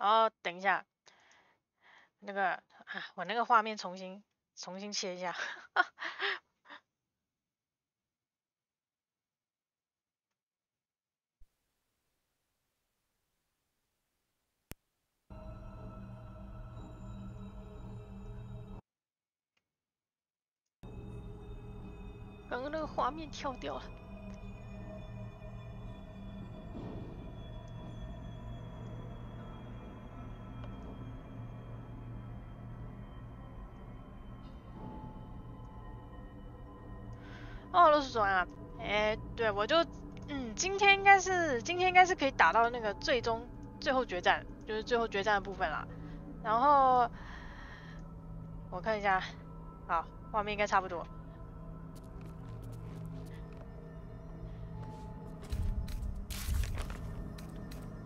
然后等一下，那个我那个画面重新切一下。刚刚那个画面跳掉了。哦，露宿转啊，对，我就，今天应该是可以打到那个最后决战，就是最后决战的部分啦。然后我看一下，好，画面应该差不多。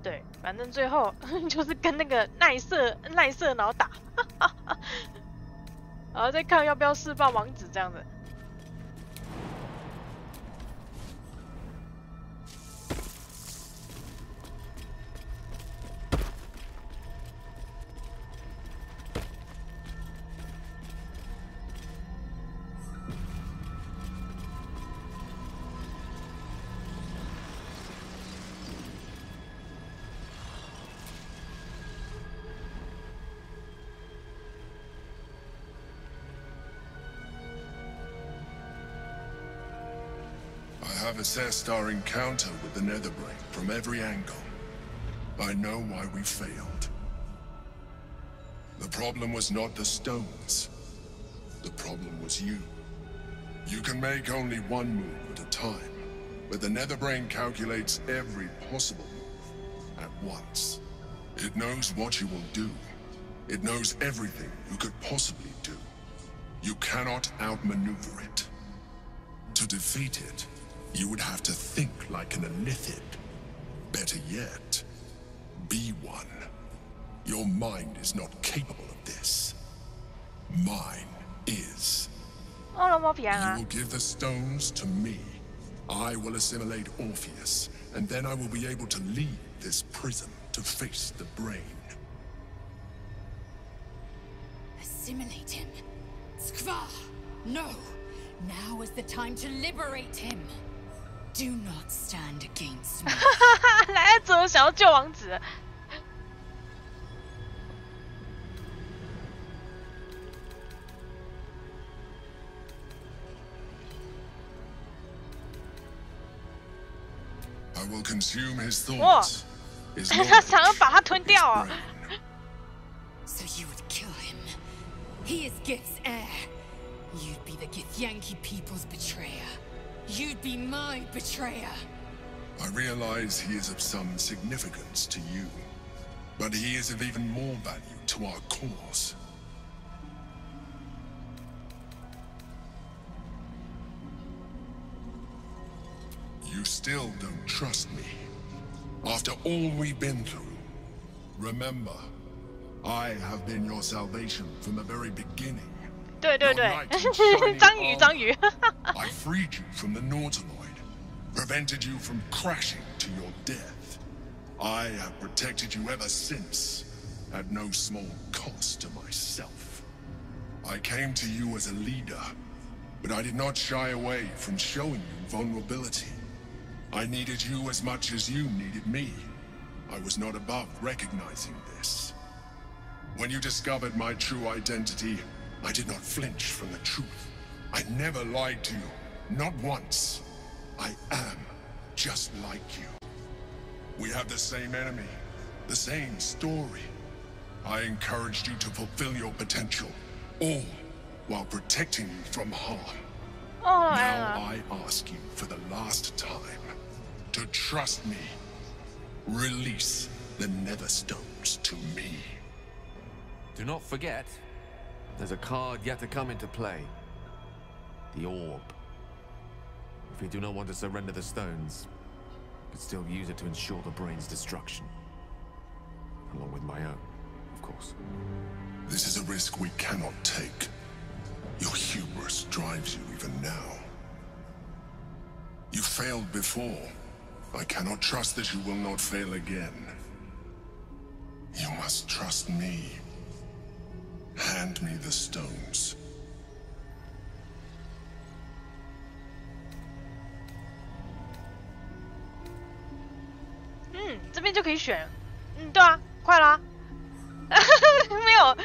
对，反正最后就是跟那个奈瑟脑打，然后再看要不要释放王子这样子。I have assessed our encounter with the Netherbrain from every angle. I know why we failed. The problem was not the stones. The problem was you. You can make only one move at a time, but the Netherbrain calculates every possible move at once. It knows what you will do. It knows everything you could possibly do. You cannot outmaneuver it. To defeat it, you would have to think like an Elithid. Better yet, be one. Your mind is not capable of this. Mine is. You will give the stones to me. I will assimilate Orpheus, and then I will be able to leave this prison to face the brain. Assimilate him? Skva! No! Now is the time to liberate him. Do not stand against me. 来者想要救王子。I will consume his thoughts. 他想要把他吞掉啊。So you would kill him. He is Gith's heir. You'd be the Githyanki people's betrayer. You'd be my betrayer. I realize he is of some significance to you, but he is of even more value to our cause. You still don't trust me. After all we've been through, remember, I have been your salvation from the very beginning. 对，章鱼。I freed you from the Nautiloid, prevented you from crashing to your death. I have protected you ever since, at no small cost to myself. I came to you as a leader, but I did not shy away from showing you vulnerability. I needed you as much as you needed me. I was not above recognizing this. When you discovered my true identity, I did not flinch from the truth. I never lied to you, not once. I am just like you. We have the same enemy, the same story. I encouraged you to fulfill your potential, all while protecting you from harm. Now I ask you for the last time to trust me. Release the Netherstones to me. Do not forget, there's a card yet to come into play. The Orb. If you do not want to surrender the stones, you could still use it to ensure the brain's destruction. Along with my own, of course. This is a risk we cannot take. Your hubris drives you even now. You failed before. I cannot trust that you will not fail again. You must trust me. Hand me the stones. 这边就可以选。对啊，快啦。没有，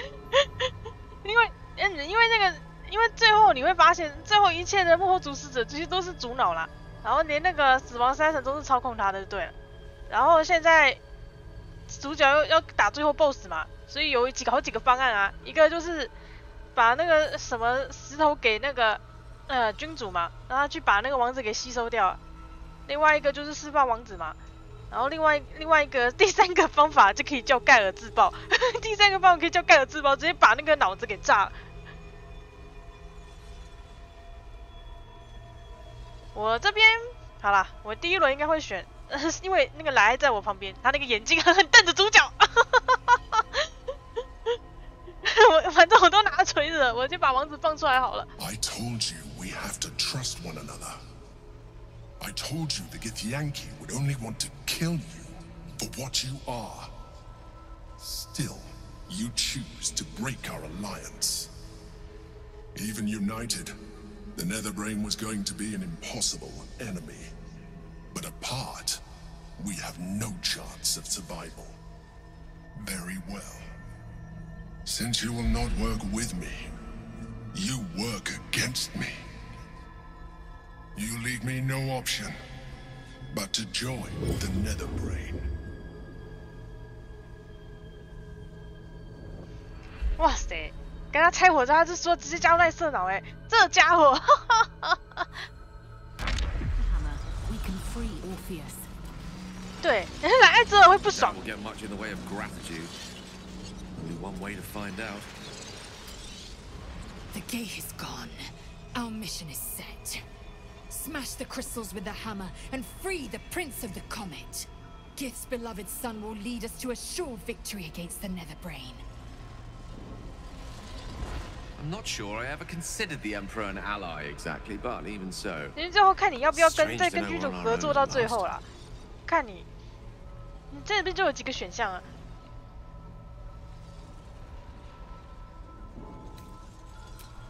因为那个，因为最后你会发现，最后一切的幕后主使者其实都是主脑啦，然后连那个死亡三神都是操控他的，就对了。然后现在主角要打最后 BOSS 嘛，所以有好几个方案啊，一个就是把那个什么石头给那个君主嘛，让他去把那个王子给吸收掉，另外一个就是释放王子嘛。然后另外一个第三个方法就可以叫盖尔自爆，第三个方法可以叫盖尔自爆，直接把那个脑子给炸了。我这边好啦，我第一轮应该会选，因为那个莱在我旁边，他那个眼睛狠狠瞪着主角。反正我都拿锤子了，我就把王子放出来好了。I told you we have to trust one another. I told you the Githyanki would only want to kill you for what you are. Still, you choose to break our alliance. Even united, the Netherbrain was going to be an impossible enemy. But apart, we have no chance of survival. Very well. Since you will not work with me, you work against me. You leave me no option but to join the Netherbrain. 哇塞，跟他拆火之后，他就说直接加入赖色脑，这家伙。对，莱艾泽尔会不爽。Only one way to find out. The gate is gone. Our mission is set. Smash the crystals with the hammer and free the Prince of the Comet. Gith's beloved son will lead us to a sure victory against the Netherbrain. I'm not sure I ever considered the Emperor an ally exactly, but even so. 其实最后看你要不要再跟君主合作到最后啦，看你这边就有几个选项啊。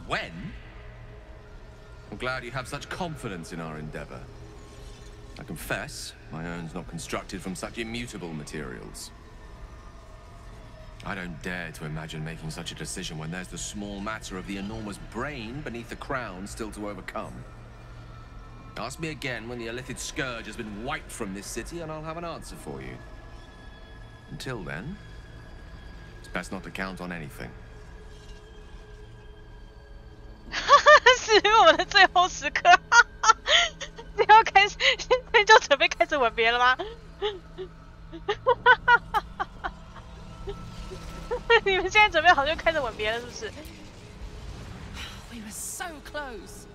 When? I'm glad you have such confidence in our endeavor. I confess, my own's not constructed from such immutable materials. I don't dare to imagine making such a decision when there's the small matter of the enormous brain beneath the crown still to overcome. Ask me again when the Illithid scourge has been wiped from this city and I'll have an answer for you. Until then, it's best not to count on anything. 是我们的最后时刻，你要开始，现在就准备开始吻别了吗？你们现在准备好就开始吻别了，是不是 We were so close.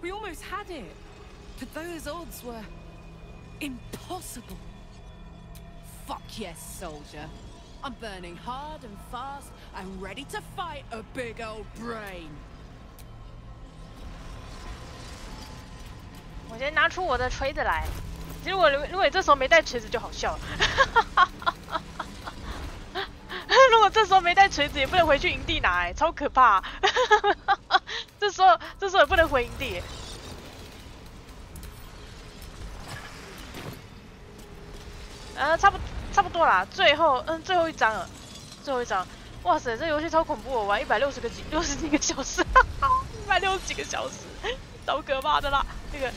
We almost had it. But those odds were impossible. Fuck yes, soldier. I'm burning hard and fast and ready to fight a big old brain. 我先拿出我的锤子来。其实如果你这时候没带锤子就好笑了。如果这时候没带锤子，也不能回去营地拿，超可怕。这时候也不能回营地。差不多啦，最后一章了，最后一章。哇塞，这游戏超恐怖，我玩60几个小时，160几个小时，超可怕的啦，这个。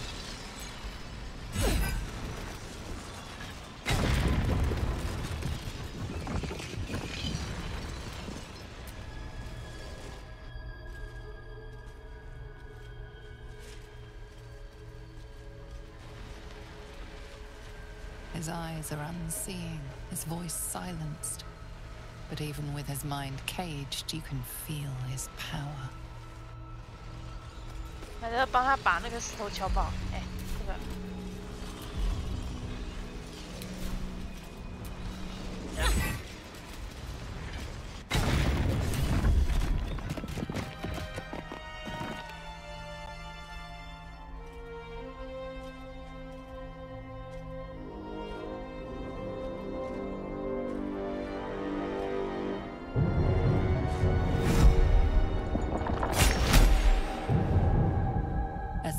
His eyes are unseeing, his voice silenced. But even with his mind caged, you can feel his power. 还是要帮他把那个石头敲爆，这个。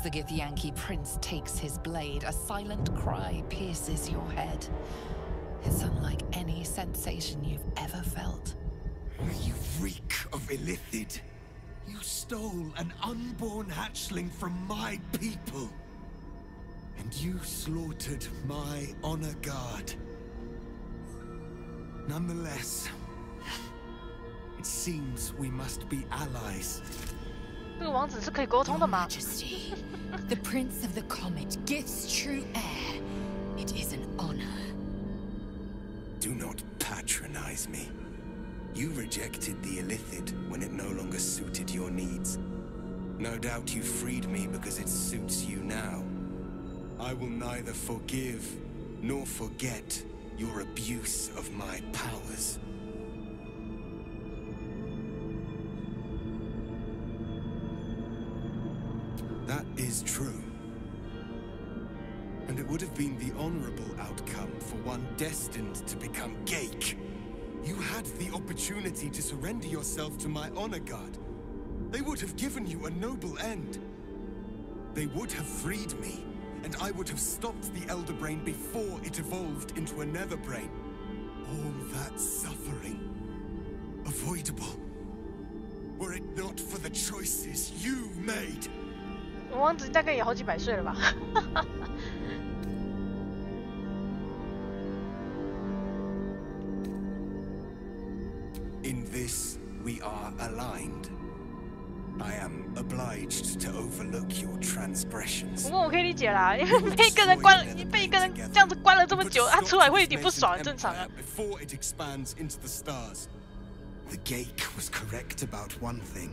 the Githyanki prince takes his blade, a silent cry pierces your head. It's unlike any sensation you've ever felt. You reek of Illithid. You stole an unborn hatchling from my people. And you slaughtered my honor guard. Nonetheless, it seems we must be allies. 这个王子是可以沟通的吗？ Majesty, the Prince of the Comet, Gith's true heir. It is an honor. Do not patronize me. You rejected the Illithid when it no longer suited your needs. No doubt you freed me because it suits you now. I will neither forgive nor forget your abuse of my powers. That is true. And it would have been the honorable outcome for one destined to become Geik. You had the opportunity to surrender yourself to my honor guard. They would have given you a noble end. They would have freed me, and I would have stopped the Elder Brain before it evolved into a Nether Brain. All that suffering, avoidable, were it not for the choices you made. 王子大概也好几百岁了吧？ In this, we are aligned. I am obliged to overlook your transgressions. 不过我可以理解啦，因为被一个人关了，被一个人这样子关了这么久，他出来会有点不爽，正常啊。 Before it expands into the stars, the Geik was correct about one thing.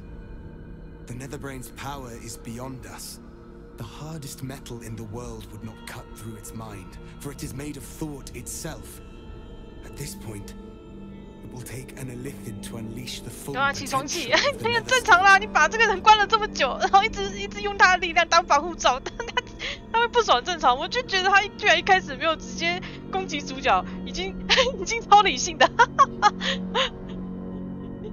The Netherbrain's power is beyond us. The hardest metal in the world would not cut through its mind, for it is made of thought itself. At this point, it will take an Illithid to unleash the full 对啊，起床气， potential of the 那个 Nether 正常啦。你把这个人关了这么久，然后一直用他的力量当防护罩，他会不爽正常。我就觉得他居然一开始没有直接攻击主角，已经超理性的。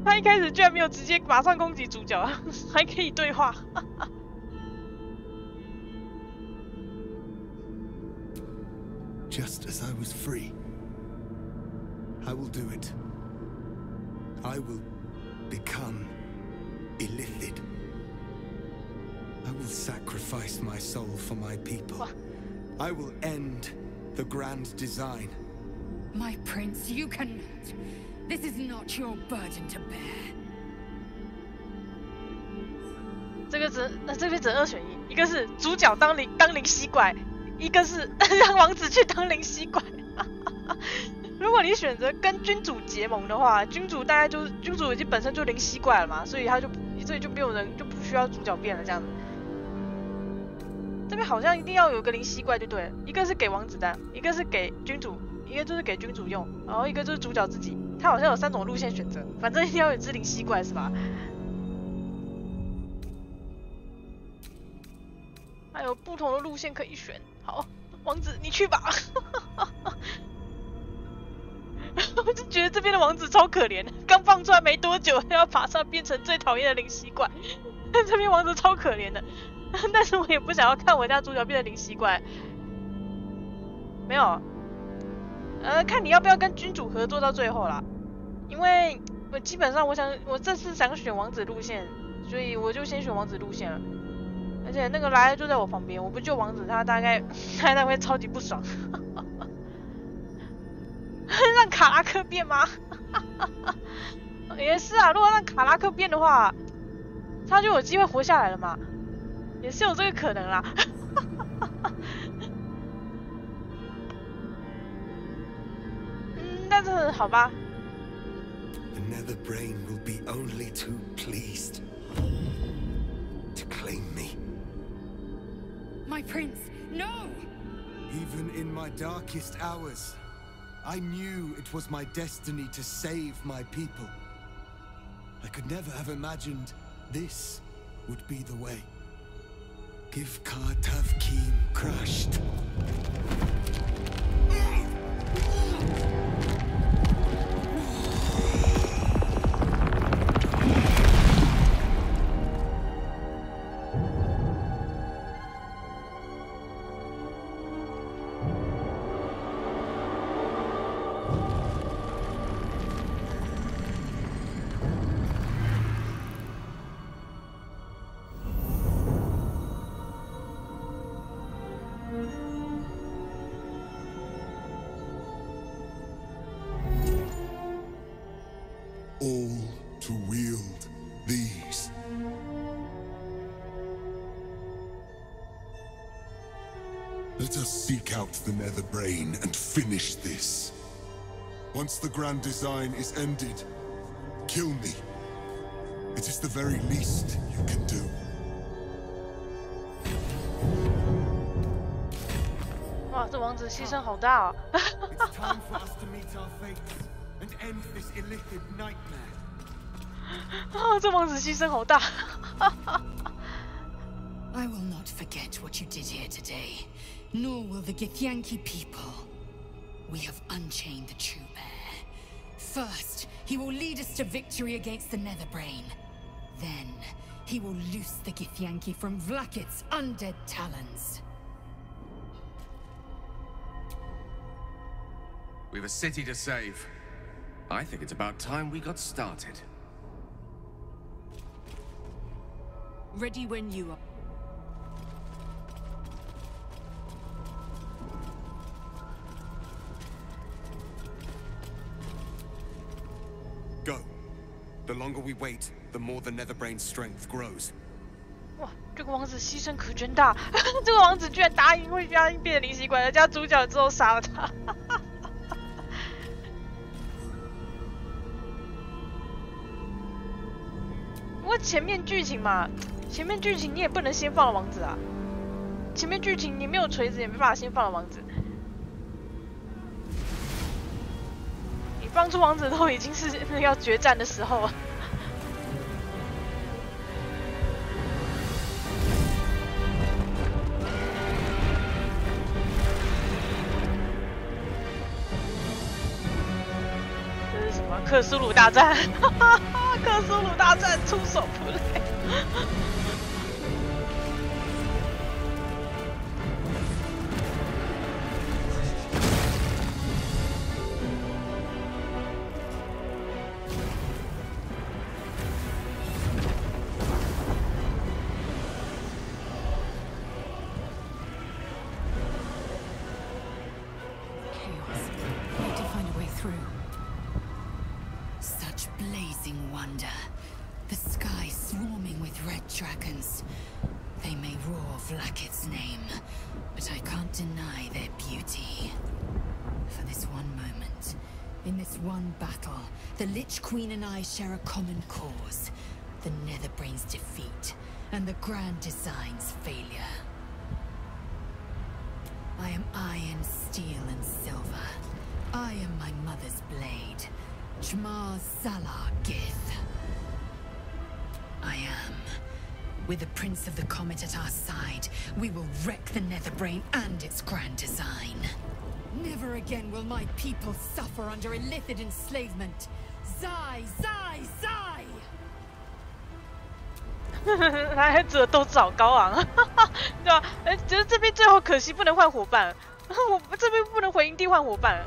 他一开始居然没有直接马上攻击主角，还可以对话。Just as I was free, I will do it. I will become Illithid. I will sacrifice my soul for my people. I will end the grand design. My prince, you cannot. This is not your burden to bear. 这边只二选一，一个是主角当灵吸怪，一个是让王子去当灵吸怪。如果你选择跟君主结盟的话，君主已经本身就灵吸怪了嘛，所以就没有人就不需要主角变了这样子。这边好像一定要有个灵吸怪就对了，一个是给王子的，一个是给君主，一个就是给君主用，然后一个就是主角自己。他好像有3种路线选择，反正一定要有一只灵吸怪是吧？还有不同的路线可以选。好，王子你去吧。我就觉得这边的王子超可怜，刚放出来没多久，要马上变成最讨厌的灵吸怪。这边王子超可怜的，但是我也不想要看我家主角变成灵吸怪。没有，看你要不要跟君主合作到最后啦。因为我基本上我这次想选王子路线，所以我就先选王子路线了。而且那个莱就在我旁边，我不救王子，他大概会超级不爽。让卡拉克变吗？也是啊，如果让卡拉克变的话，他就有机会活下来了嘛，也是有这个可能啦。但是好吧。The Nether Brain will be only too pleased to claim me. My prince, no! Even in my darkest hours, I knew it was my destiny to save my people. I could never have imagined this would be the way. Give Kartavkim crushed. Let us seek out the Nether Brain and finish this. Once the grand design is ended, kill me. It is the very least you can do. 哇，这王子牺牲好大哦！ It's time for us to meet our fates and end this illithid nightmare. 啊，这王子牺牲好大。I will not forget what you did here today, nor will the Githyanki people. We have unchained the true heir. First, he will lead us to victory against the Netherbrain. Then, he will loose the Githyanki from Vlakit's undead talons. We've a city to save. I think it's about time we got started. Ready when you are. Go. The longer we wait, the more the Netherbrain's strength grows. 哇，这个王子牺牲可真大！这个王子居然答应会让他变成灵吸怪，人家主角之后杀了他。不过前面剧情嘛，前面剧情你也不能先放了王子啊。前面剧情你没有锤子，也没办法先放了王子。你放出王子都已经是要决战的时候了。这是什么？克苏鲁大战！克苏鲁大战出手不累。Dragons. They may roar Vlakit's name, but I can't deny their beauty. For this one moment, in this one battle, the Lich Queen and I share a common cause. The Netherbrain's defeat, and the Grand Design's failure. I am iron, steel, and silver. I am my mother's blade, Jmar Salar Gith. I am. With the Prince of the Comet at our side, we will wreck the Netherbrain and its grand design. Never again will my people suffer under illithid enslavement. Zai, Zai, Zai! 他还折斗志好高昂，对吧？只是这边最后可惜不能换伙伴，我这边不能回营地换伙伴。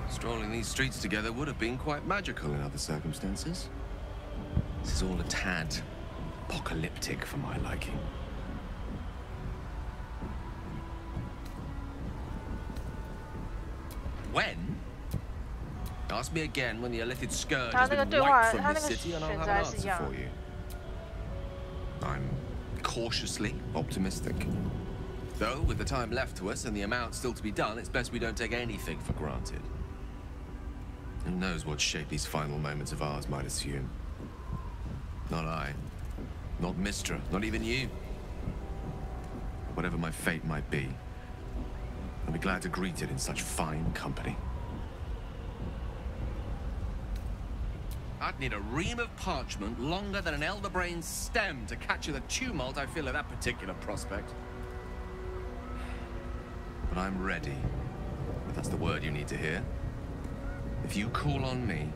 Strolling these streets together would have been quite magical in other circumstances. This is all a tad apocalyptic for my liking. When? Ask me again when the illithid scourge has been wiped from this city and I'll have an answer for you. I'm cautiously optimistic. Though, with the time left to us and the amount still to be done, it's best we don't take anything for granted. Who knows what shape these final moments of ours might assume? Not I. Not Mistra. Not even you. Whatever my fate might be, I'll be glad to greet it in such fine company. I'd need a ream of parchment longer than an Elderbrain's stem to capture the tumult I feel at that particular prospect. But I'm ready, if that's the word you need to hear. If you call on me,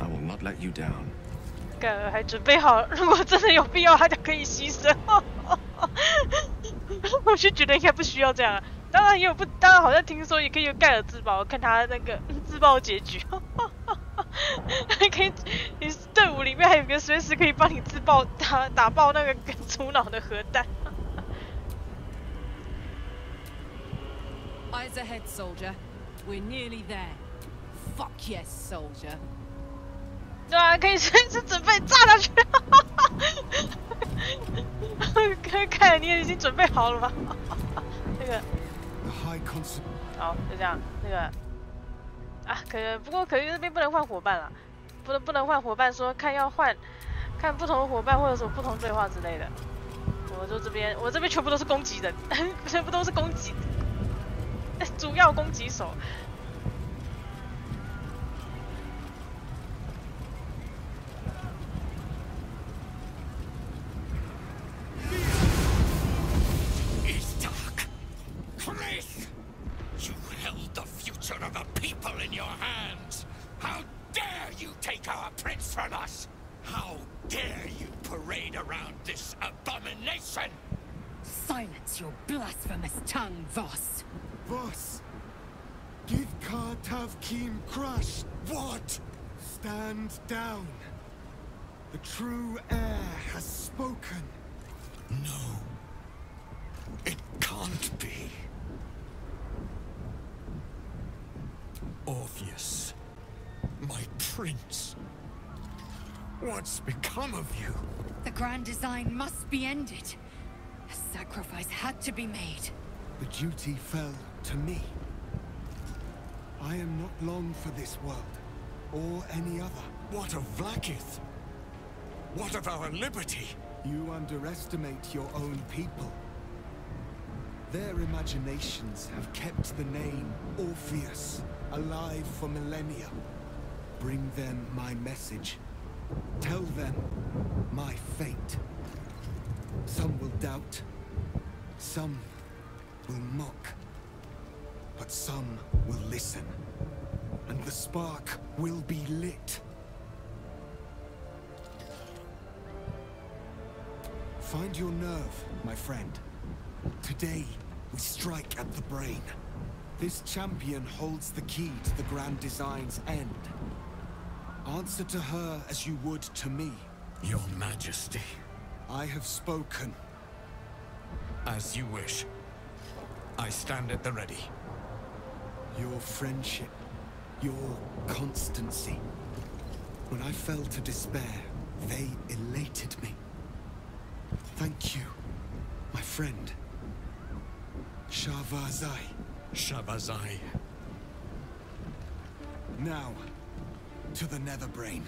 I will not let you down. 还准备好，如果真的有必要，他就可以牺牲。我就觉得应该不需要这样啊。当然也有不，当然好像听说也可以有盖尔自爆，看他那个自爆结局。可以，你队伍里面还有个随时可以帮你自爆打爆那个主脑的核弹。Eyes ahead, soldier. We're nearly there. Fuck yes, soldier. 对啊，可以随时准备炸下去。看来你已经经准备好了吗？那个，好，就这样，那个，啊，不过这边不能换伙伴了，不能换伙伴，说看要换，看不同的伙伴或者什么不同对话之类的。我这边全部都是攻击人，全部都是攻击，主要攻击手。Of a people in your hands! How dare you take our prince from us! How dare you parade around this abomination! Silence your blasphemous tongue, Voss. Voss! Give Kartav Kim crush! What? Stand down. The true heir has spoken. No. It can't be. Orpheus, my prince. What's become of you? The grand design must be ended. A sacrifice had to be made. The duty fell to me. I am not long for this world, or any other. What of Vlaakith? What of our liberty? You underestimate your own people. Their imaginations have kept the name Orpheus alive for millennia. Bring them my message. Tell them my fate. Some will doubt. Some will mock. But some will listen. And the spark will be lit. Find your nerve, my friend. Today, we strike at the brain. This champion holds the key to the Grand Design's end. Answer to her as you would to me. Your Majesty. I have spoken. As you wish. I stand at the ready. Your friendship, your constancy. When I fell to despair, they elated me. Thank you, my friend. Shavazai. Shavazai. Now, to the Netherbrain.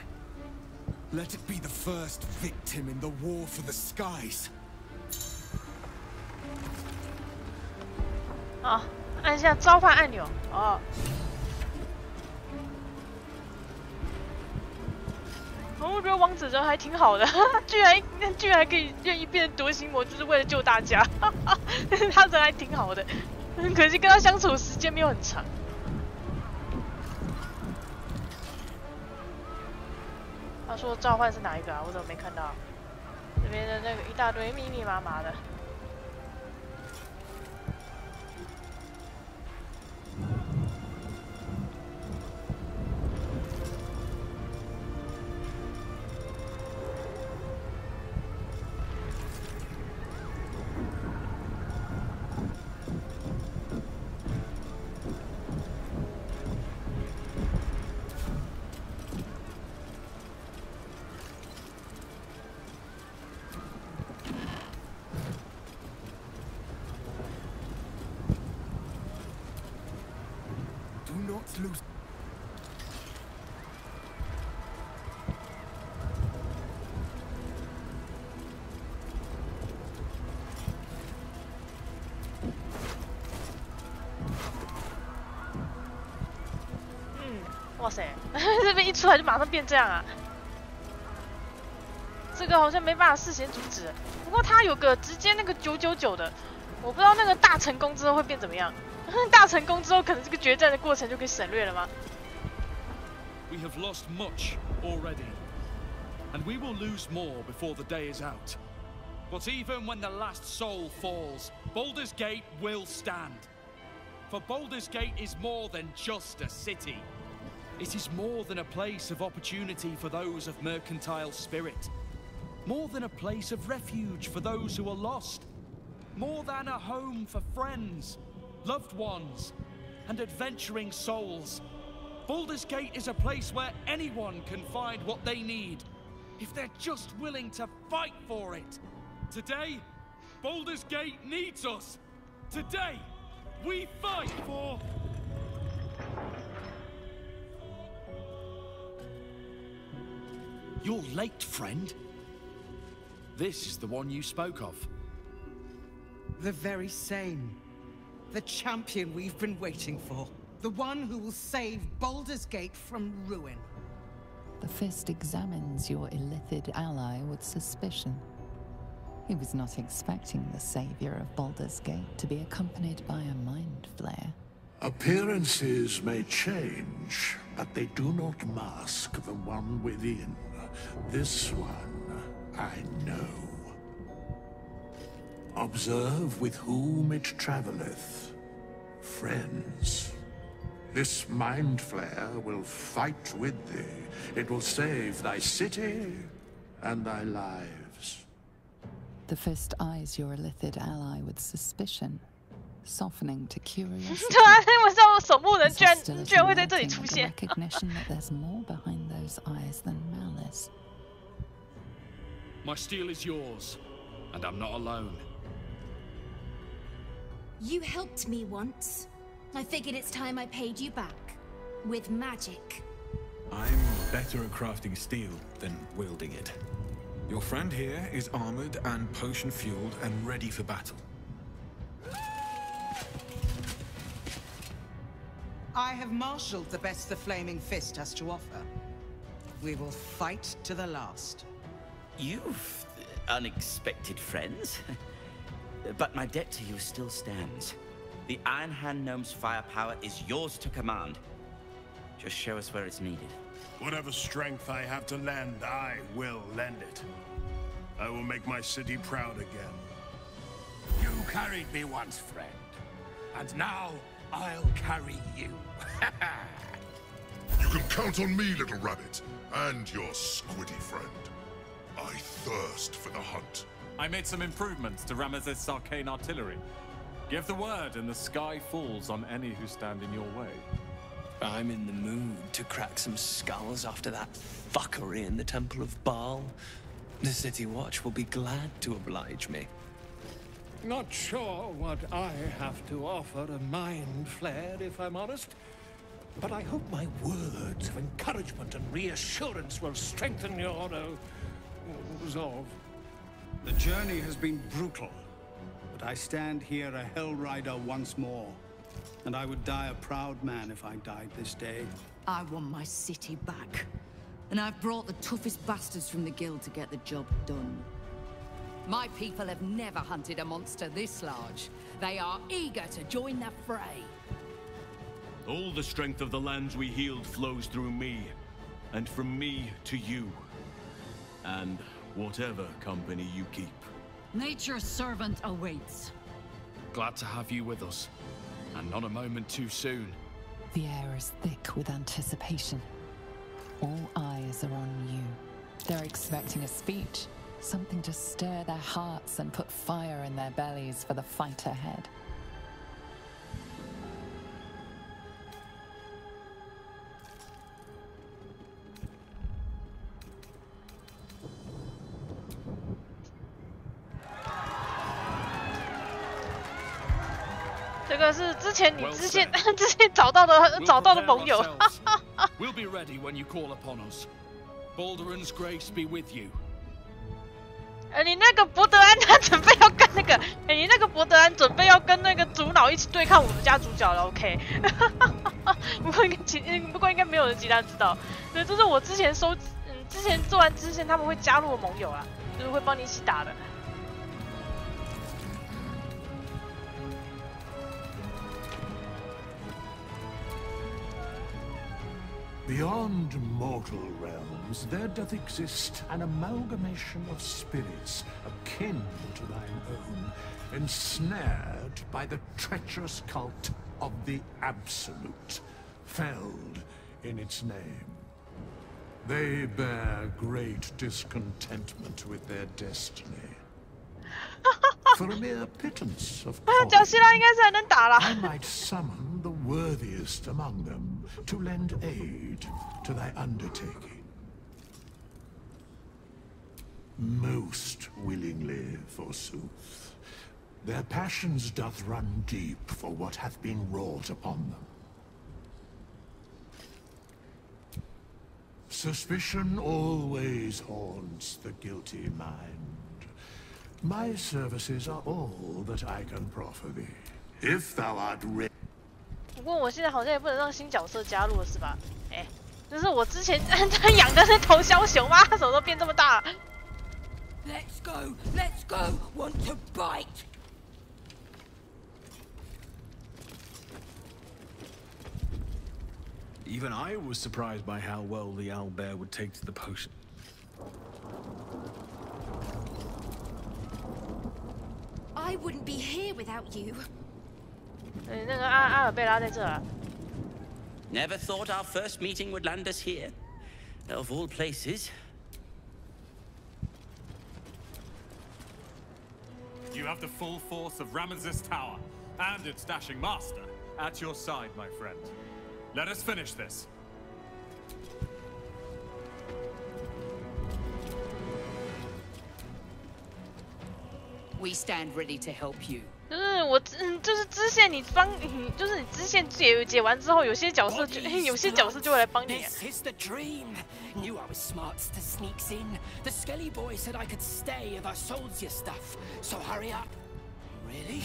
Let it be the first victim in the war for the skies. 好，按下召唤按钮。哦。我觉得王子人还挺好的，居然还可以愿意变成夺心魔，就是为了救大家。他人还挺好的，可惜跟他相处的时间没有很长。他说召唤是哪一个啊？我怎么没看到？这边的那个一大堆密密麻麻的。Lose. 哇塞，这边一出来就马上变这样啊！这个好像没办法事先阻止，不过它有个直接那个999的，我不知道那个大成功之后会变怎么样。大成功之后，可能这个决战的过程就可以省略了吗 We have lost much already, and we will lose more before the day is out. But even when the last soul falls, Baldur's Gate will stand. For Baldur's Gate is more than just a city. It is more than a place of opportunity for those of mercantile spirit. More than a place of refuge for those who are lost. More than a home for friends, loved ones, and adventuring souls. Baldur's Gate is a place where anyone can find what they need, if they're just willing to fight for it. Today, Baldur's Gate needs us. Today, we fight for... You're late, friend. This is the one you spoke of. The very same. The champion we've been waiting for. The one who will save Baldur's Gate from ruin. The Fist examines your illithid ally with suspicion. He was not expecting the savior of Baldur's Gate to be accompanied by a mind flare. Appearances may change, but they do not mask the one within. This one, I know. Observe with whom it traveleth. Friends. This mind flare will fight with thee. It will save thy city and thy lives. The Fist eyes your illithid ally with suspicion, softening to curiosity. 对啊，我知道我守墓人居然 Hostility 居然会在这里 melting 出 with the 现。 recognition that there's more behind those eyes than malice. My steel is yours, and I'm not alone. You helped me once. I figured it's time I paid you back. With magic. I'm better at crafting steel than wielding it. Your friend here is armored and potion-fueled and ready for battle. I have marshaled the best the Flaming Fist has to offer. We will fight to the last. You've unexpected friends. But my debt to you still stands. The Iron Hand Gnome's firepower is yours to command. Just show us where it's needed. Whatever strength I have to lend, I will lend it. I will make my city proud again. You carried me once, friend. And now, I'll carry you. You can count on me, little rabbit, and your squiddy friend. I thirst for the hunt. I made some improvements to Ramesses' arcane artillery. Give the word and the sky falls on any who stand in your way. I'm in the mood to crack some skulls after that fuckery in the Temple of Baal. The City Watch will be glad to oblige me. Not sure what I have to offer a mind flare, if I'm honest. But I hope my words of encouragement and reassurance will strengthen your resolve. The journey has been brutal, but I stand here a Hell Rider once more. And I would die a proud man if I died this day. I want my city back. And I've brought the toughest bastards from the guild to get the job done. My people have never hunted a monster this large. They are eager to join the fray. All the strength of the lands we healed flows through me, and from me to you. And whatever company you keep. Nature's servant awaits. Glad to have you with us. And not a moment too soon. The air is thick with anticipation. All eyes are on you. They're expecting a speech, something to stir their hearts and put fire in their bellies for the fight ahead.这个是之前找到的盟友。We'll be ready when you call upon us. Balduran's grace be with you. 你那个伯德安他准备要跟那个，你那个伯德安准备要跟那个主脑一起对抗我们家主角了 ，OK？ 不过应该没有人其他知道。对，这是我之前之前做完支线他们会加入的盟友啊，就是会帮你一起打的。Beyond mortal realms, there doth exist an amalgamation of spirits akin to thine own, ensnared by the treacherous cult of the Absolute, felled in its name. They bear great discontentment with their destiny. For a mere pittance of coin, I might summon the worthiest among them to lend aid to thy undertaking. Most willingly, forsooth. Their passions doth run deep for what hath been wrought upon them. Suspicion always haunts the guilty mind. My services are all that I can proffer thee. If thou art ready. 不过我现在好像也不能让新角色加入了，是吧？哎，这是我之前他养的那头枭雄吗？他什么时候变这么大？Let's go, let's go. Want to bite? Even I was surprised by how well the owlbear would take to the potion. I wouldn't be here without you. 那个阿尔贝拉在这啊。Never thought our first meeting would land us here. Of all places. You have the full force of Ramesses Tower and its dashing master at your side, my friend. Let us finish this. We stand ready to help you. 就是支线你就是你支线解完之后，有些角色就会来帮你。This is the dream. Knew I was smart to sneaks in. The Skelly boy said I could stay if I sold your stuff. So hurry up. Really?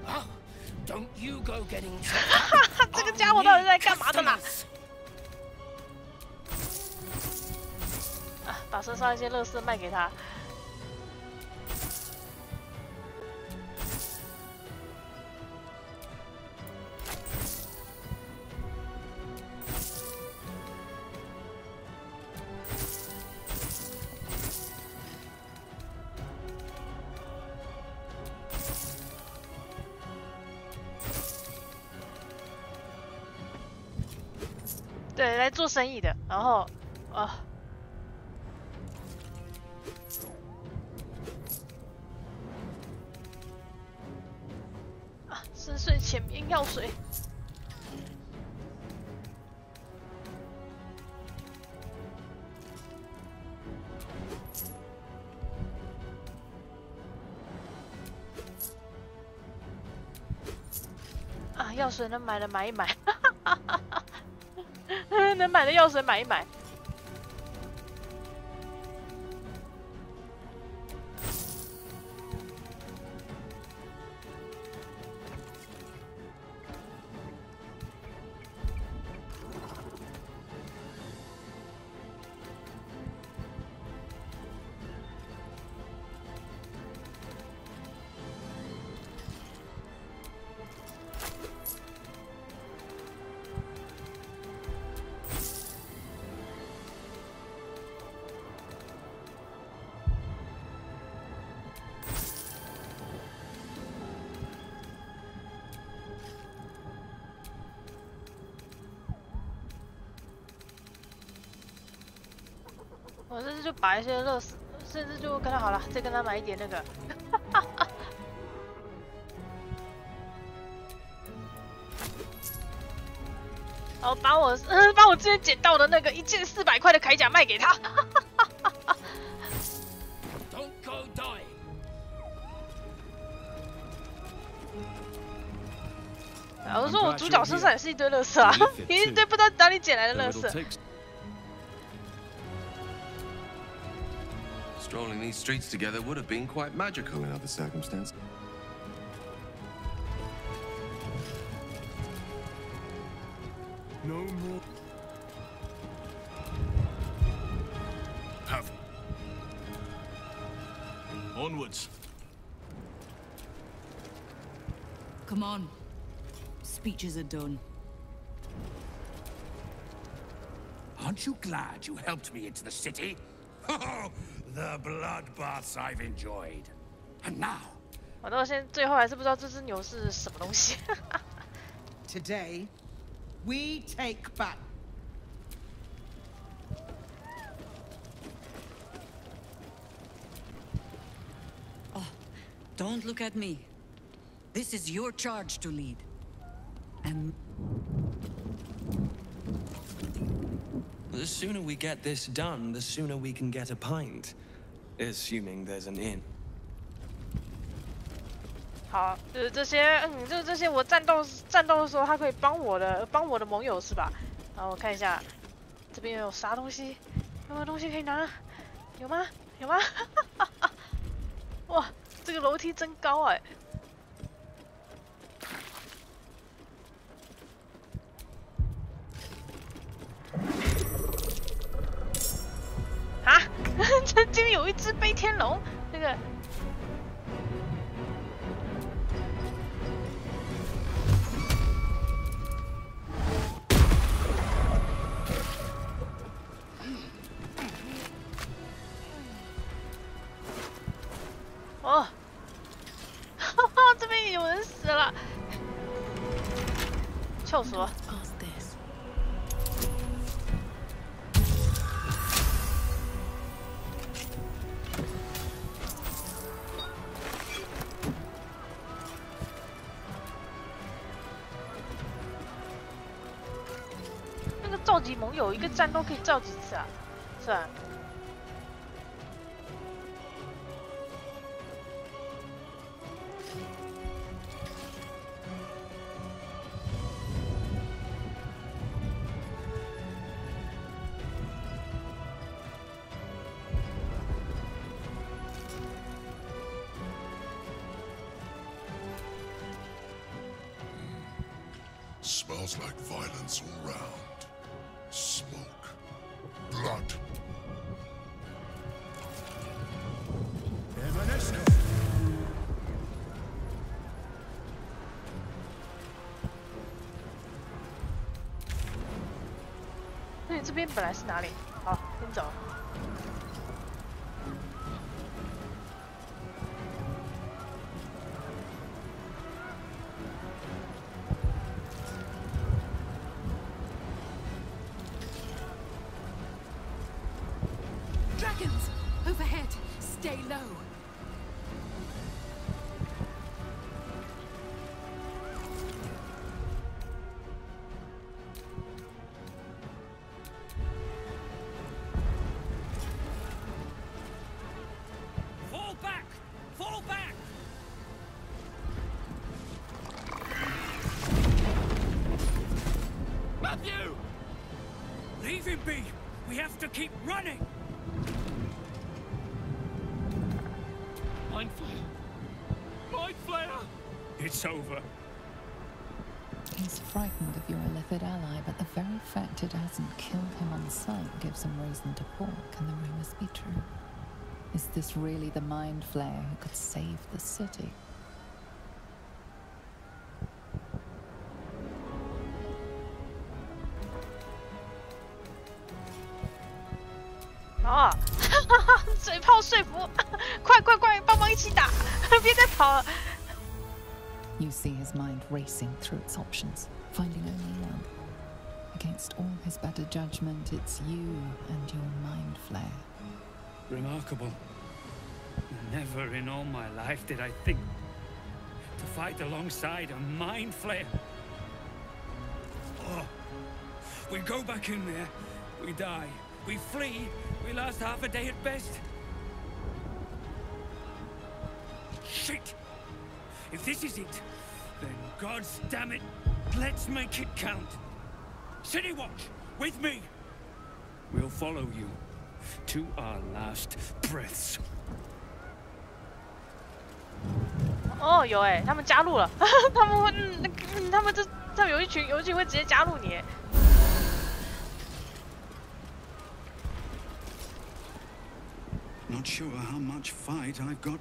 Oh, don't you go getting. 这个家伙到底在干嘛的呢？啊，把身上一些垃圾卖给他。对，来做生意的，然后，深邃浅眠药水。啊，药水能买的买一买。能买的药水买一买。我这次就把一些垃圾，甚至就跟他好了，再跟他买一点那个。然后把我之前捡到的那个1件400块的铠甲卖给他。我说我主角身上也是一堆垃圾啊，一堆不知道哪里捡来的垃圾。Strolling these streets together would have been quite magical in other circumstances. No more. Have. Onwards. Come on. Speeches are done. Aren't you glad you helped me into the city? Oh, the bloodbaths I've enjoyed. And now. 我到现在最后还是不知道这只牛是什么东西。Today, we take back. Oh, don't look at me. This is your charge to lead. And the sooner we get this done, the sooner we can get a pint. Assuming there's an inn. 好，就是这些，就是这些我战斗的时候，他可以帮我的盟友是吧？然后我看一下，这边有啥东西？有没有东西可以拿？有吗？有吗？哇，这个楼梯真高哎！啊，这边有一只飞天龙，那个。哦，哈哈，这边有人死了，臭死我！那个召集盟友，一个战斗可以召几次啊？是吧？ Smells like violence all round. Smoke. Blood. Evanesco. 那你这边本来是哪里？好，先走。 Dragons! Overhead! Stay low! Fall back! Fall back! Matthew! Leave him be! We have to keep running! Mind Flayer! Mind Flayer! It's over. He's frightened of your illithid ally, but the very fact it hasn't killed him on sight gives him reason to balk, and the rumors be true. Is this really the Mind Flayer who could save the city? Ah, 嘴炮说服，快，帮忙一起打，别再跑了。 You see his mind racing through its options, finding only one. Against all his better judgment, it's you and your Mind Flayer. Remarkable. Never in all my life did I think to fight alongside a Mind Flayer. Oh, we go back in there, we die. We flee, we last half a day at best. Shit! If this is it, then God's damn it, let's make it count. City Watch, with me. We'll follow you to our last breaths. 哦，有哎，他们加入了，他们会，他们有一群会直接加入你。 Not sure how much fight I've got.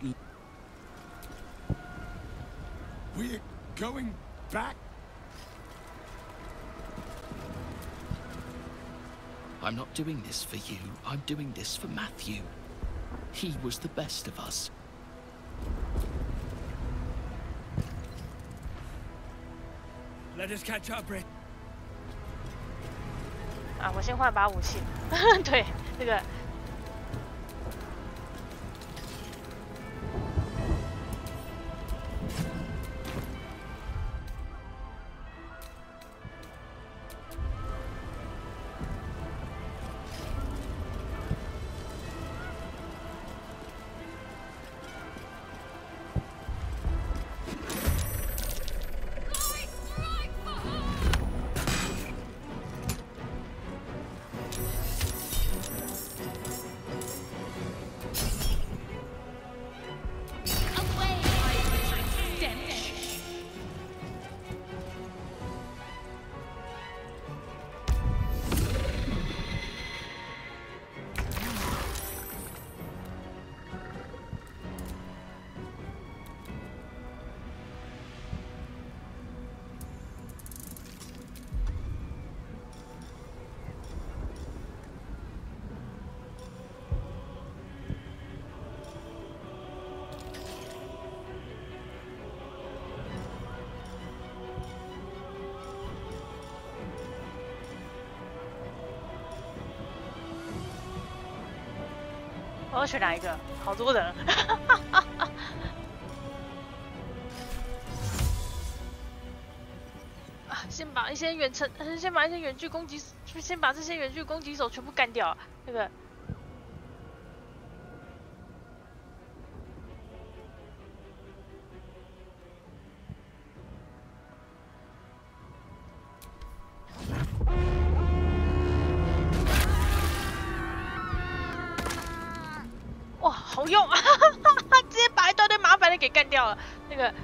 We're going back? I'm not doing this for you. I'm doing this for Matthew. He was the best of us. Let us catch our breath. 啊，我先换把武器。对，那个。我要选哪一个？好多人。啊，先把一些远距攻击，先把这些远距攻击手全部干掉。那个。哇，好用啊！直接把一大堆麻烦的给干掉了。那个，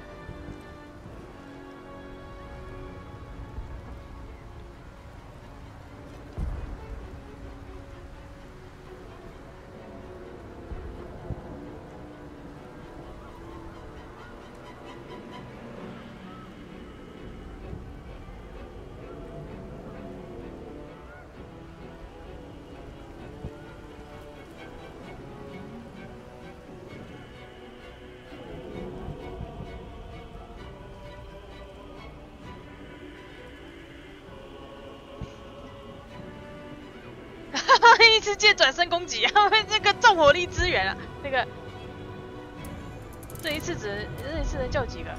一直借转身攻击，这个重火力支援啊，那个这一次能叫几个？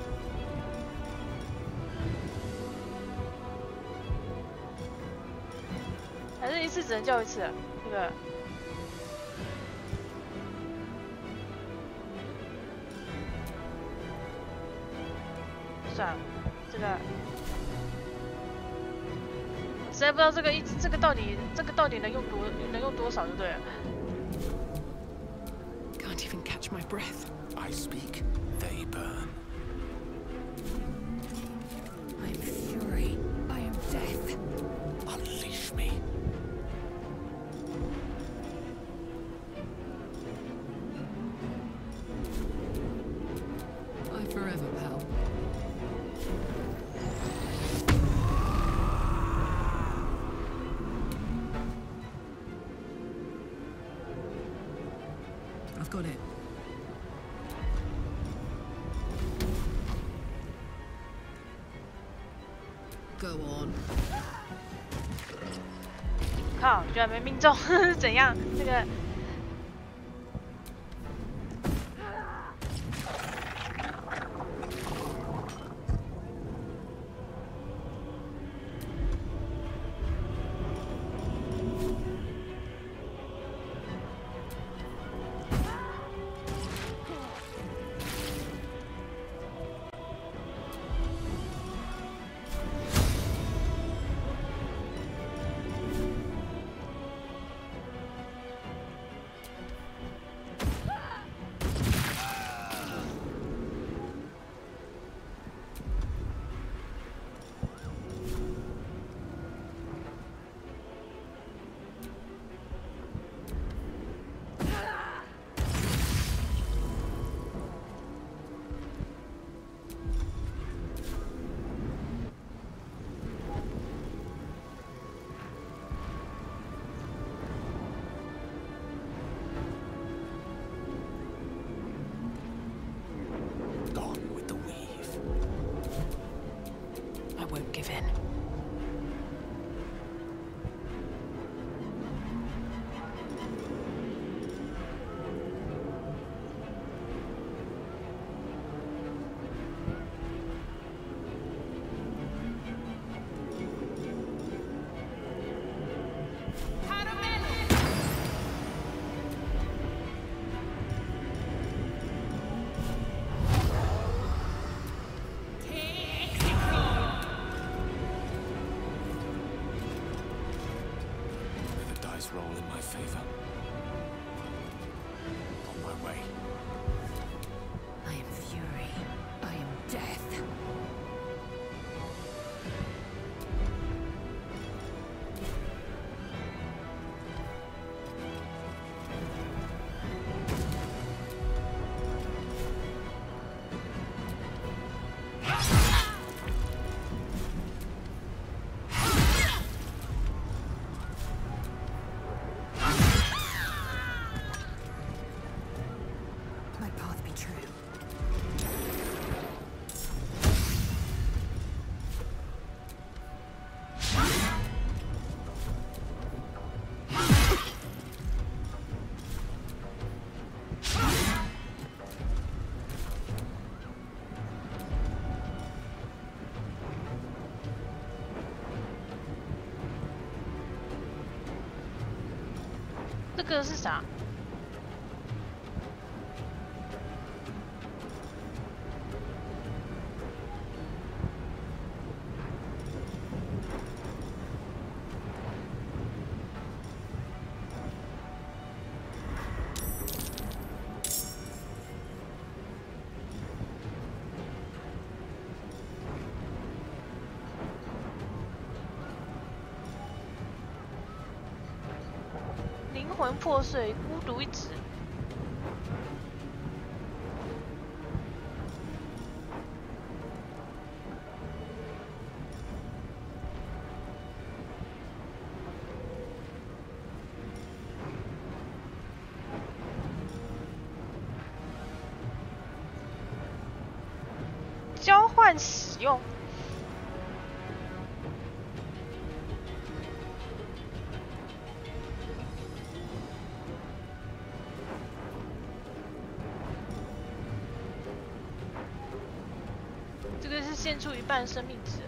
还是一次只能叫一次？那个算了，这个。实在不知道这个到底能用多少就对了。Can't even catch my breath. I speak, they burn. I'm fury. I am death. Unleash me. I forever, pal. I've got it. Go on. 靠，居然没命中，怎样？这个。Won't give in. Roll in my favor. On my way. I am fury. I am death. 个是啥？灵魂破碎，孤独一指。交换使用。这个是献出一半生命值。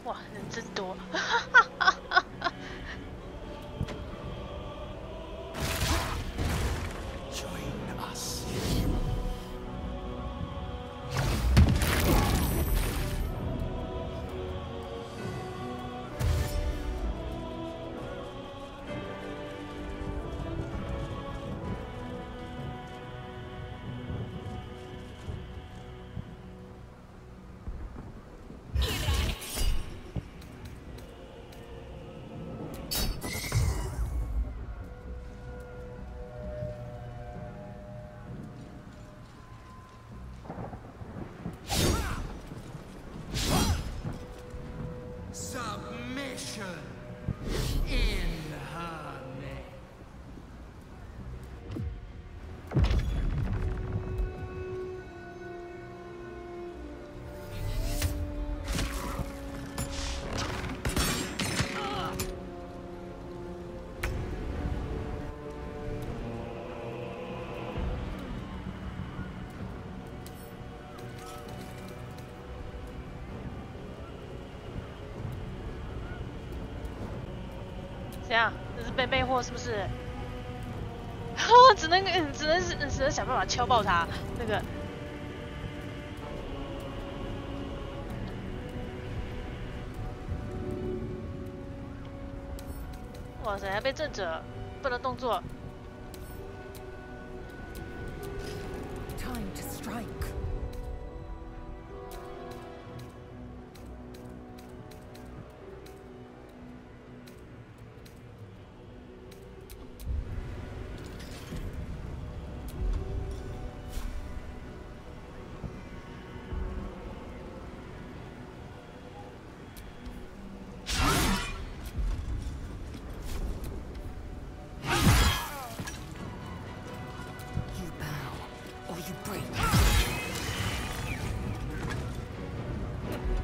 哇，人真多！怎样？这是被魅惑是不是？只能想办法敲爆他那个。哇塞，还被震着，不能动作。Time to strike.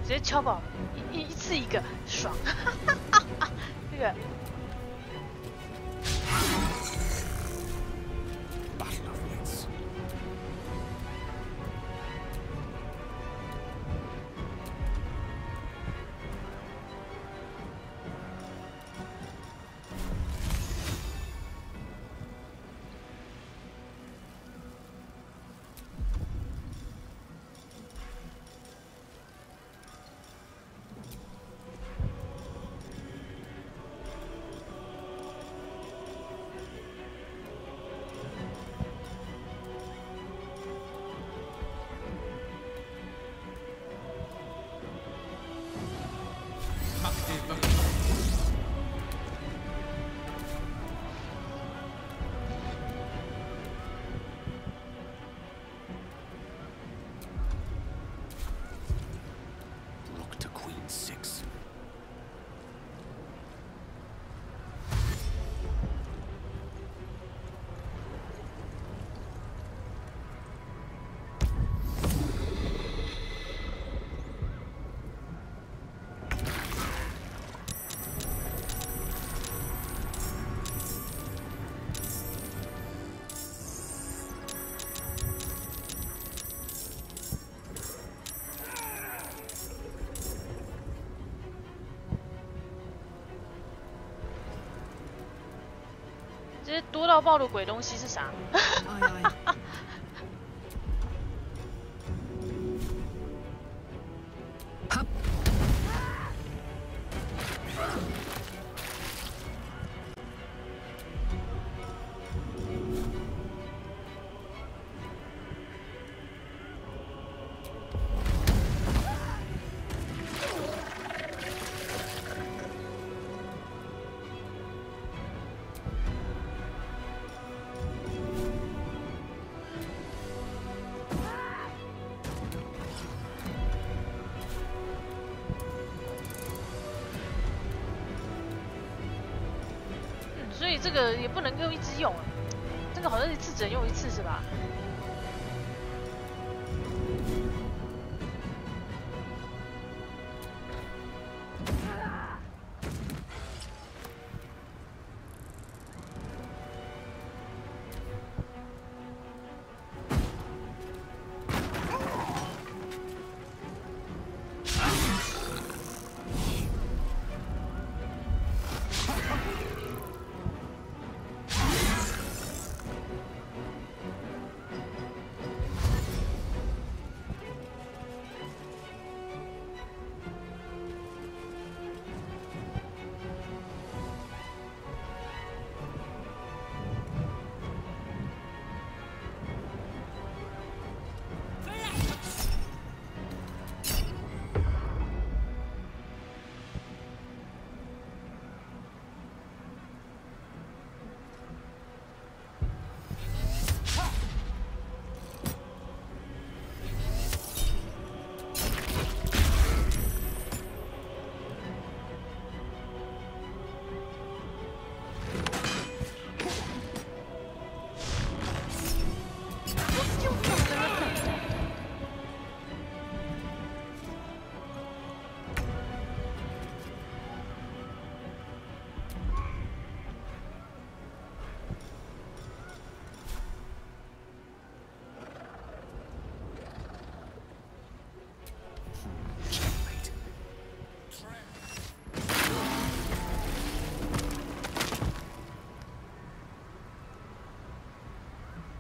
直接敲爆，一次一个，爽！这个。多到爆的鬼东西是啥？所以这个也不能够一直用，这个好像一次只能用一次是吧？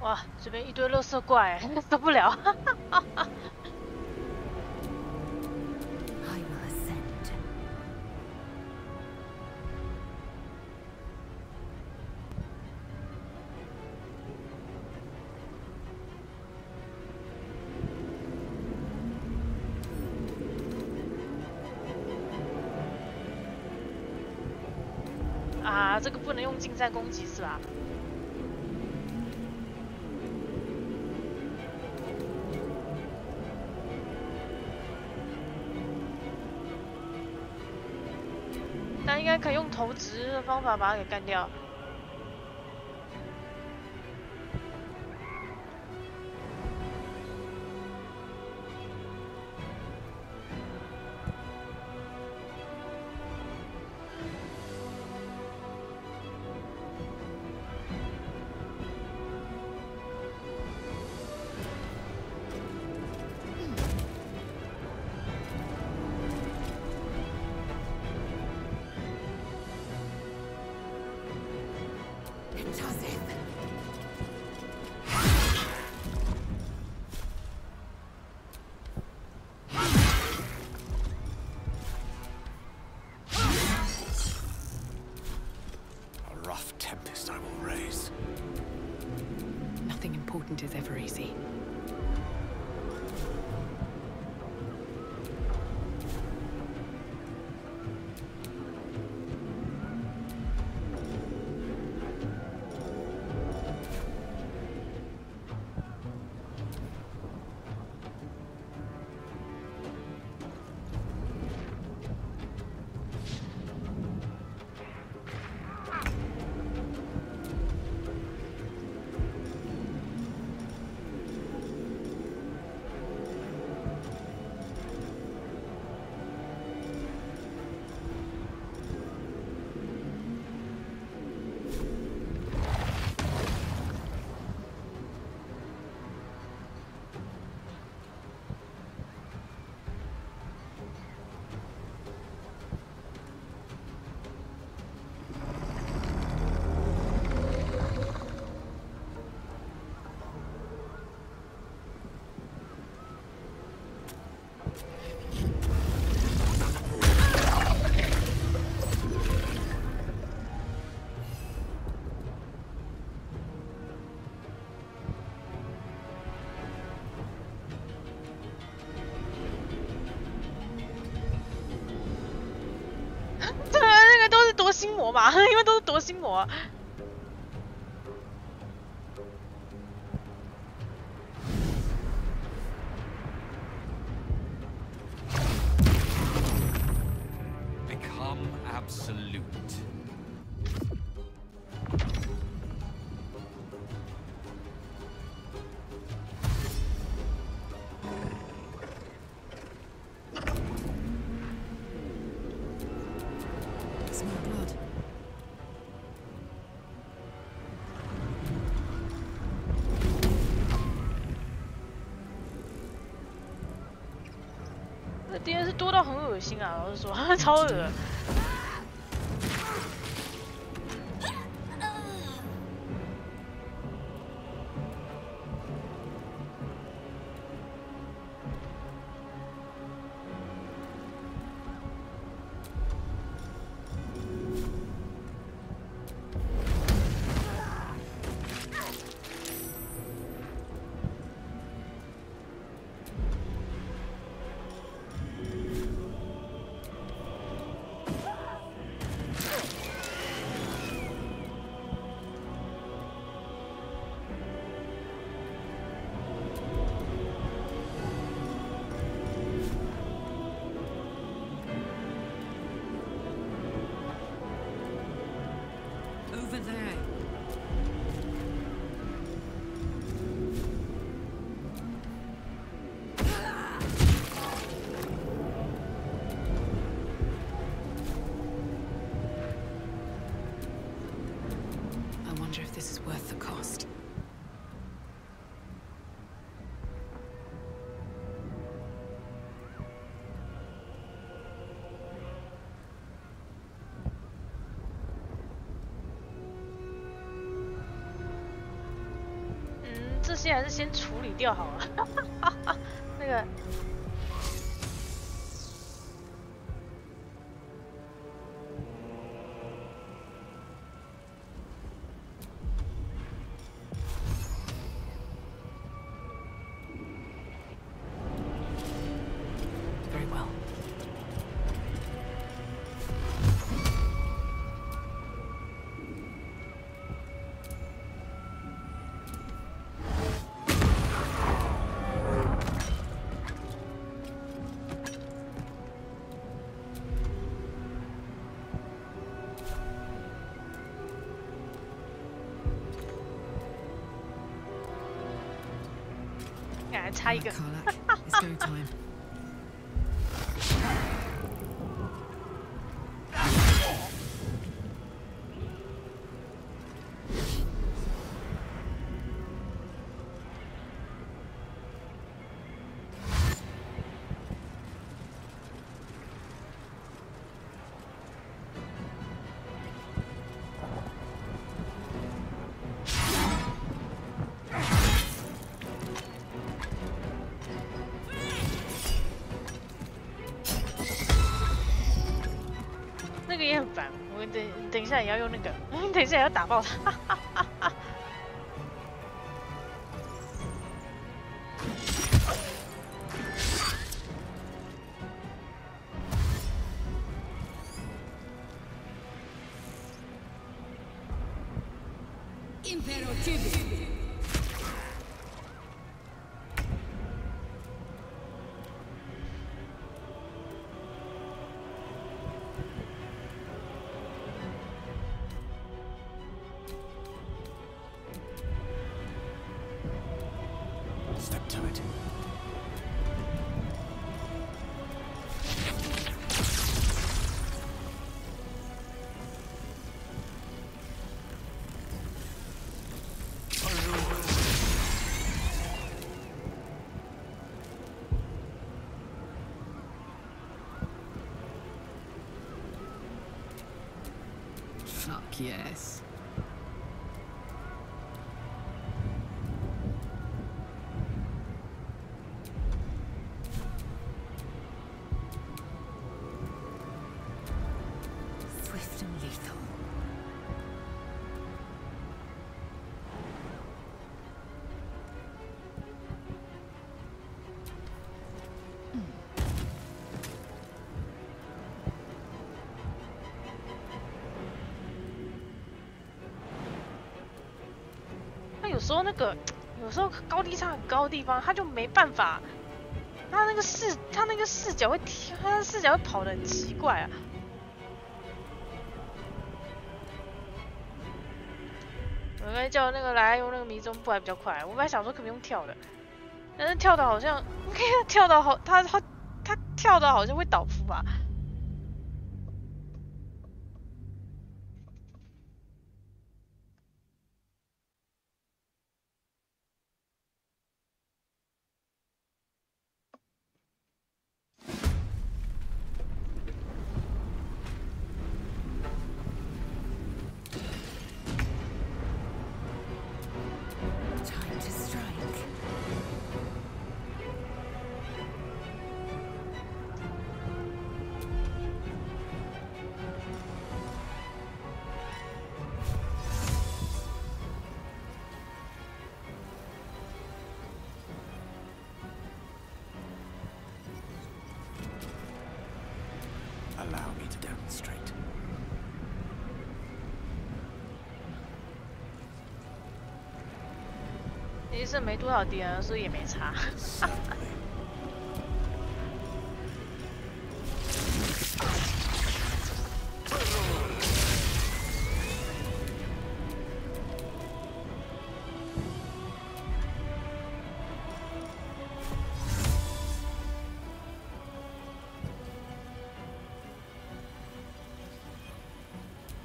哇，这边一堆垃圾怪，受不了！啊，这个不能用近战攻击是吧？那应该可以用投掷的方法把它给干掉。Nothing important is ever easy. 魔嘛，因为都是夺心魔。Become absolute. Smell blood. 这敌人是多到很恶心啊！老实说，超恶。Over there. I wonder if this is worth the cost. .这些还是先处理掉好了。那个。Very well. Karlach, 差一个。It's go time.那个也很烦，我等一下也要用那个，等一下也要打爆他。Step to it. Fuck yes. Swift and lethal. 时候高低差很高的地方，他就没办法，他那个视角会跑得很奇怪啊。我应该叫那个来用那个迷踪步还比较快，我本来想说可不用跳的，但是跳的好像跳的好，他跳的好像会倒伏吧。Allow me to demonstrate.其实没多少敌人，所以也没差。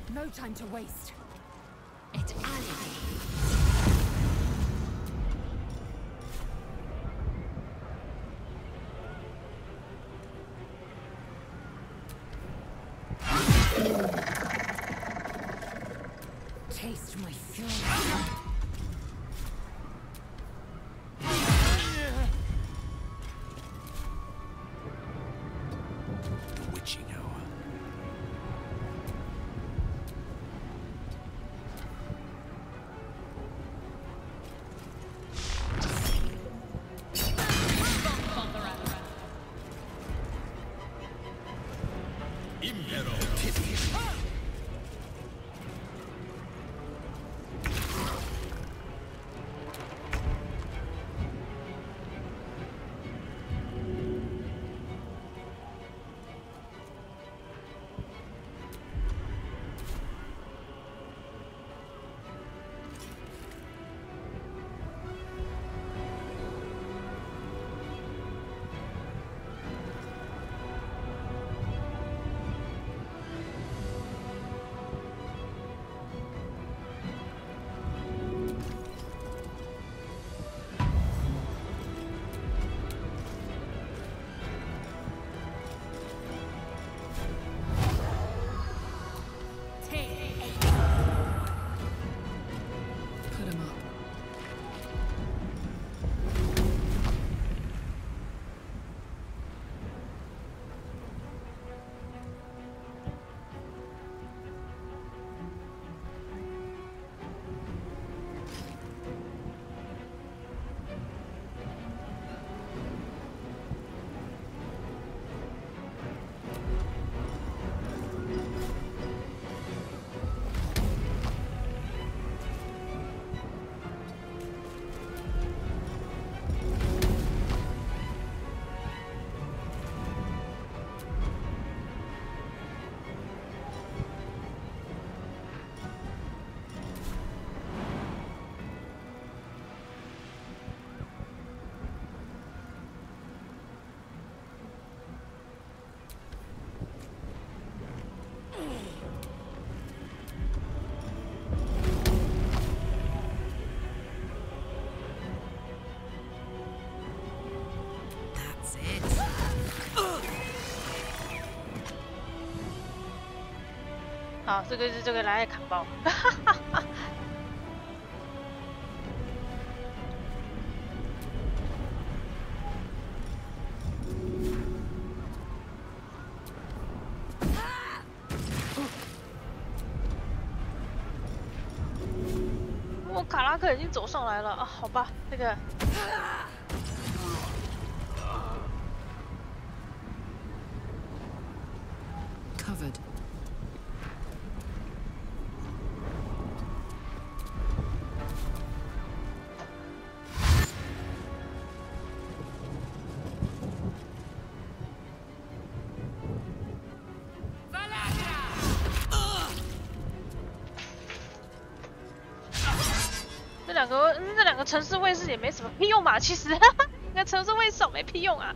No time to waste. It alley. Taste my fury. The witching hour. That's it. 好，这个来砍爆。我卡拉克已经走上来了啊，好吧，这个。Covered. 城市卫士也没什么屁用嘛，其实那城市卫士没屁用啊。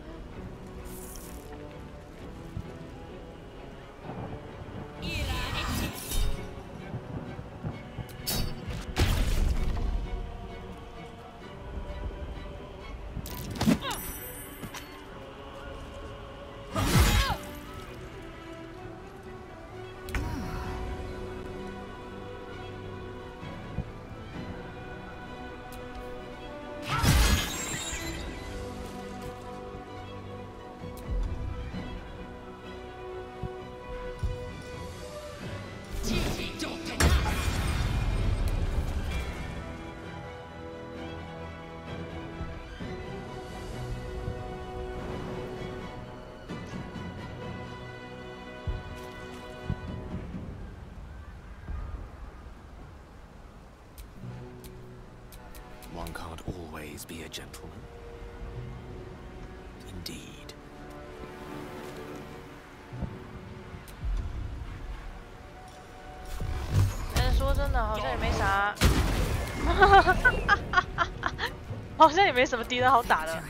One can't always be a gentleman. Indeed. 但是说真的，好像也没啥，好像也没什么敌人好打的。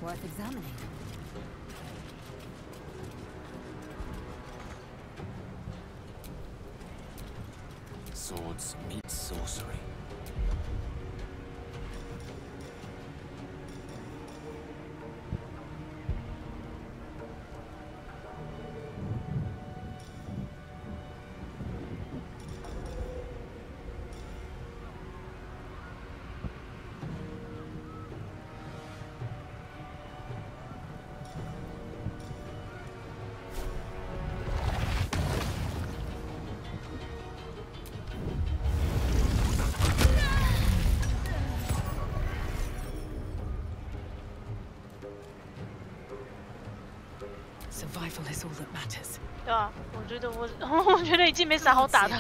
Worth examining. Swords meet sorcery. Survival is all that matters. 对啊，我觉得已经没啥好打的。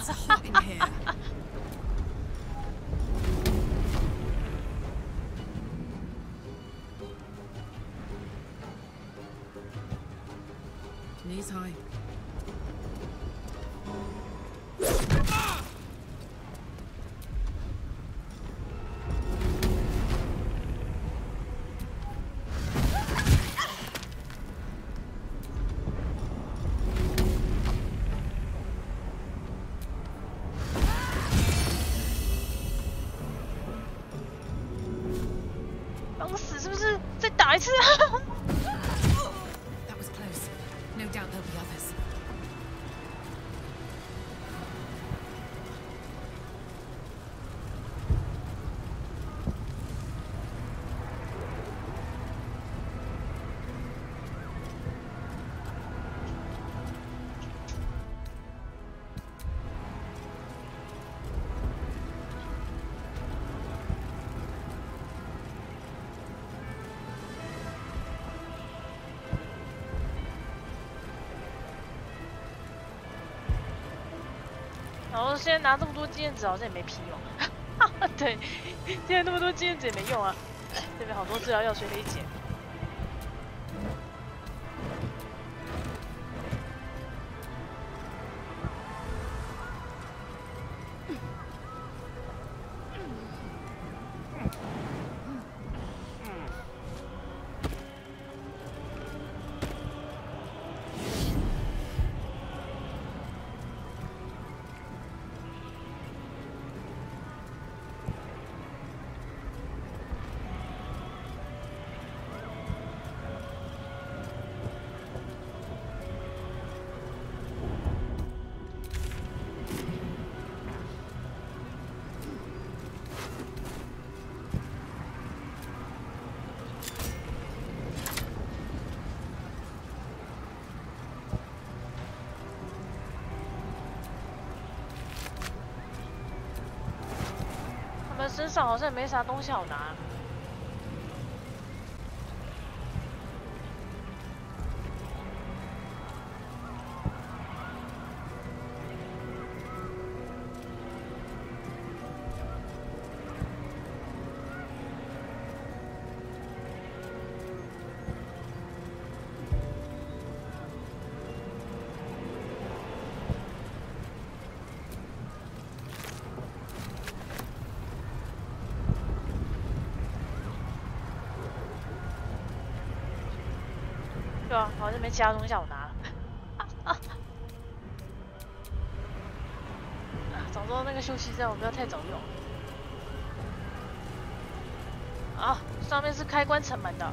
Knees high. That was close. No doubt there'll be others. 然后现在拿这么多经验值好像也没屁用。对，现在那么多经验值也没用啊。这边好多治疗药水可以捡。身上好像也没啥东西好拿。对啊，好像没其他东西好拿了。早知道那个休息站我不要太早用。啊，上面是开关城门的。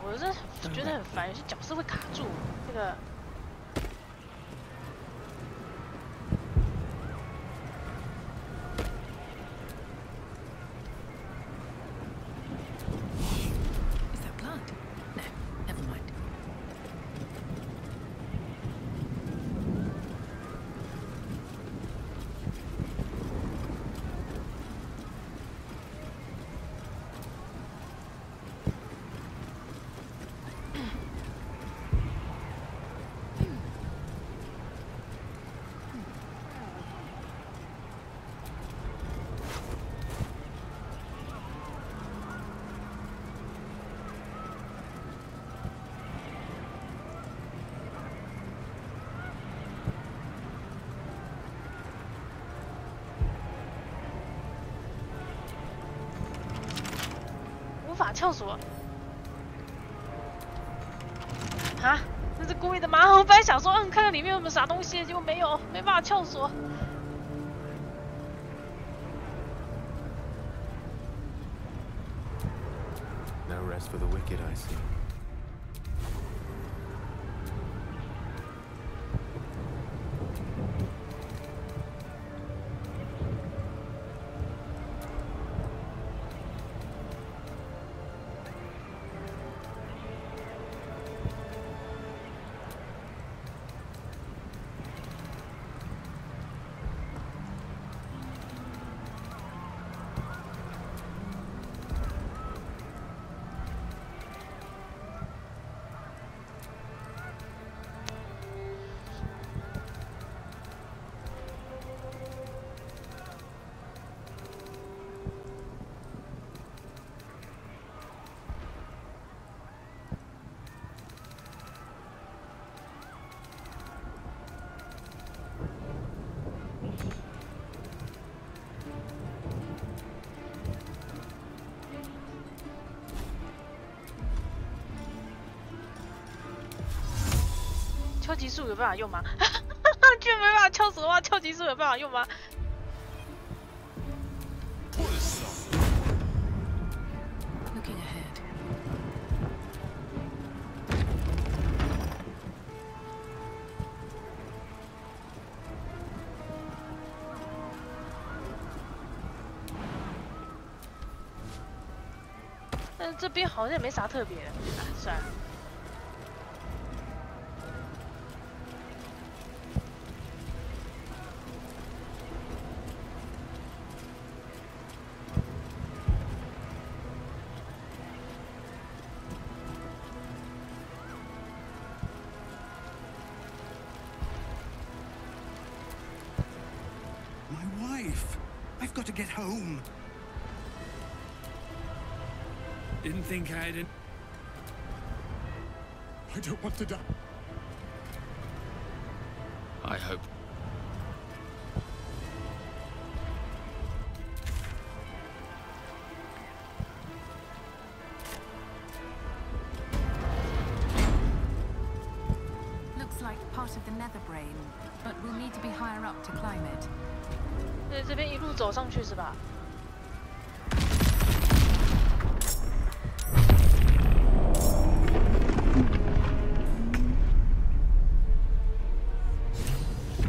我是觉得很烦，有些角色会卡住这个。Is that blood? No, never mind.无法撬锁。啊，这是故意的吗？我本来想说，看看里面有没有啥东西，结果没有，没办法撬锁。No rest for the wicked, I see.敲击术有办法用吗？居然没办法敲死的话，敲击术有办法用吗？ Looking ahead.但是这边好像也没啥特别的，算了。 I've got to get home. Didn't think I'd... I don't want to die. I hope. Looks like part of the nether brain, but we'll need to be higher up to climb it. 对，这边一路走上去是吧？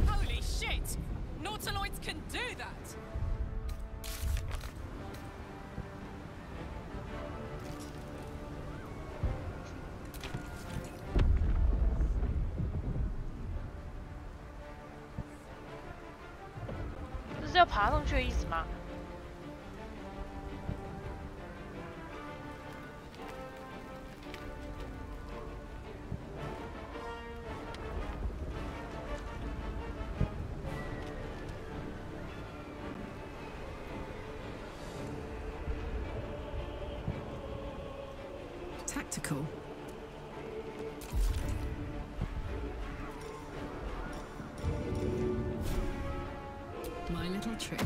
Holy shit! Nautiloids can do that!这是要爬上去的意思吗？ Tactical. My little trick.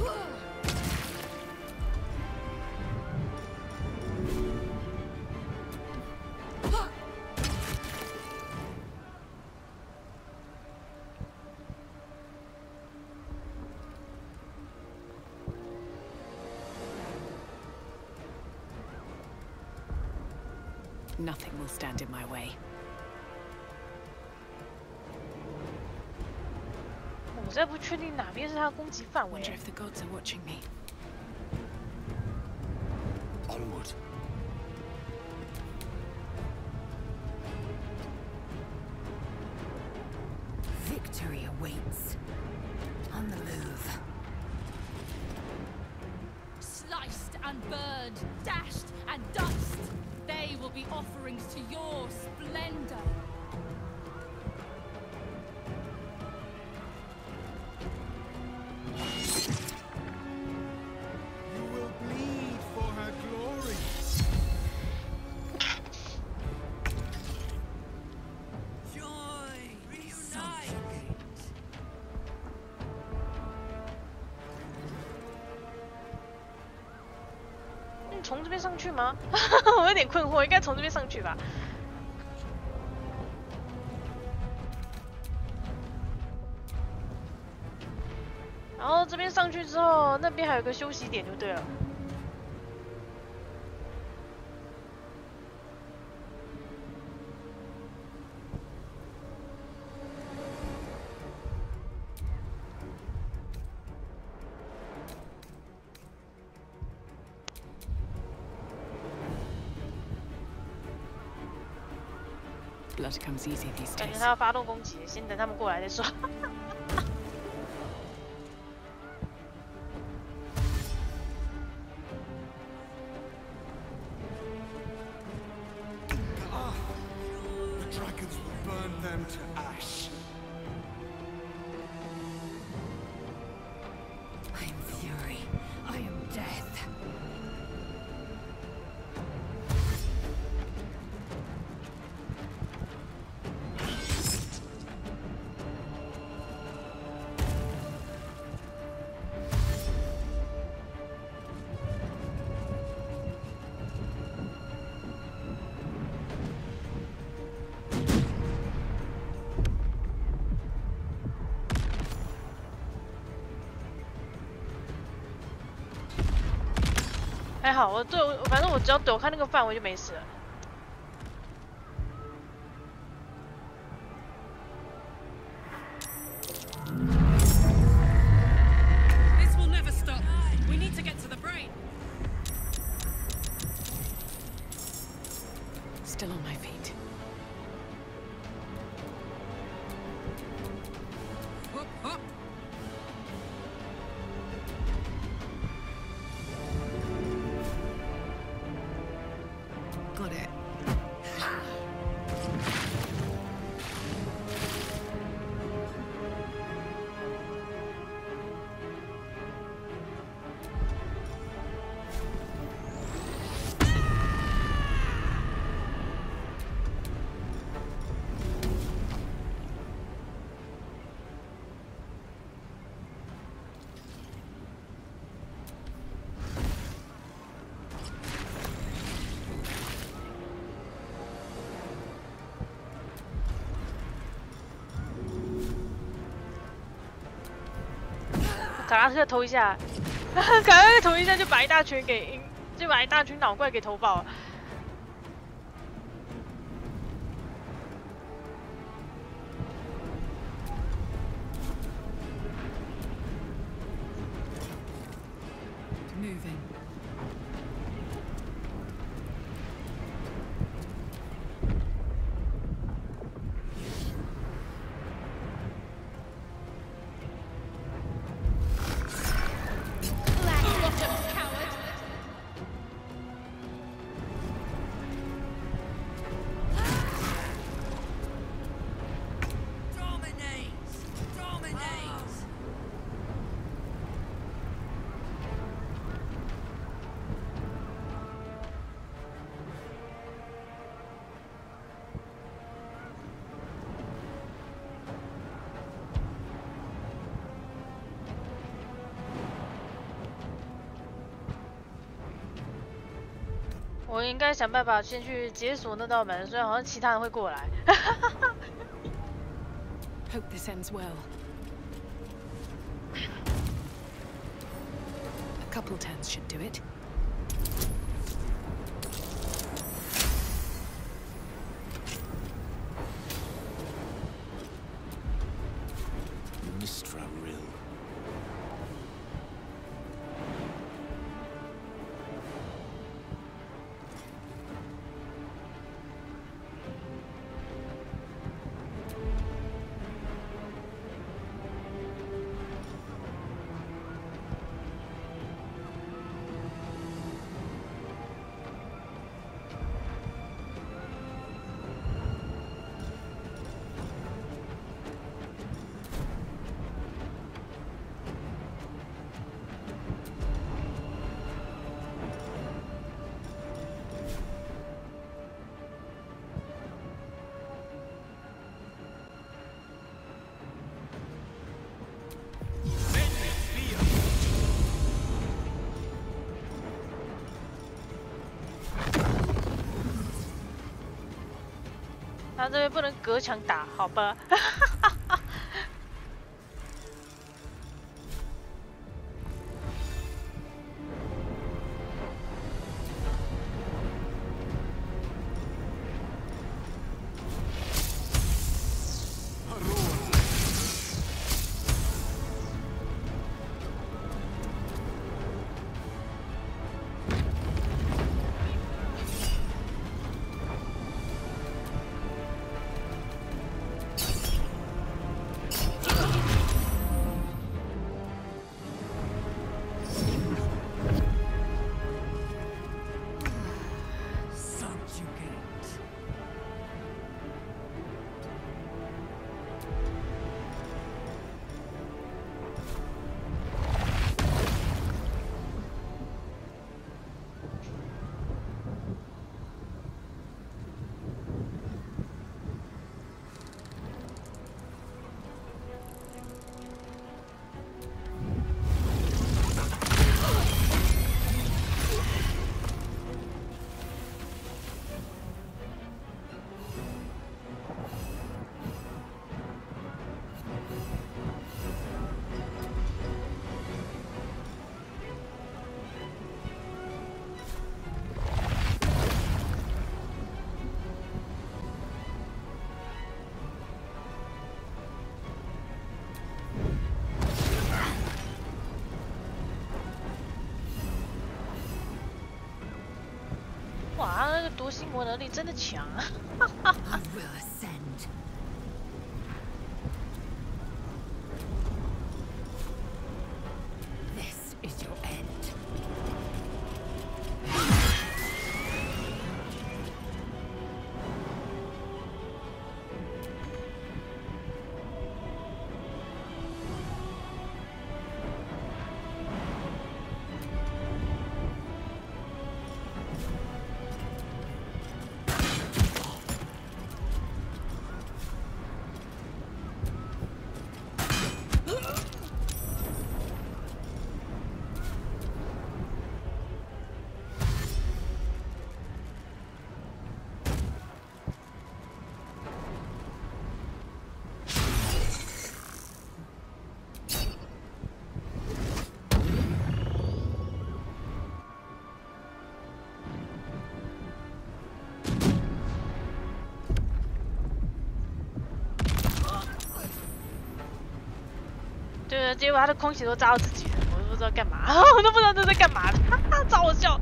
Nothing will stand in my way. 我实在不确定哪边是他的攻击范围。 Wonder if the gods are watching me. Onward. Victory awaits. On the move. Sliced and burned, dashed and dust. They will be offerings to your splendor. You will bleed for her glory. Joy, reunite. 从这边上去吗？我有点困惑，应该从这边上去吧。然后这边上去之后，那边还有个休息点就对了。Blood comes easy these 感觉 days. 他要发动攻击，先等他们过来再说。The dragons will burn them to ash. I am fury. I am death.还好，反正我只要躲开那个范围就没事了。 This will never stop. We need to get to the brain. Still on my feet. Hop, hop. Got it. 卡拉特投一下，卡拉特投一下就把一大群脑怪给投爆了。 Moving. Dominates! 我应该想办法先去解锁那道门，虽然好像其他人会过来。Hope this ends well. A couple turns should do it. Mistra Rill.他这边不能隔墙打，好吧？哇，他那个夺心魔能力真的强啊！呢，结果他的空袭都炸到自己了，我都不知道干嘛，我都不知道这在干嘛的，哈哈，超好笑。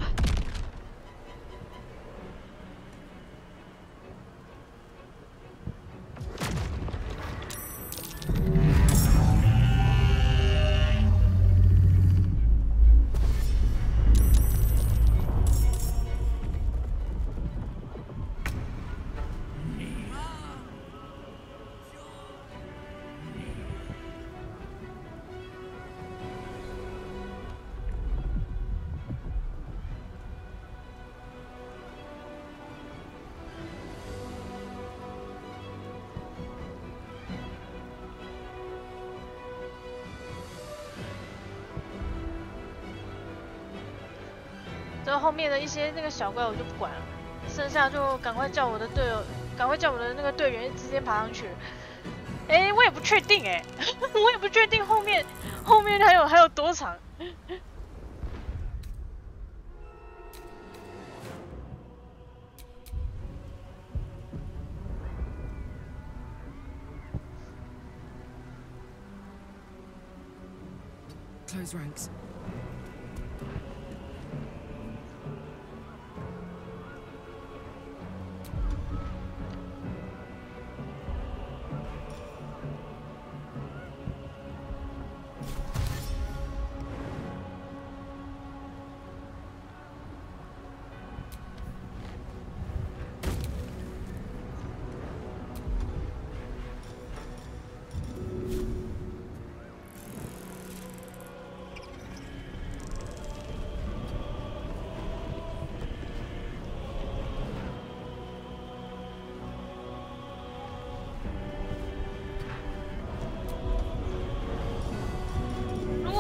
然后后面的一些那个小怪我就不管了，剩下就赶快叫我的队友，赶快叫我的那个队员直接爬上去。哎，我也不确定哎，我也不确定后面还有多长。Close ranks.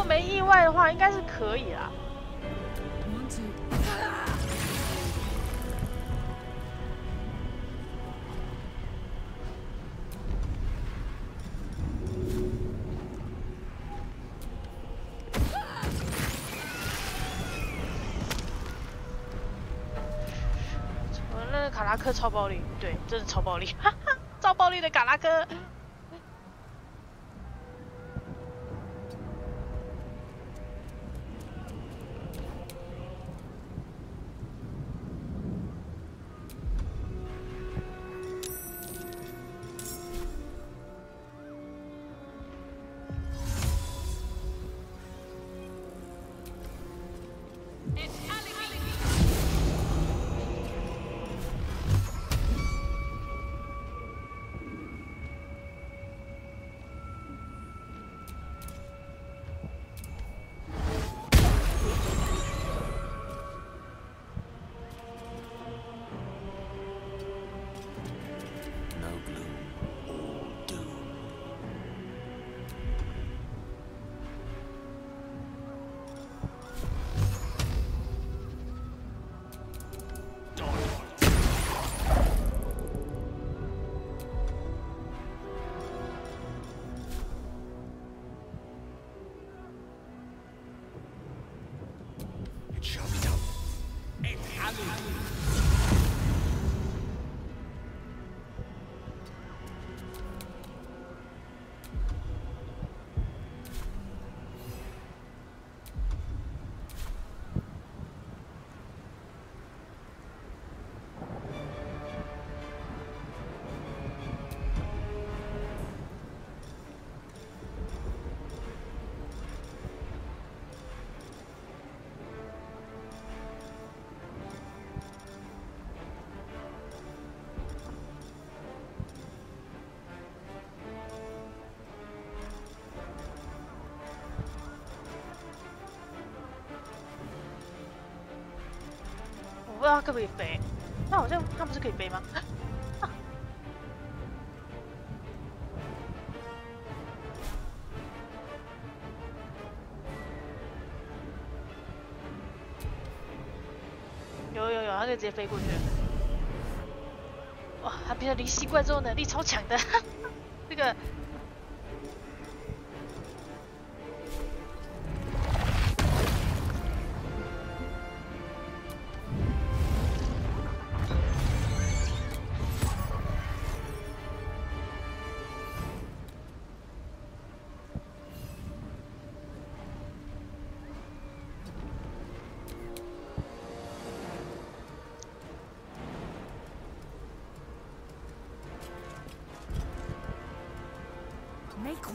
没意外的话，应该是可以啦。我那个卡拉克超暴力，对，真的超暴力，哈哈，超暴力的卡拉克。不知道它可不可以飞？那好像它不是可以飞吗？有，它可以直接飞过去。哇，它变成离奇怪之后能力超强的，这个。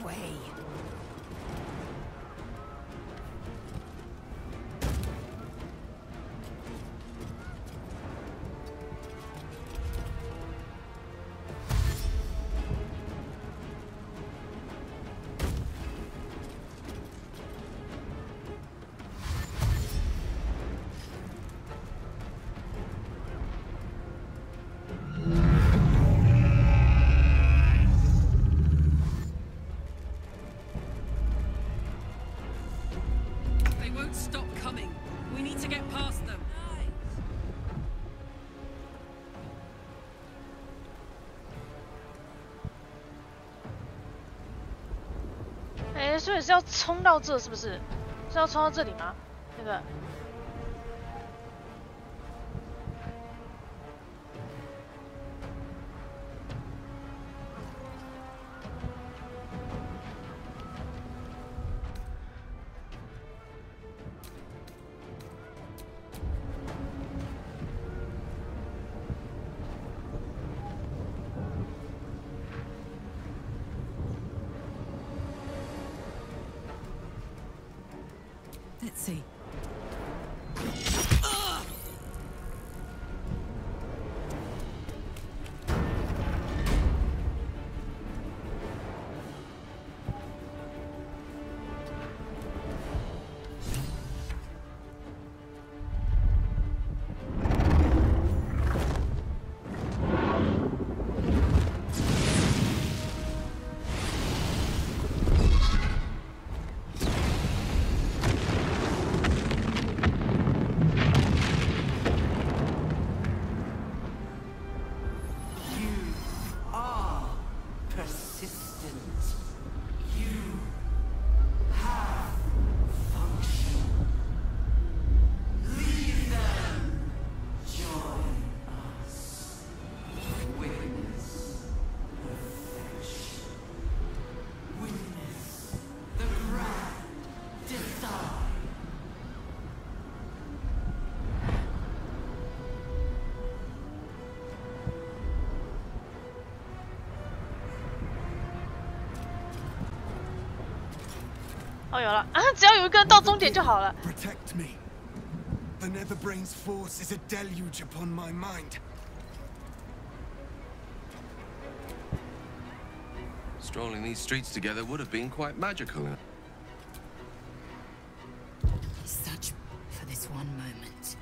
way. Stop coming. We need to get past them. 哎，所以是要冲到这，是不是？是要冲到这里吗？那个。 Let's see.哦，有了啊！只要有一个人到终点就好了。Protect me. The Netherbrain's force is a deluge upon my mind. Strolling these streets together would have been quite magical. Such for this one moment.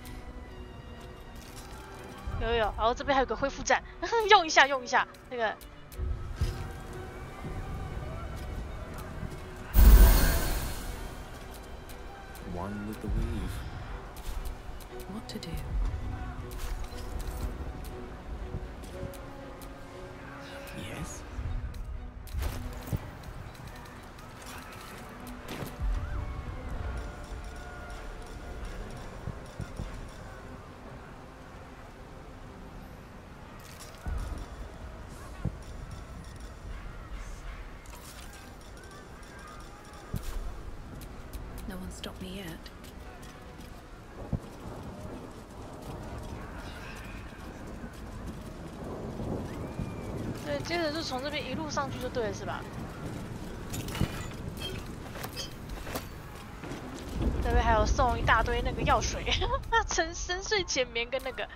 有，然后这边还有个恢复站，用一下那个。 One with the weave. What to do? Yes? No one stopped me yet. 对，接着就从这边一路上去就对了，是吧？这边还有送一大堆那个药水，沉深睡浅眠跟那个。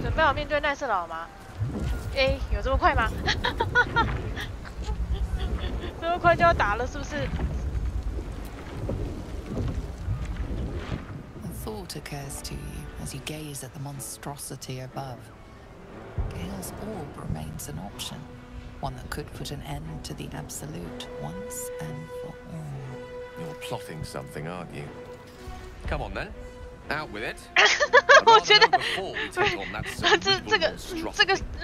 准备好面对奈瑟老吗？哎，有这么快吗？这么快就要打了，是不是？ Thought occurs to you as you gaze at the monstrosity above. Gale's orb remains an option, one that could put an end to the Absolute once and for all. You're plotting something, aren't you? Come on then, out with it. 我觉得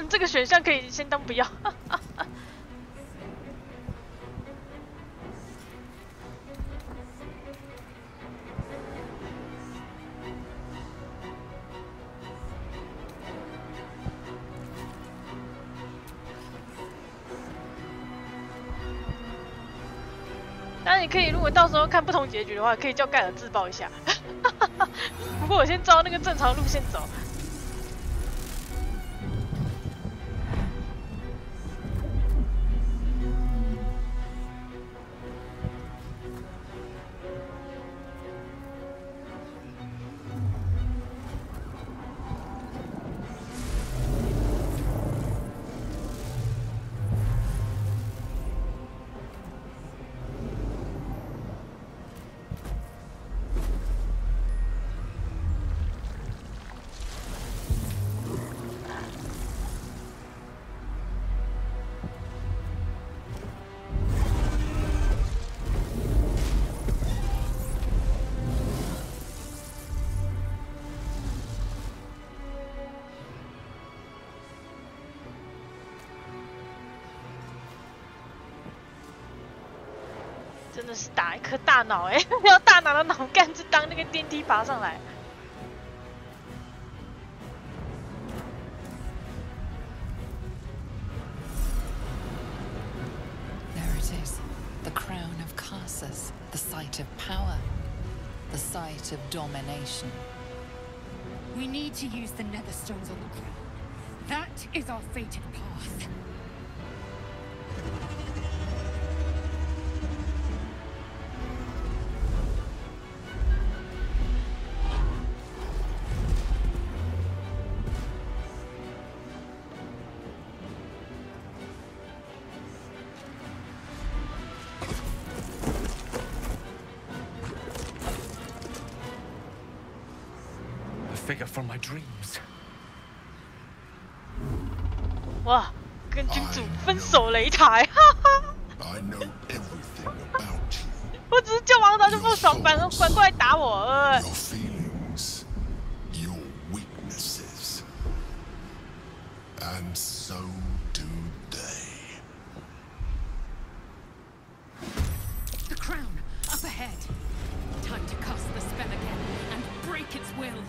这个选项可以先当不要。当然，你可以，如果到时候看不同结局的话，可以叫盖尔自爆一下。不过我先照那个正常路线走。真的是打一颗大脑哎，要大脑的脑干去当那个电梯爬上来。There it is, the crown of Carsus, the site of power, the site of domination. We need to use the netherstones on the crown. That is our fated path. Figure from my dreams. 哇，跟君主分手擂台，哈哈。I know everything about you. 我只是叫王导就不爽，反过来打我。Your feelings, your weaknesses, and so do they. The crown, up ahead. Time to cast the spell again and break its will.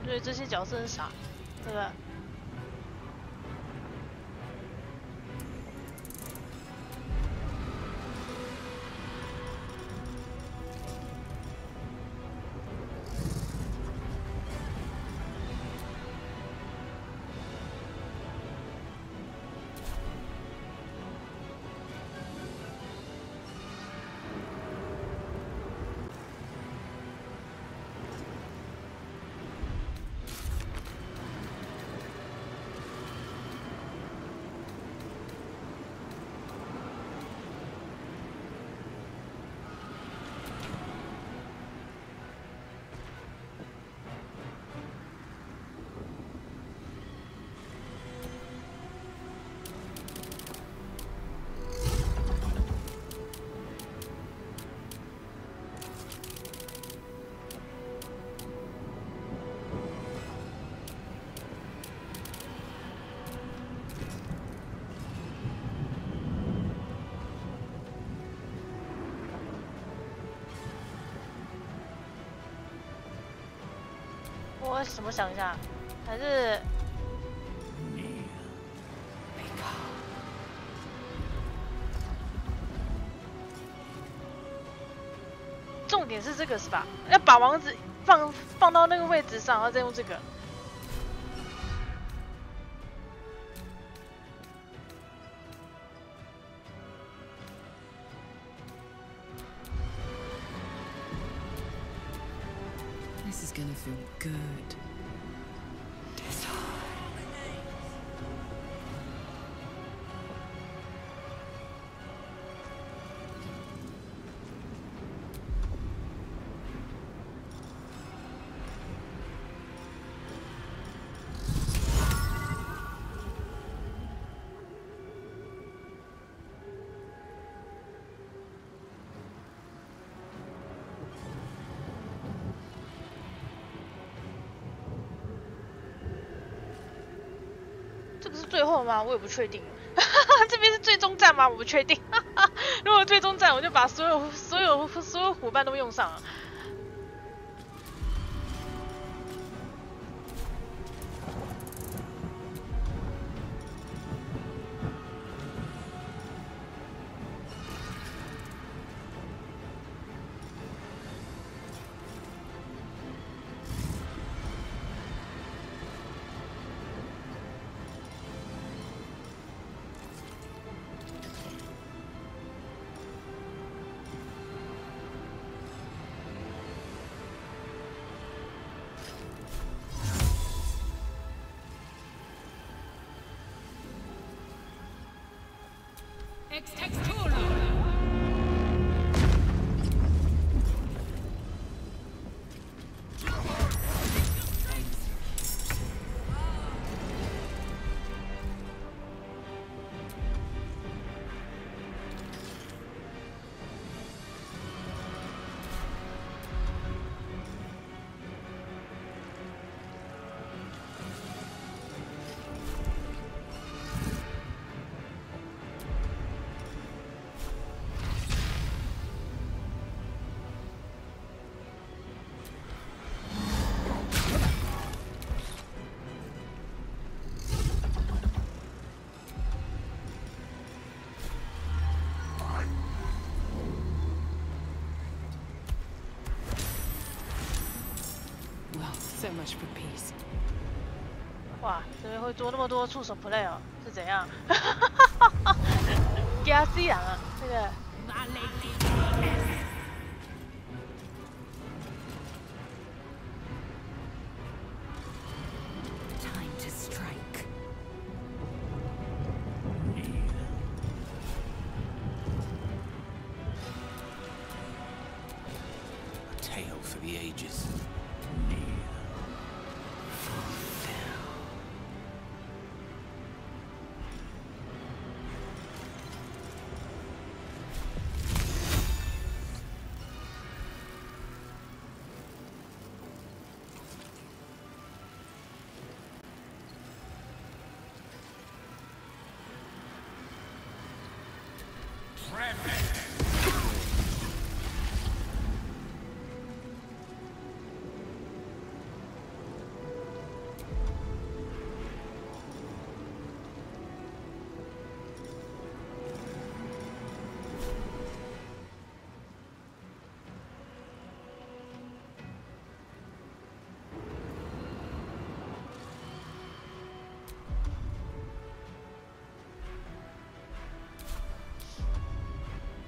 所以这些角色是啥？对吧？我什么想一下，还是重点是这个是吧？要把王子放到那个位置上，然后再用这个。This is gonna feel good.这个是最后吗？我也不确定。这边是最终战吗？我不确定。如果最终战，我就把所有伙伴都用上了。So much for peace. 哇，这边会做那么多触手 play 哦，是怎样？加西人啊，这个。Time to strike. A tale for the ages.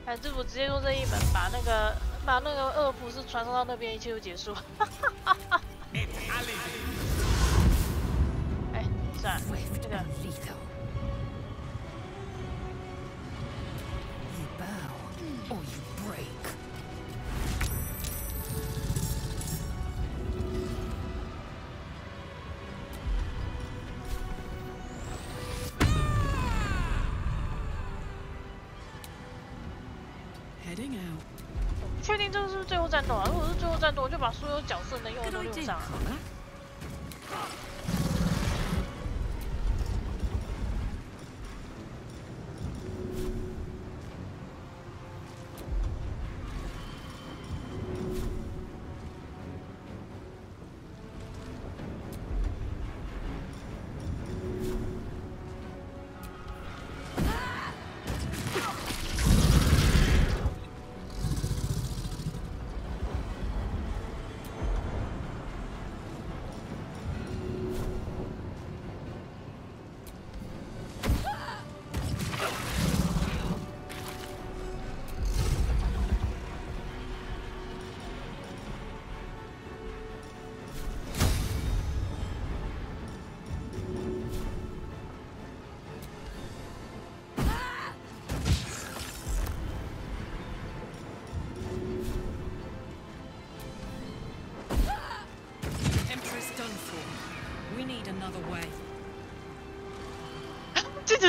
还是我直接用这一门把那个恶仆士传送到那边，一切就结束。哎，算了，这个。You bow or you break. Heading out. 确定这个是最后战斗啊？如果是最后战斗，我就把所有角色能用的都用上了。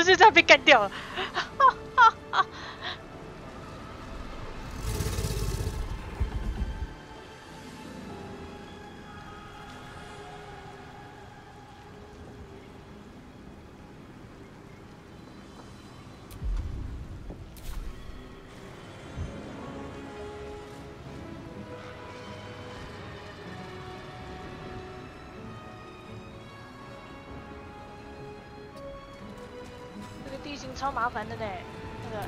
就这样被干掉了。地形超麻烦的呢，那个。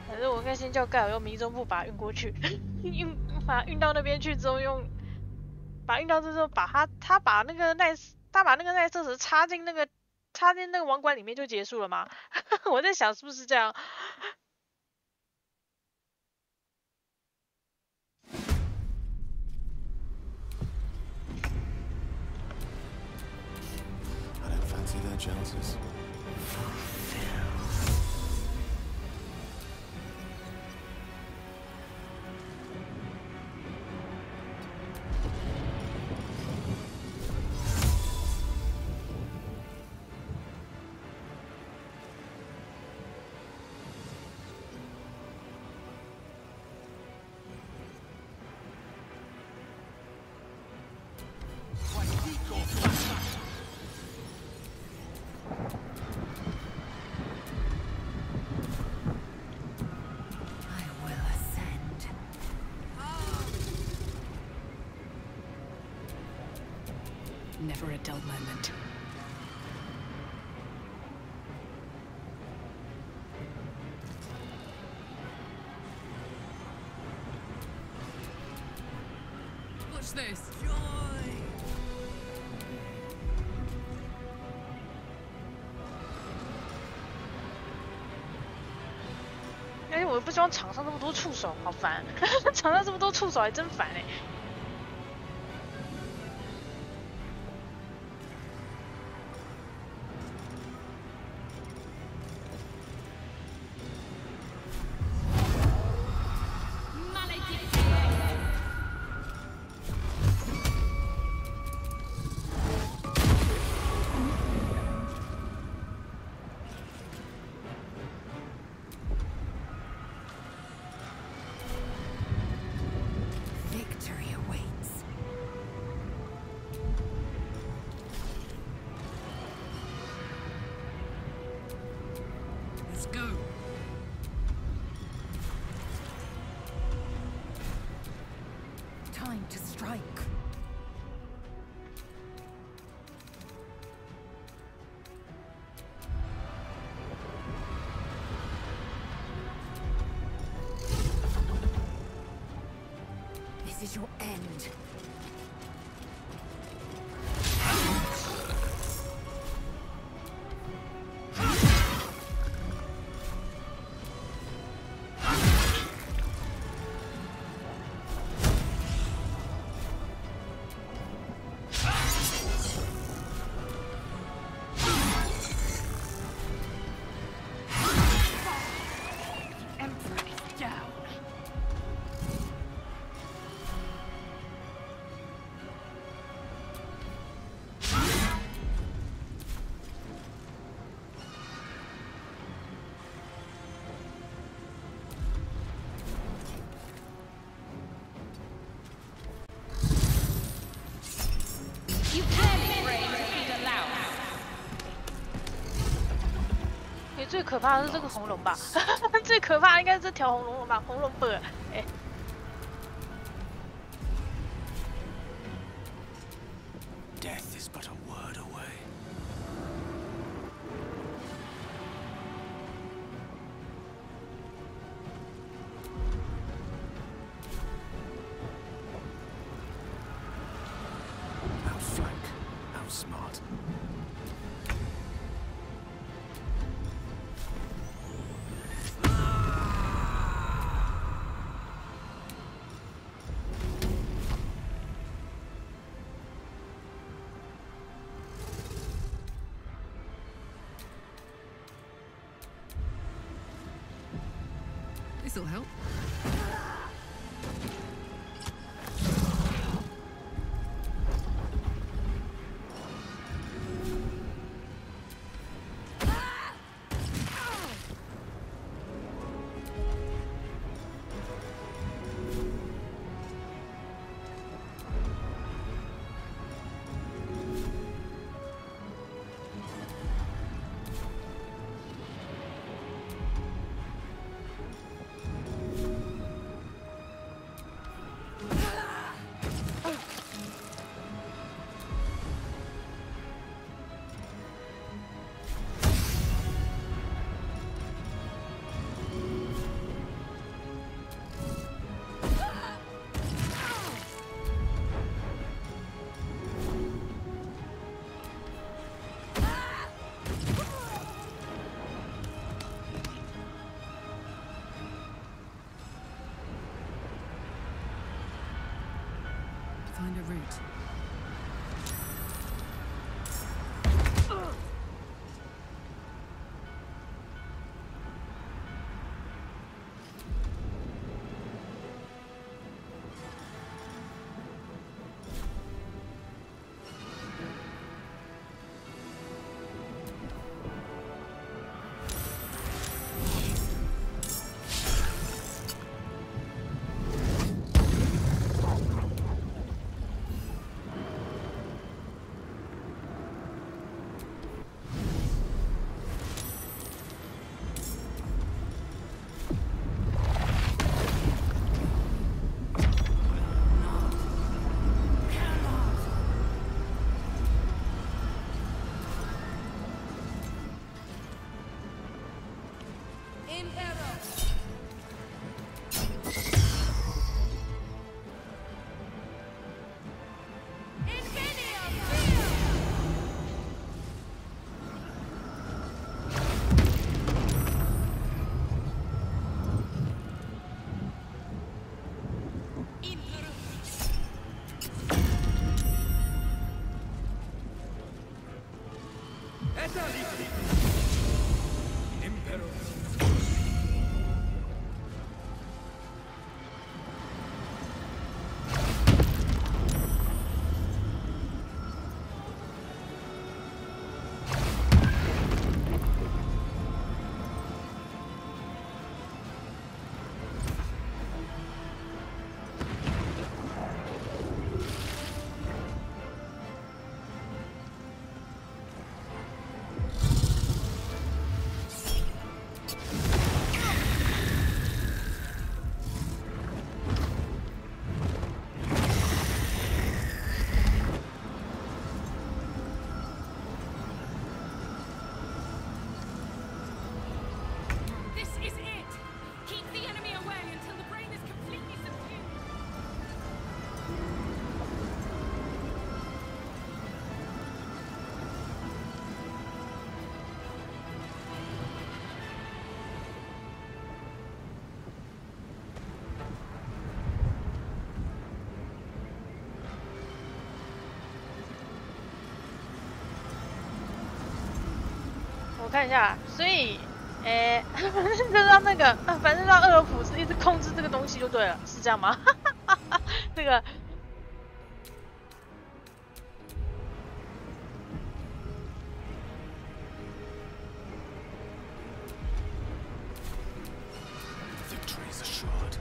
反正我跟先叫盖尔用迷踪步把它运过去，把它运到那边去之后用把运刀之后把他把那个奈瑟石插进那个王管里面就结束了吗？我在想是不是这样。I don't fancy their chances. Never a dull moment. Watch this. Joy! 而且我不希望场上这么多触手，好烦！场上这么多触手还真烦哎。Time to strike. This is your end. You can't be brave to feed a louse. 最可怕的是这个红龙吧？最可怕的应该是这条红龙吧？红龙本，哎。Death is but a word away. Outflank, outsmart. This'll help. find a route.我看一下，所以，反正就让那个，反正让厄尔普斯一直控制这个东西就对了，是这样吗？这个。Victory is assured.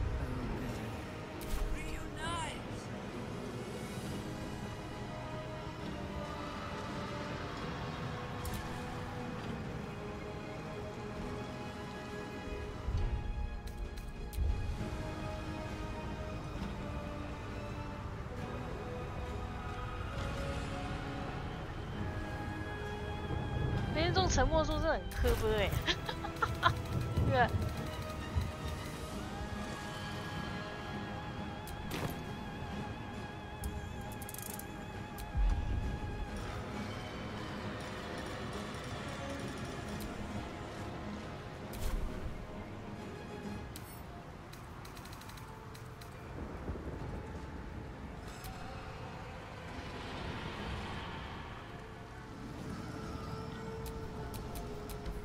这种沉默说真的很磕巴哎，对。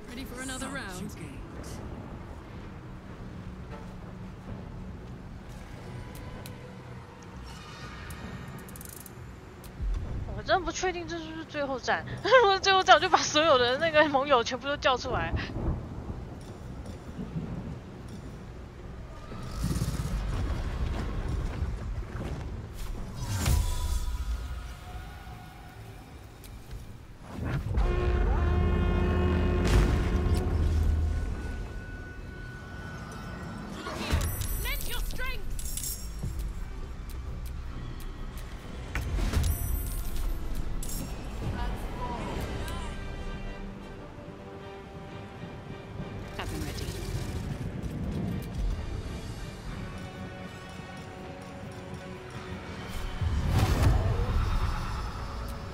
Ready for another round? 我真不确定这是不是最后战。如果最后战，我就把所有的那个盟友全部都叫出来。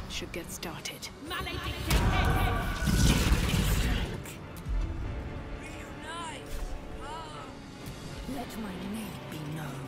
Should get started. Let my name be known.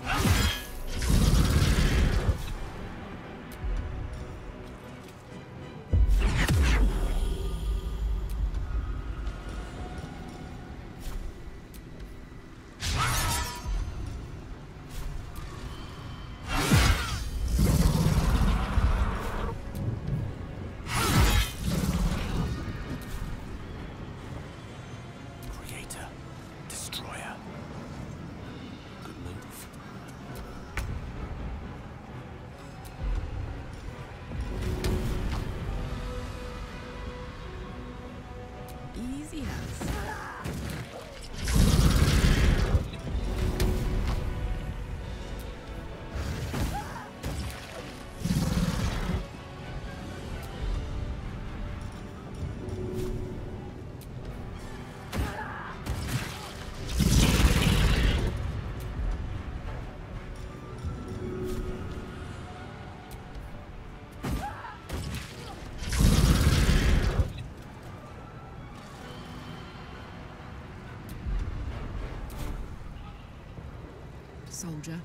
soldier.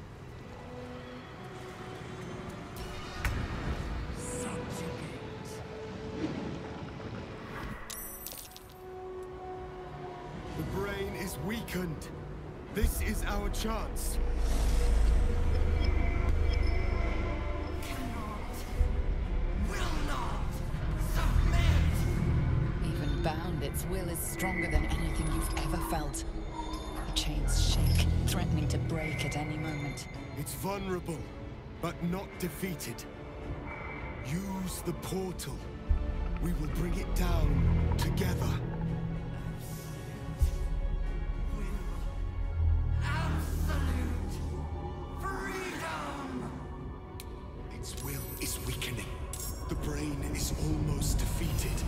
The brain is weakened. This is our chance. Even bound, its will is stronger than anything you've ever felt. The chains shake, threatening to break at any moment. It's vulnerable, but not defeated. Use the portal. We will bring it down together. Its will is weakening. The brain is almost defeated.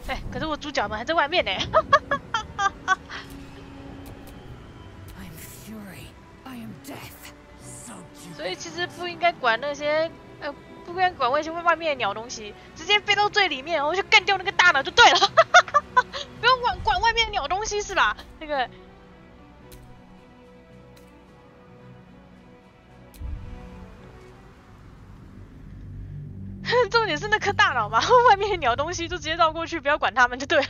哎，可是我主角们还在外面呢。所以其实不应该管那些，不应该管那些外面的鸟东西，直接飞到最里面，然后就干掉那个大脑就对了。不用管外面的鸟东西是吧？那个。重点是那颗大脑嘛，外面的鸟东西就直接绕过去，不要管他们就对了。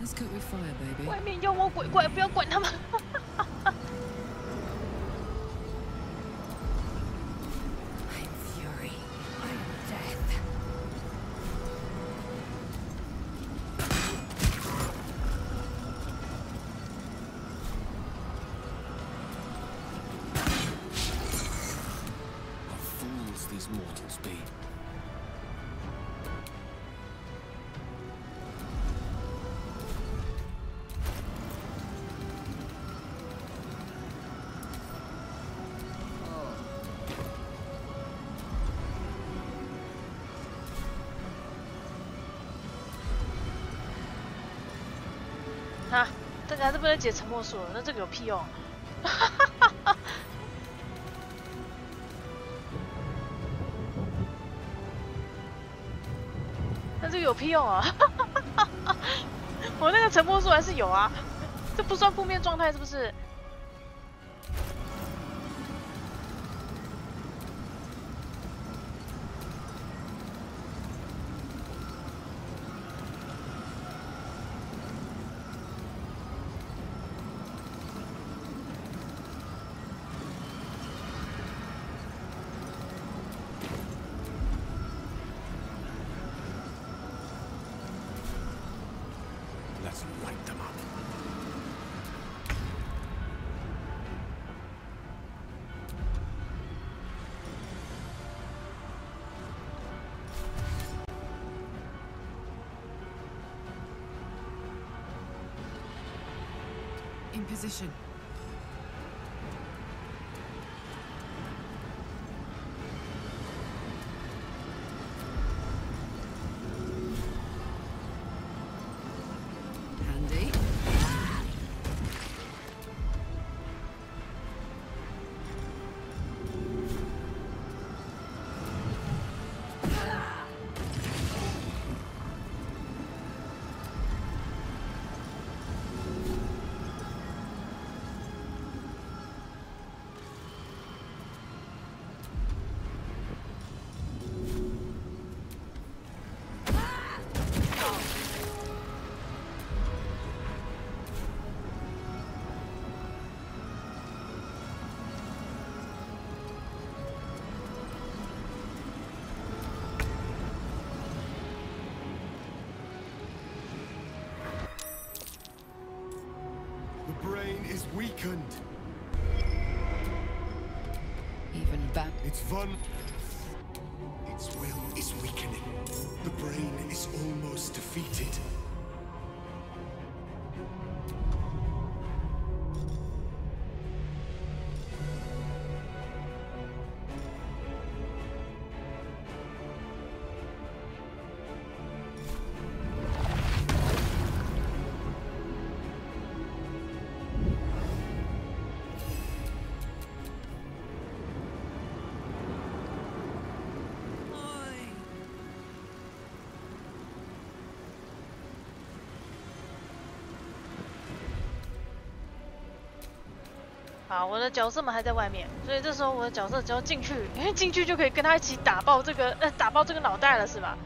Let's cook with fire, baby. 外面妖魔鬼怪，不要管他们。These mortals be.啊，这个还是不能解沉默术，那这个有屁用？那这个有屁用啊！我那个沉默术还是有啊，这不算负面状态是不是？ in position. Handy. The brain is weakened. Even back. Its will is weakening. The brain is almost defeated.好，我的角色们还在外面，所以这时候我的角色只要进去，因为进去就可以跟他一起打爆这个脑袋了，是吧？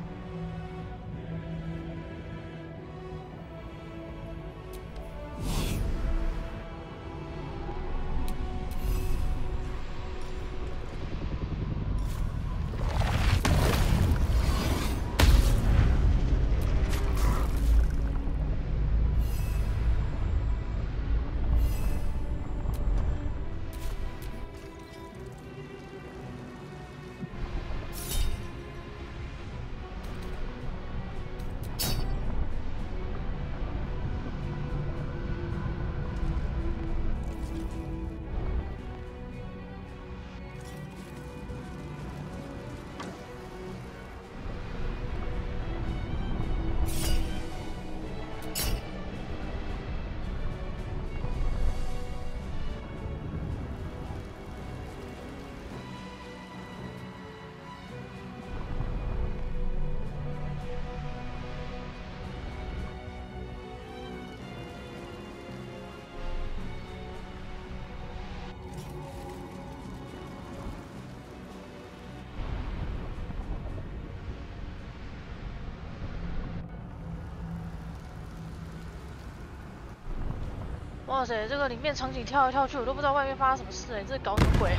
哇塞，这个里面场景跳来跳去，我都不知道外面发生什么事哎，这搞什么鬼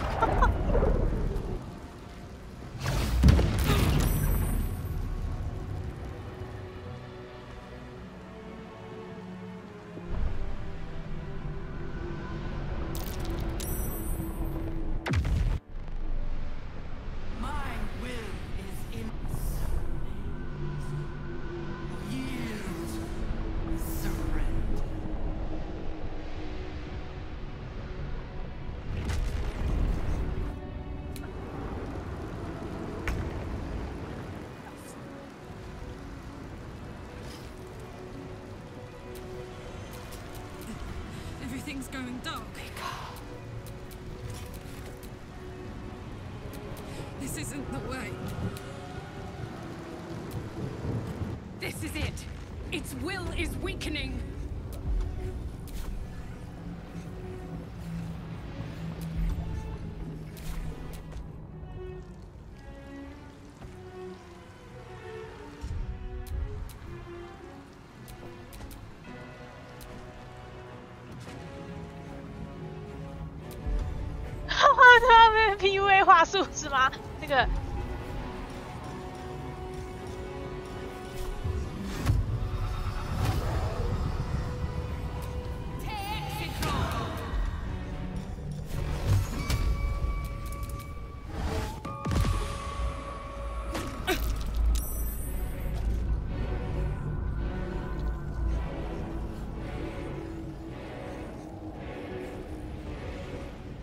？Everything's going dark. This isn't the way. This is it. Its will is weakening. PUA 话术是吗？那个。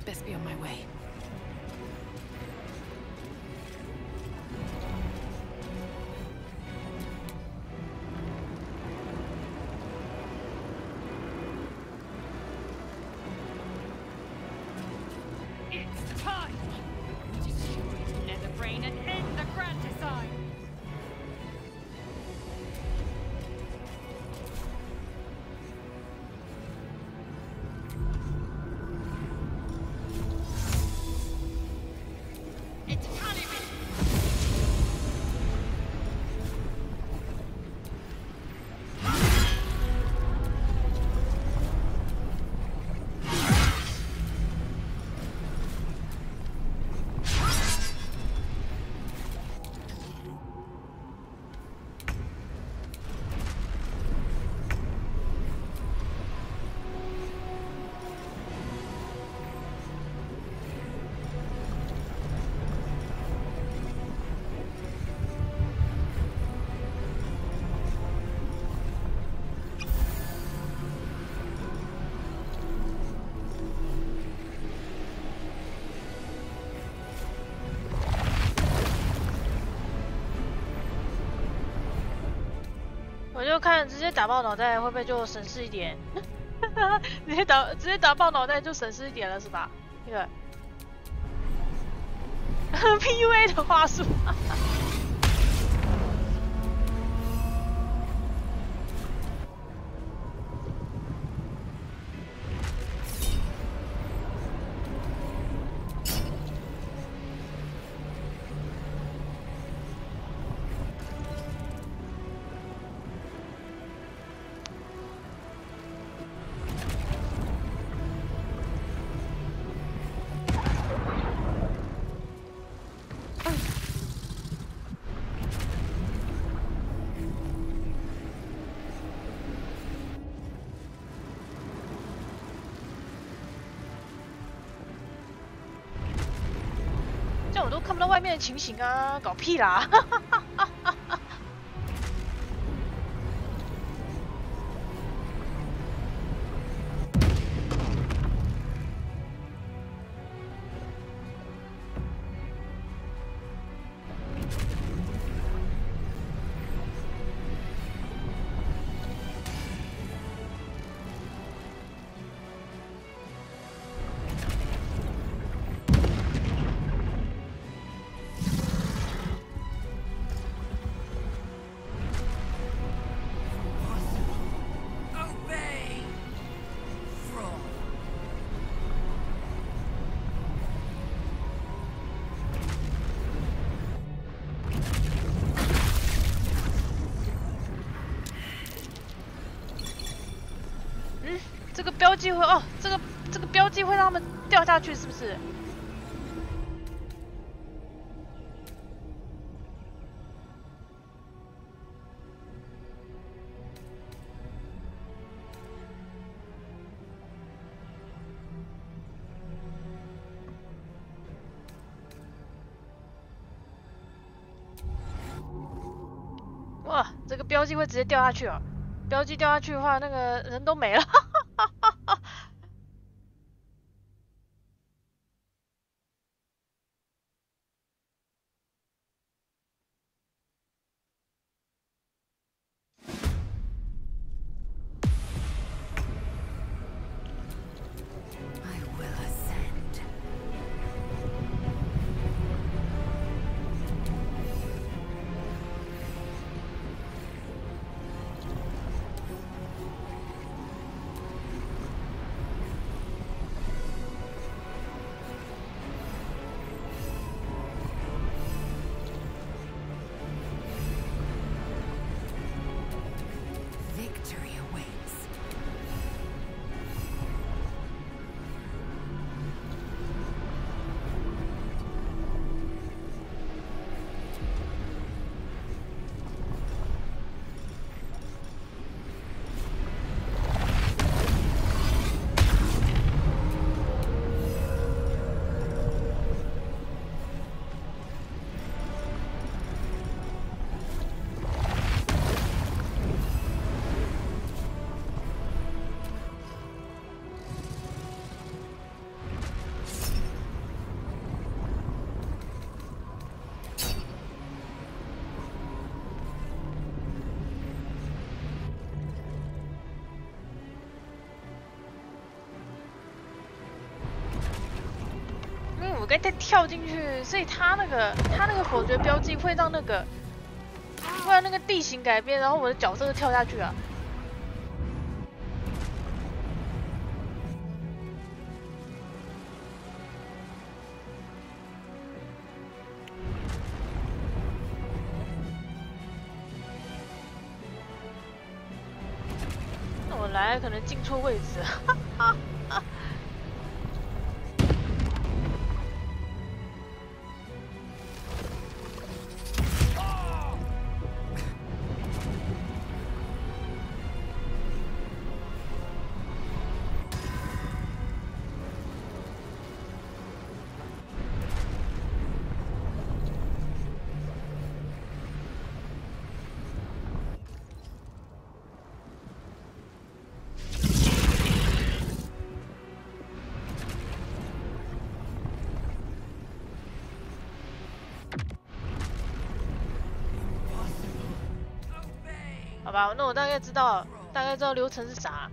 best be on my way. It's time! Destroy Netherbrain and end the Grand Design!我就看直接打爆脑袋会不会就省事一点？直接打爆脑袋就省事一点了是吧？那个PUA 的话术。这样我都看不到外面的情形啊，搞屁啦！这个标记会哦，这个标记会让他们掉下去，是不是？哇，这个标记会直接掉下去哦！标记掉下去的话，那个人都没了。该再跳进去，所以他那个否决标记会让那个地形改变，然后我的角色就跳下去啊。那我来可能进错位置，哈哈哈。好吧，那我大概知道流程是啥。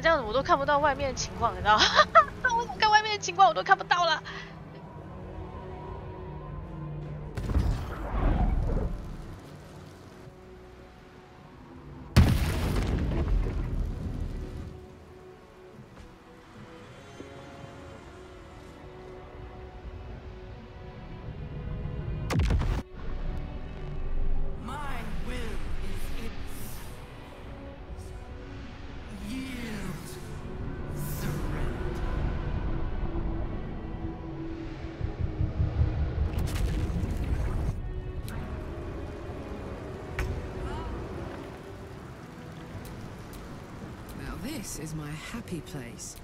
这样子我都看不到外面的情况，你知道吗？我怎么看外面的情况我都看不到了。this is my happy place.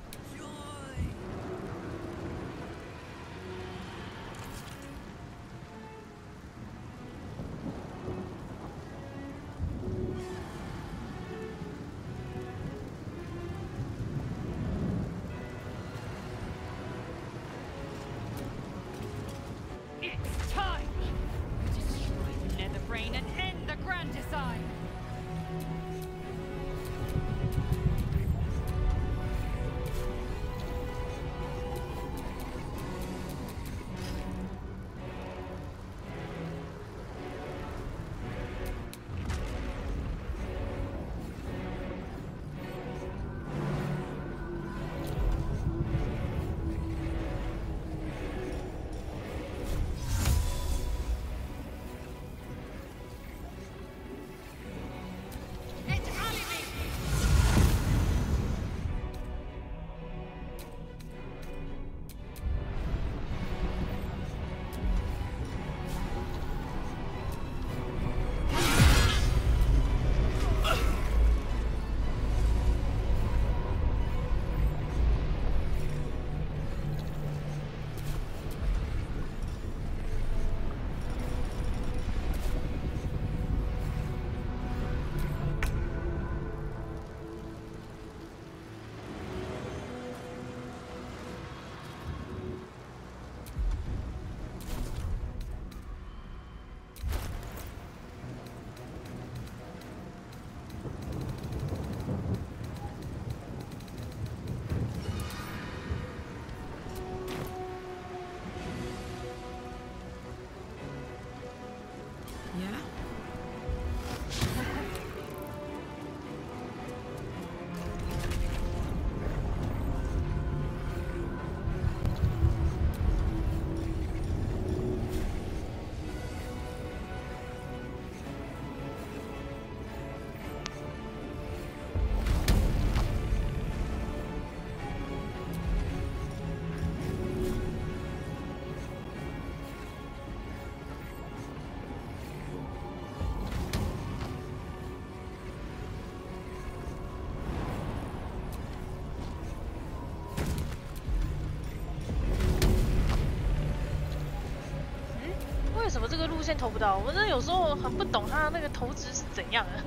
It's time! Destroy Netherbrain and end the Grand Design! Yeah?为什么这个路线投不到？我真的有时候很不懂它那个投掷是怎样的。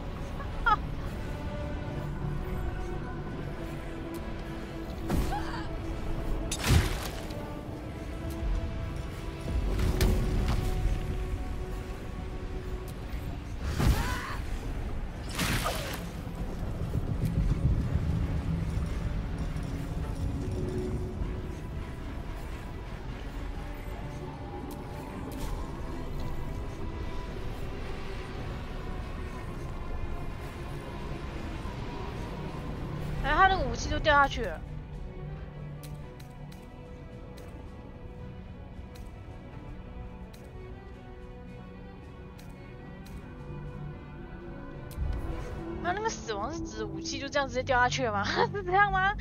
然后他那个武器就掉下去了。他那个死亡是指武器就这样直接掉下去了吗？是这样吗？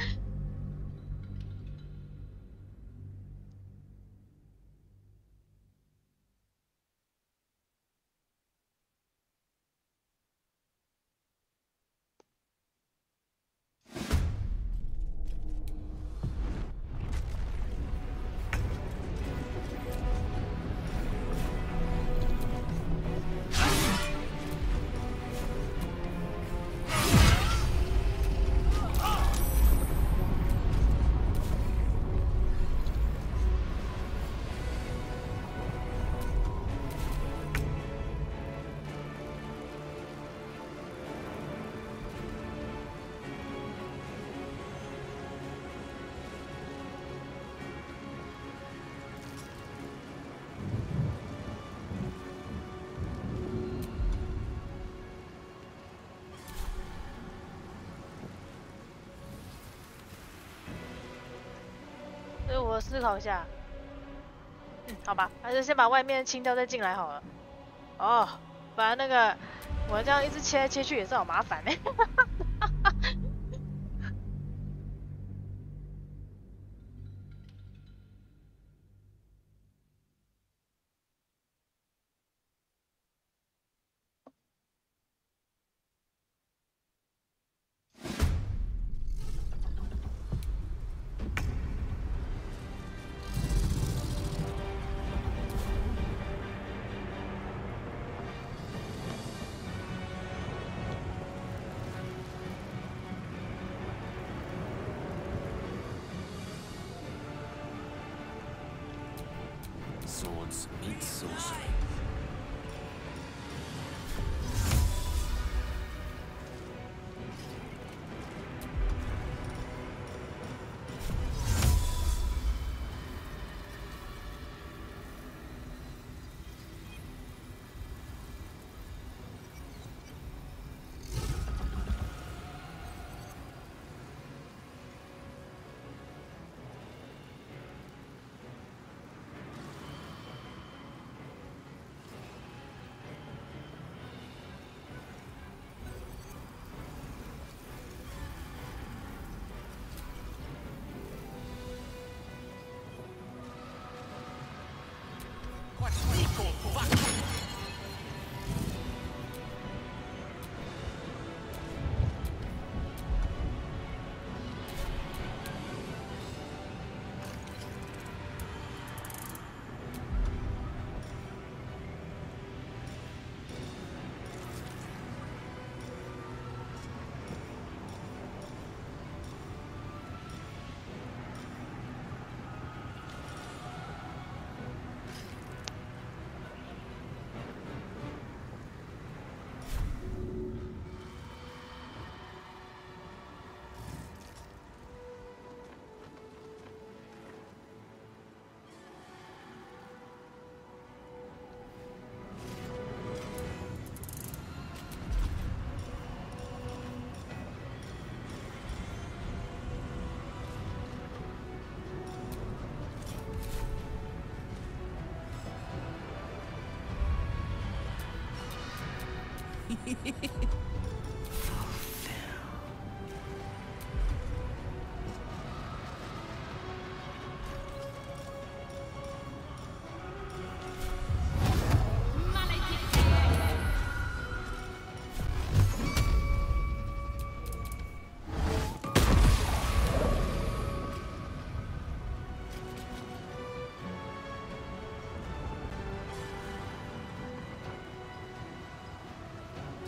所以我思考一下，好吧，还是先把外面清掉再进来好了。哦，不然那个我这样一直切来切去也是好麻烦呢。gods meet sorcery.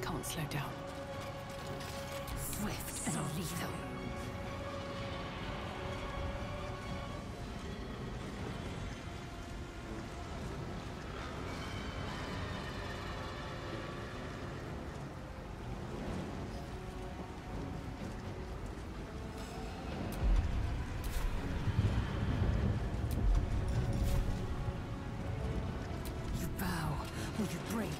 Can't slow down. Swift and lethal. You bow or you break.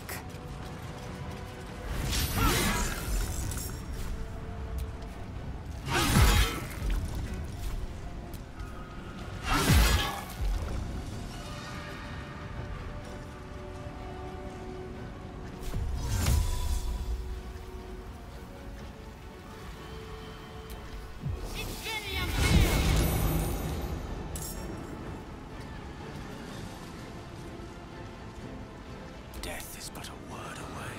Death is but a word away.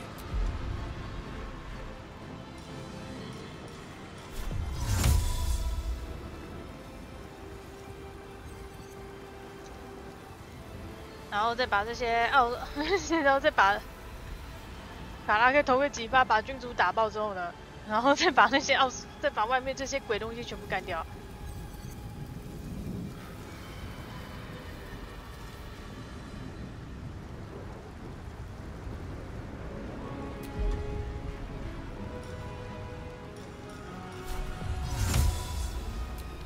然后再把这些然后再把卡拉克投个几发，把君主打爆之后呢，然后再把那些再把外面这些鬼东西全部干掉。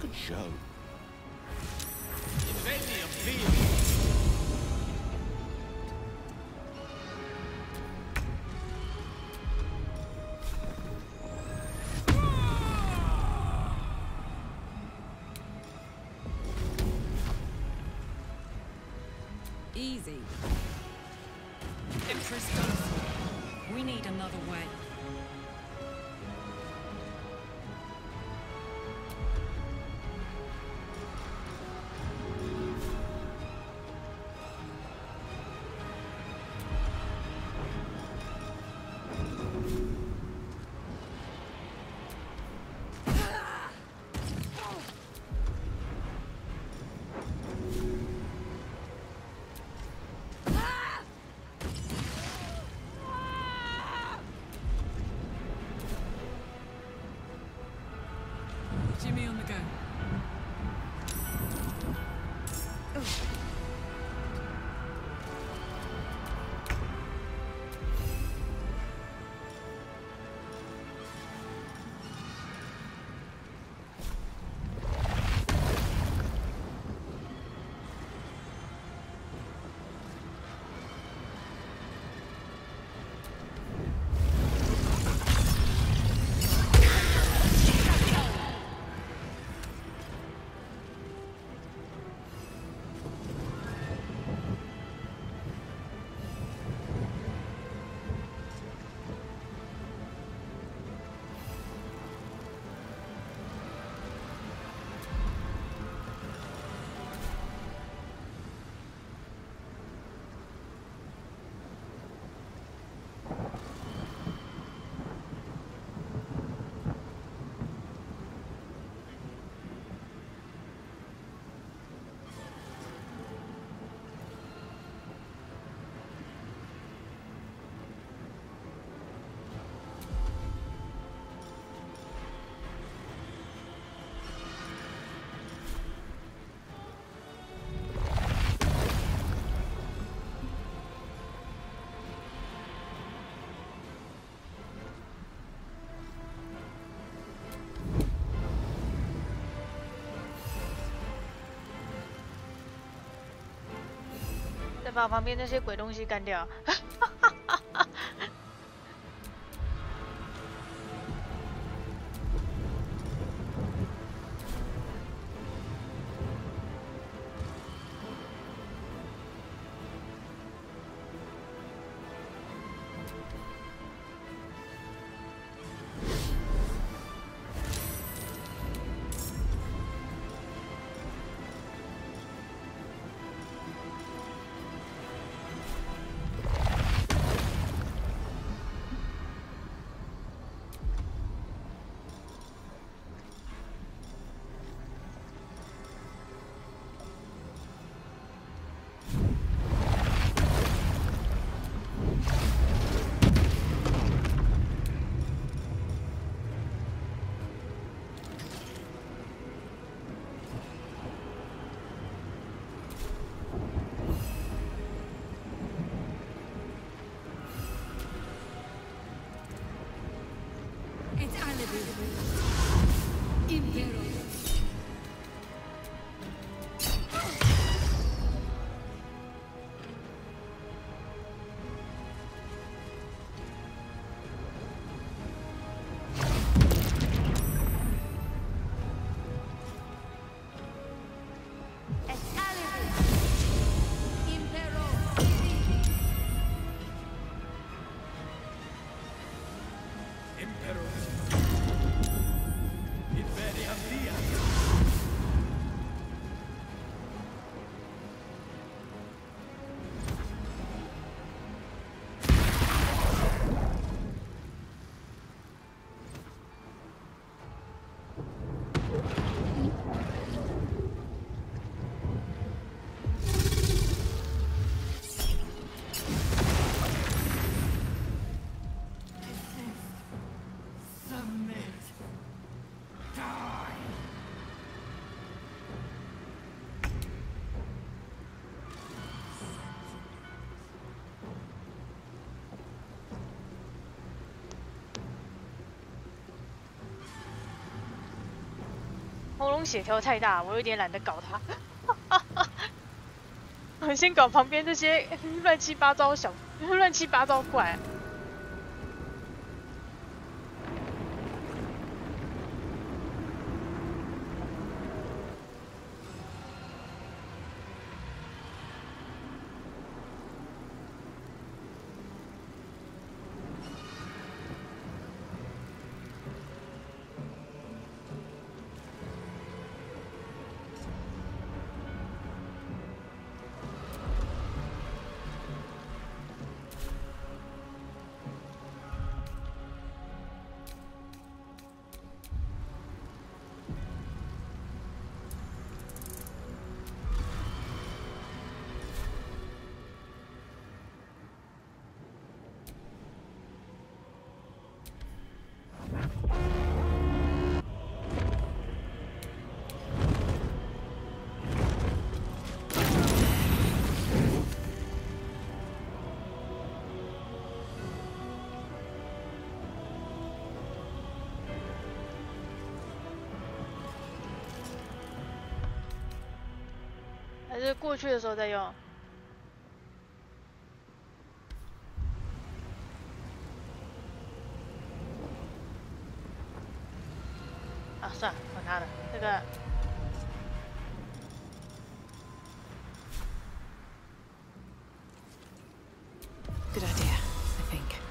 Good show. Easy. Empress Darcy, we need another way. 把旁边那些鬼东西干掉。喉咙血条太大，我有点懒得搞它。我先搞旁边这些乱七八糟怪。还是过去的时候再用。啊，算了，管他的，这个。Good idea, I think.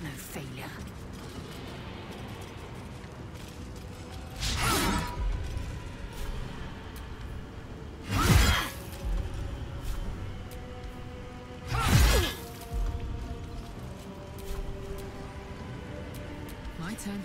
No failure. My turn.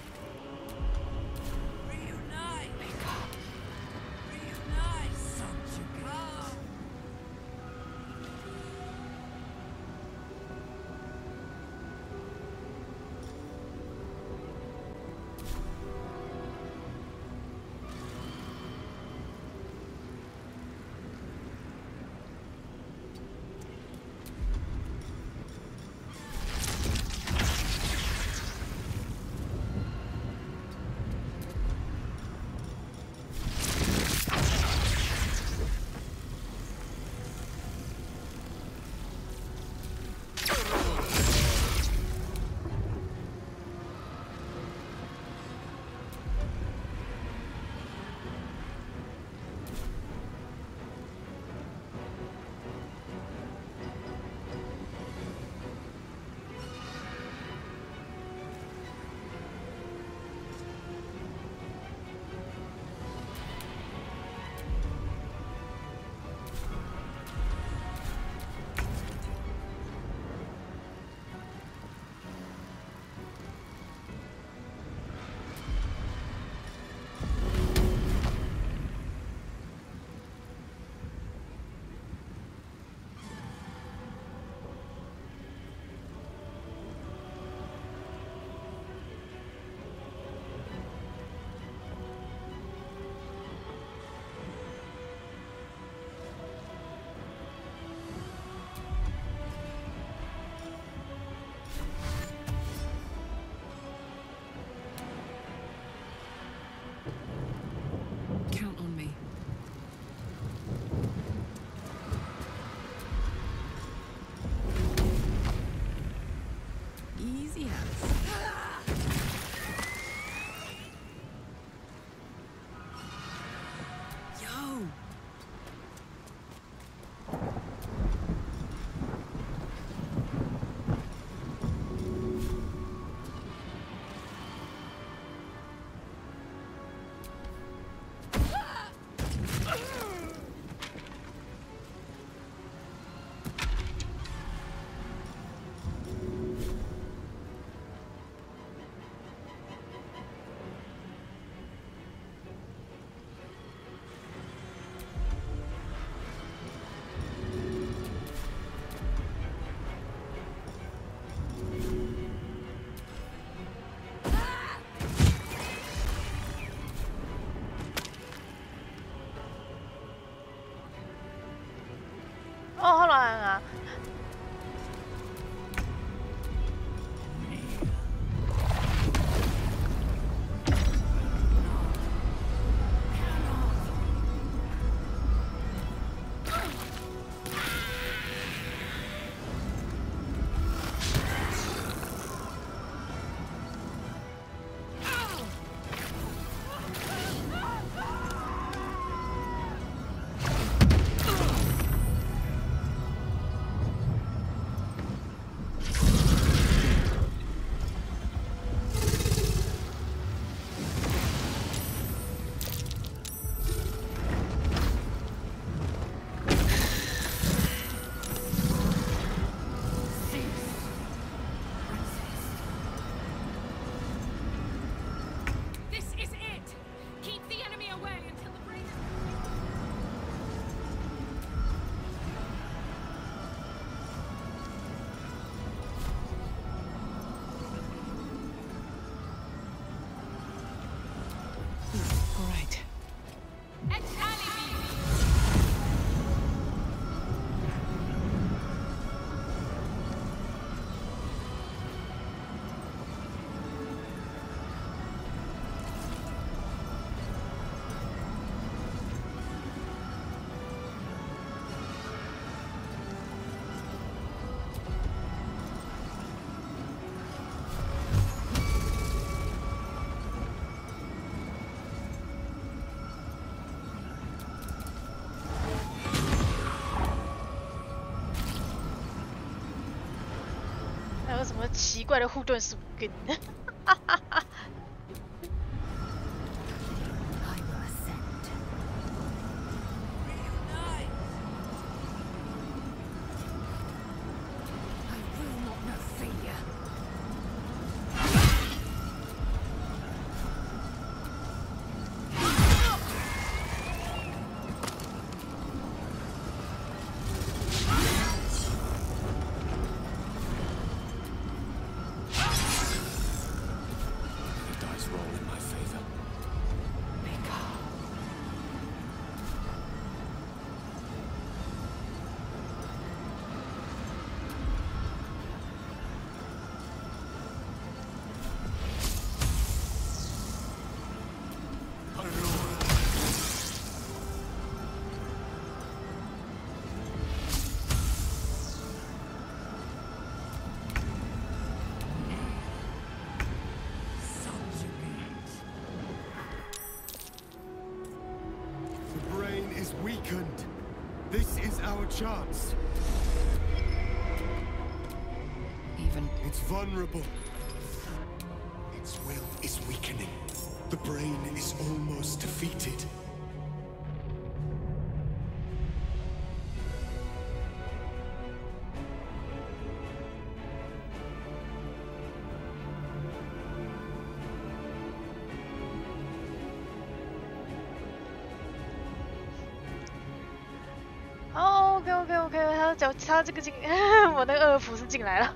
办啊。还有什么奇怪的护盾树根？哈哈哈。Weakened. This is our chance. It's vulnerable. Its will is weakening. The brain is almost defeated. OK， 他这个进，我那个二服是进来了。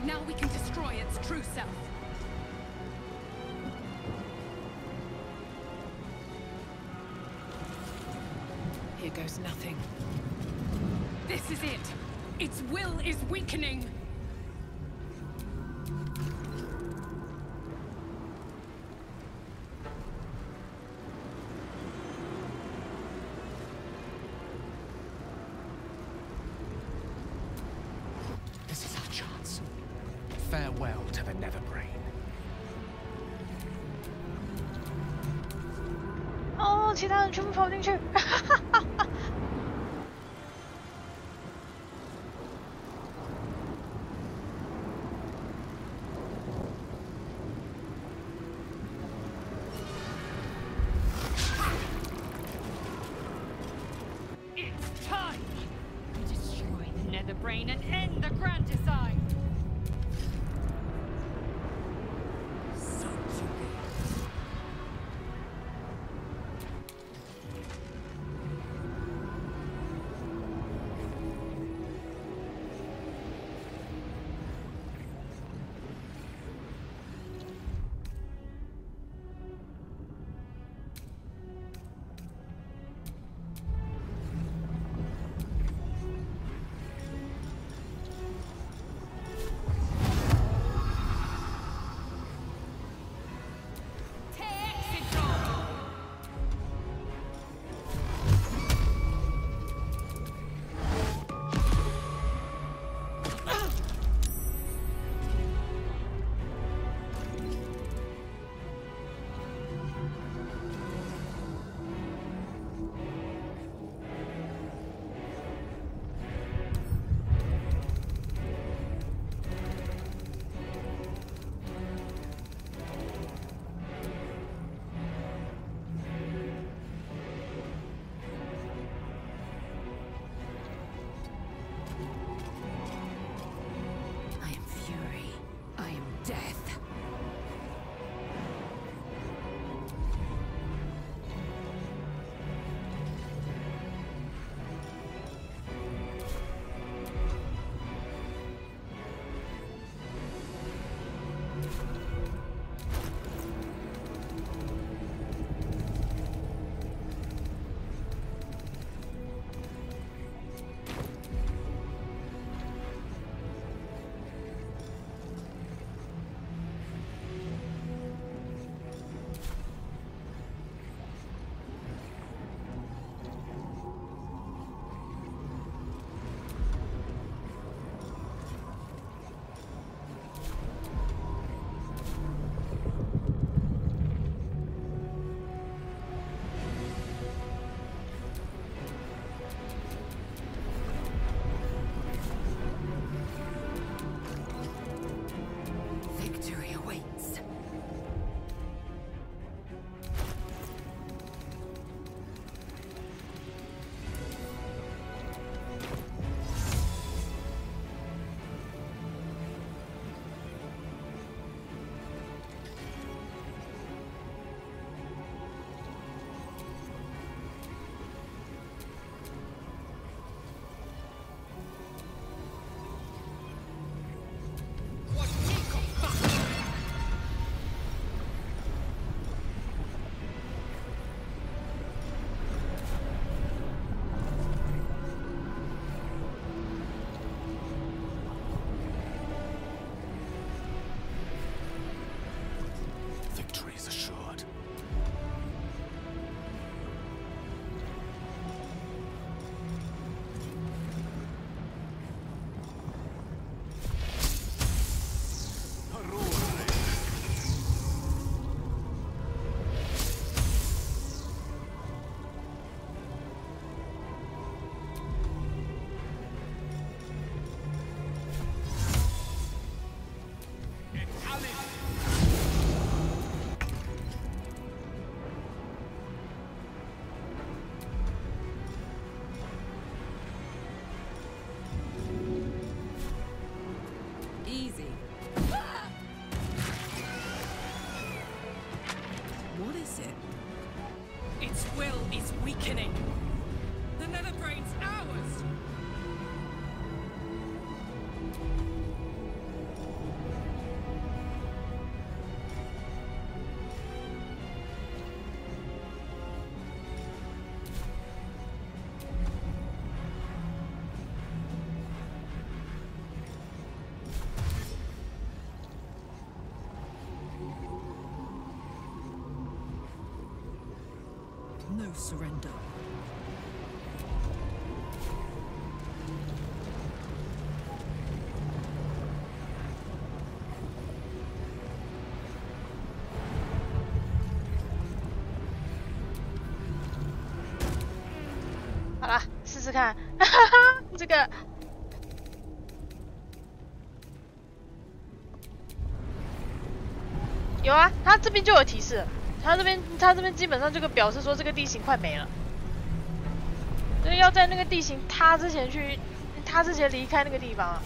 Now we can destroy its true self. here goes nothing. This is it. Its will is weakening. This is our chance. Farewell to the Netherbrain. 哦，其他人全部跑进去，哈哈哈哈。It's time to destroy the Netherbrain and end the Grand Design. surrender. 好啦，试试看，哈哈，这个有啊，它这边就有提示，它这边基本上这个表示说这个地形快没了，所以要在那个地形塌之前离开那个地方啊。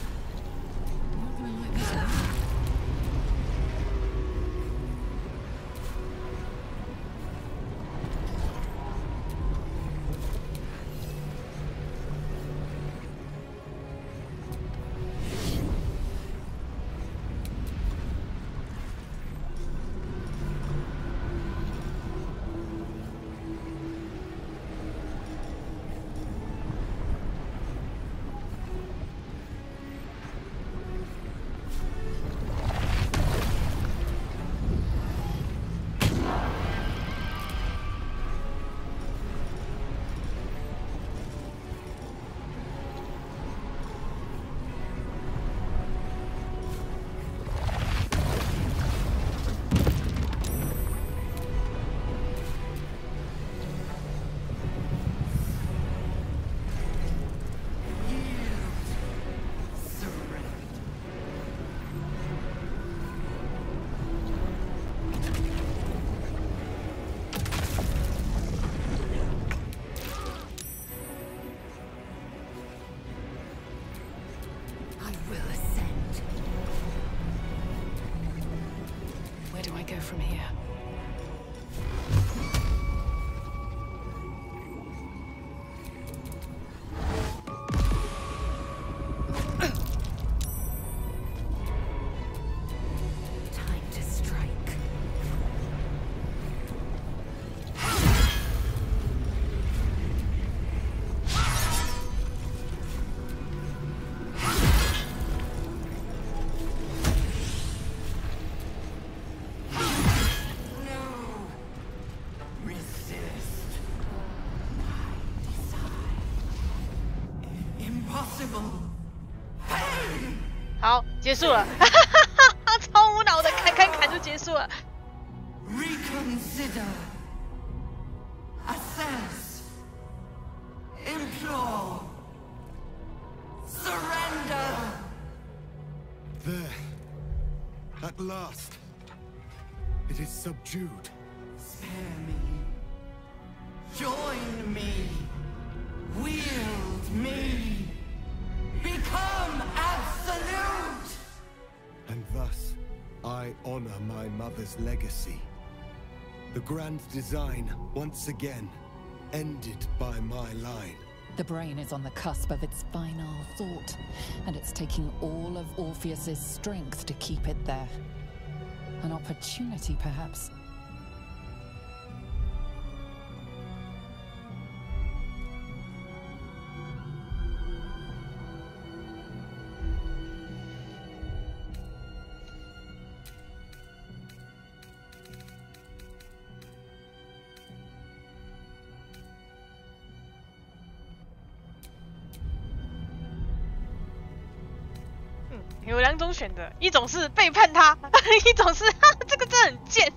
From here. Time to strike. Impossible. 好，结束了，超无脑的，砍就结束了。Reconsider. Assess. Implore. Surrender. There. At last. It is subdued. Spare me. Join me. Wield me. Become absolute. And thus, I honor my mother's legacy. The grand design, once again, ended by my line. The brain is on the cusp of its final thought, and it's taking all of Orpheus's strength to keep it there. An opportunity, perhaps.有两种选择，一种是背叛他，一种是这个真的很贱。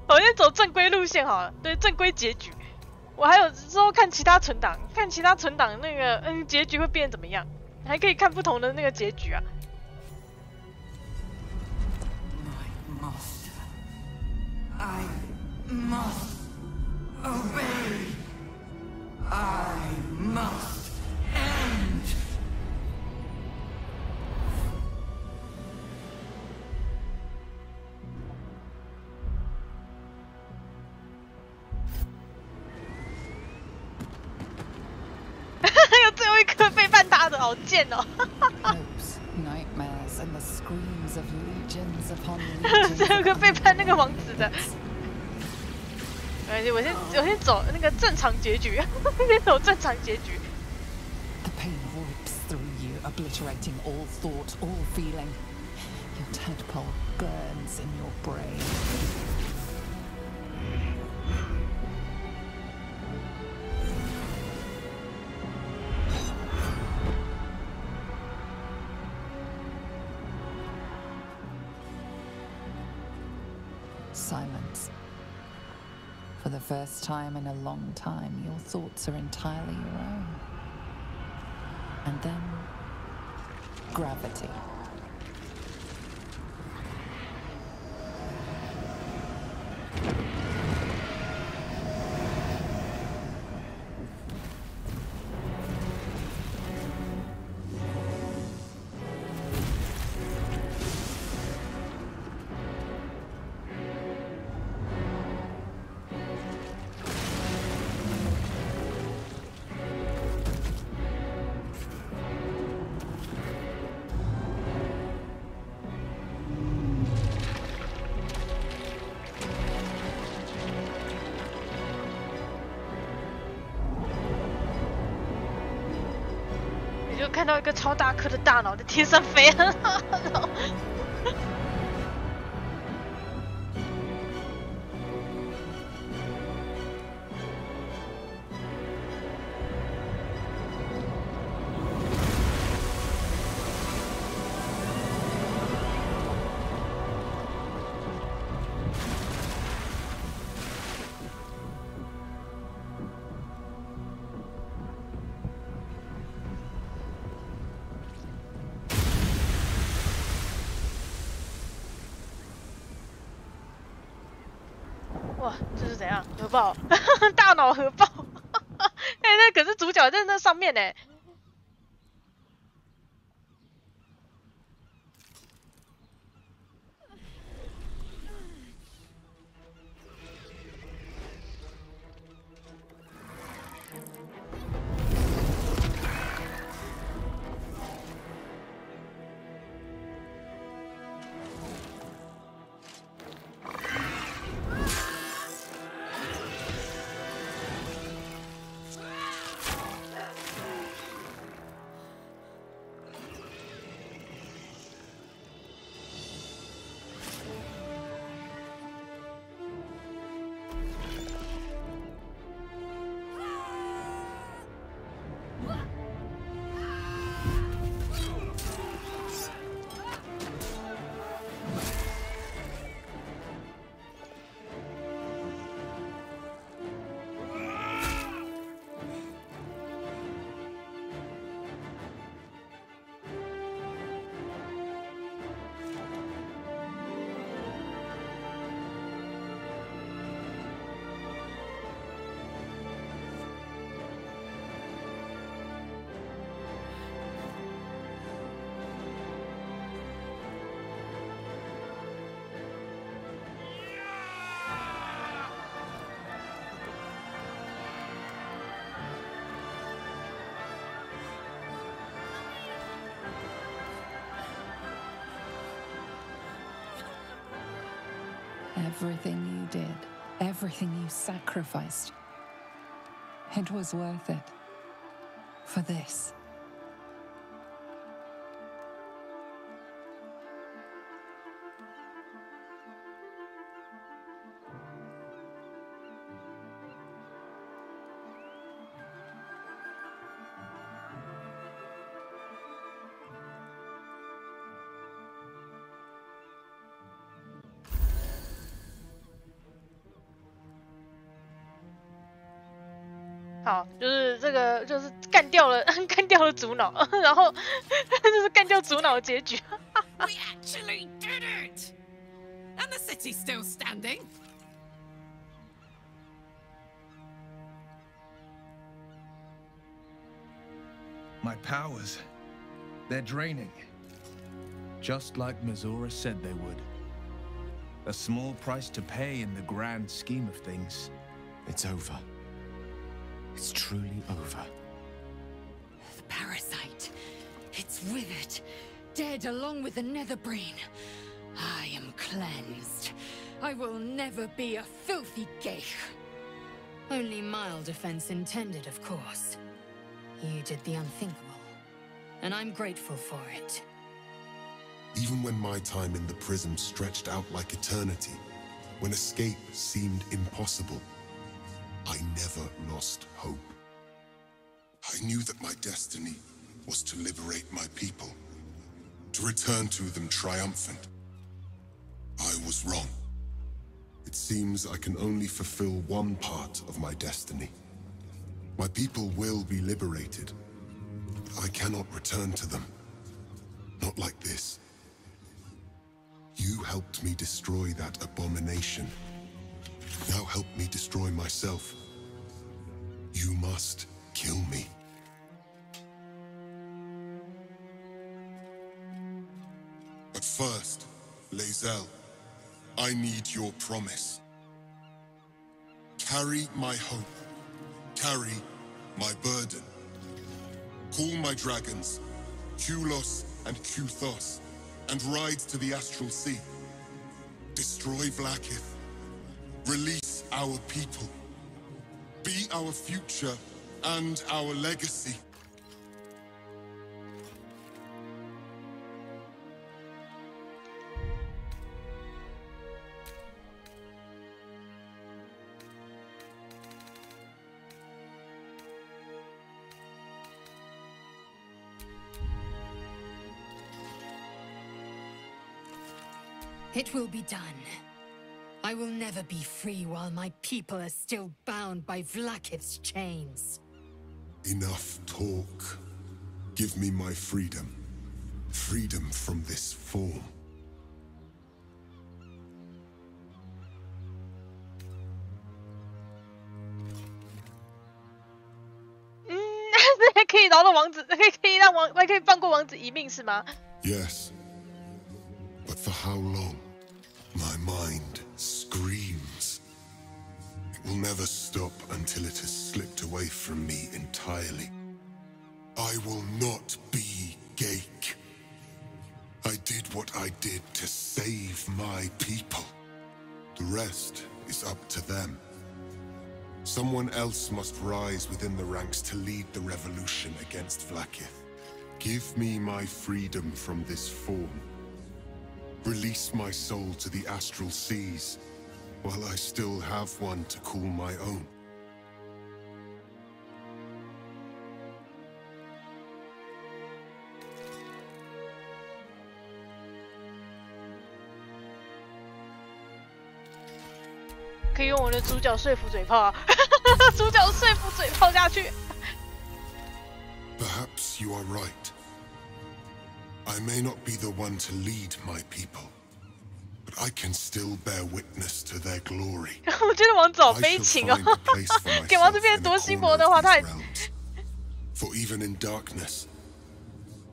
我先走正规路线好了，对，正规结局。我还有之后看其他存档，那个结局会变怎么样，还可以看不同的那个结局啊。My master. I must obey. I must end. Hopes, nightmares, and the screams of legions upon legions. 最后一个背叛那个王子的。我先走那个正常结局，先走正常结局。 The pain rips through you, obliterating all thought, all feeling. Your tadpole burns in your brain. Silence. For the first time in a long time, your thoughts are entirely your own. And then, gravity.就看到一个超大颗的大脑在天上飞，然后哇，这是怎样？核爆，大脑核爆！哎，那可是主角在那上面呢。Everything you did, everything you sacrificed, it was worth it. For this.好，就是这个，就是干掉了主脑，然后就是干掉主脑的结局。We actually did it! And the city's still standing. My powers, they're draining. Just like Mizora said they would. A small price to pay in the grand scheme of things. It's over. It's truly over. The parasite. It's withered. Dead along with the netherbrain. I am cleansed. I will never be a filthy geich. Only mild offense intended, of course. You did the unthinkable. And I'm grateful for it. Even when my time in the prison stretched out like eternity, when escape seemed impossible, I never lost hope. I knew that my destiny was to liberate my people, to return to them triumphant. I was wrong. It seems I can only fulfill one part of my destiny. My people will be liberated, but I cannot return to them. Not like this. You helped me destroy that abomination. Now help me destroy myself. You must kill me. But first, Lae'zel, I need your promise. Carry my hope. Carry my burden. Call my dragons, Kulos and Kuthos, and ride to the Astral Sea. Destroy Vlaakith. Release our people. Be our future and our legacy. It will be done. I will never be free while my people are still bound by Vlaakith's chains. Enough talk. Give me my freedom. Freedom from this form.可以饶了王子，可以放过王子一命是吗？ Yes. But for how long? My mind screams. It will never stop until it has slipped away from me entirely. I will not be Gake. I did what I did to save my people. The rest is up to them. Someone else must rise within the ranks to lead the revolution against Vlaakith. Give me my freedom from this form. Release my soul to the astral seas, while I still have one to call my own.可以用我的主角说服嘴炮啊！主角说服嘴炮下去。Perhaps you are right. I may not be the one to lead my people, but I can still bear witness to their glory. 我觉得王子好悲情哦，给王子变得多心魔的话，他。For even in darkness,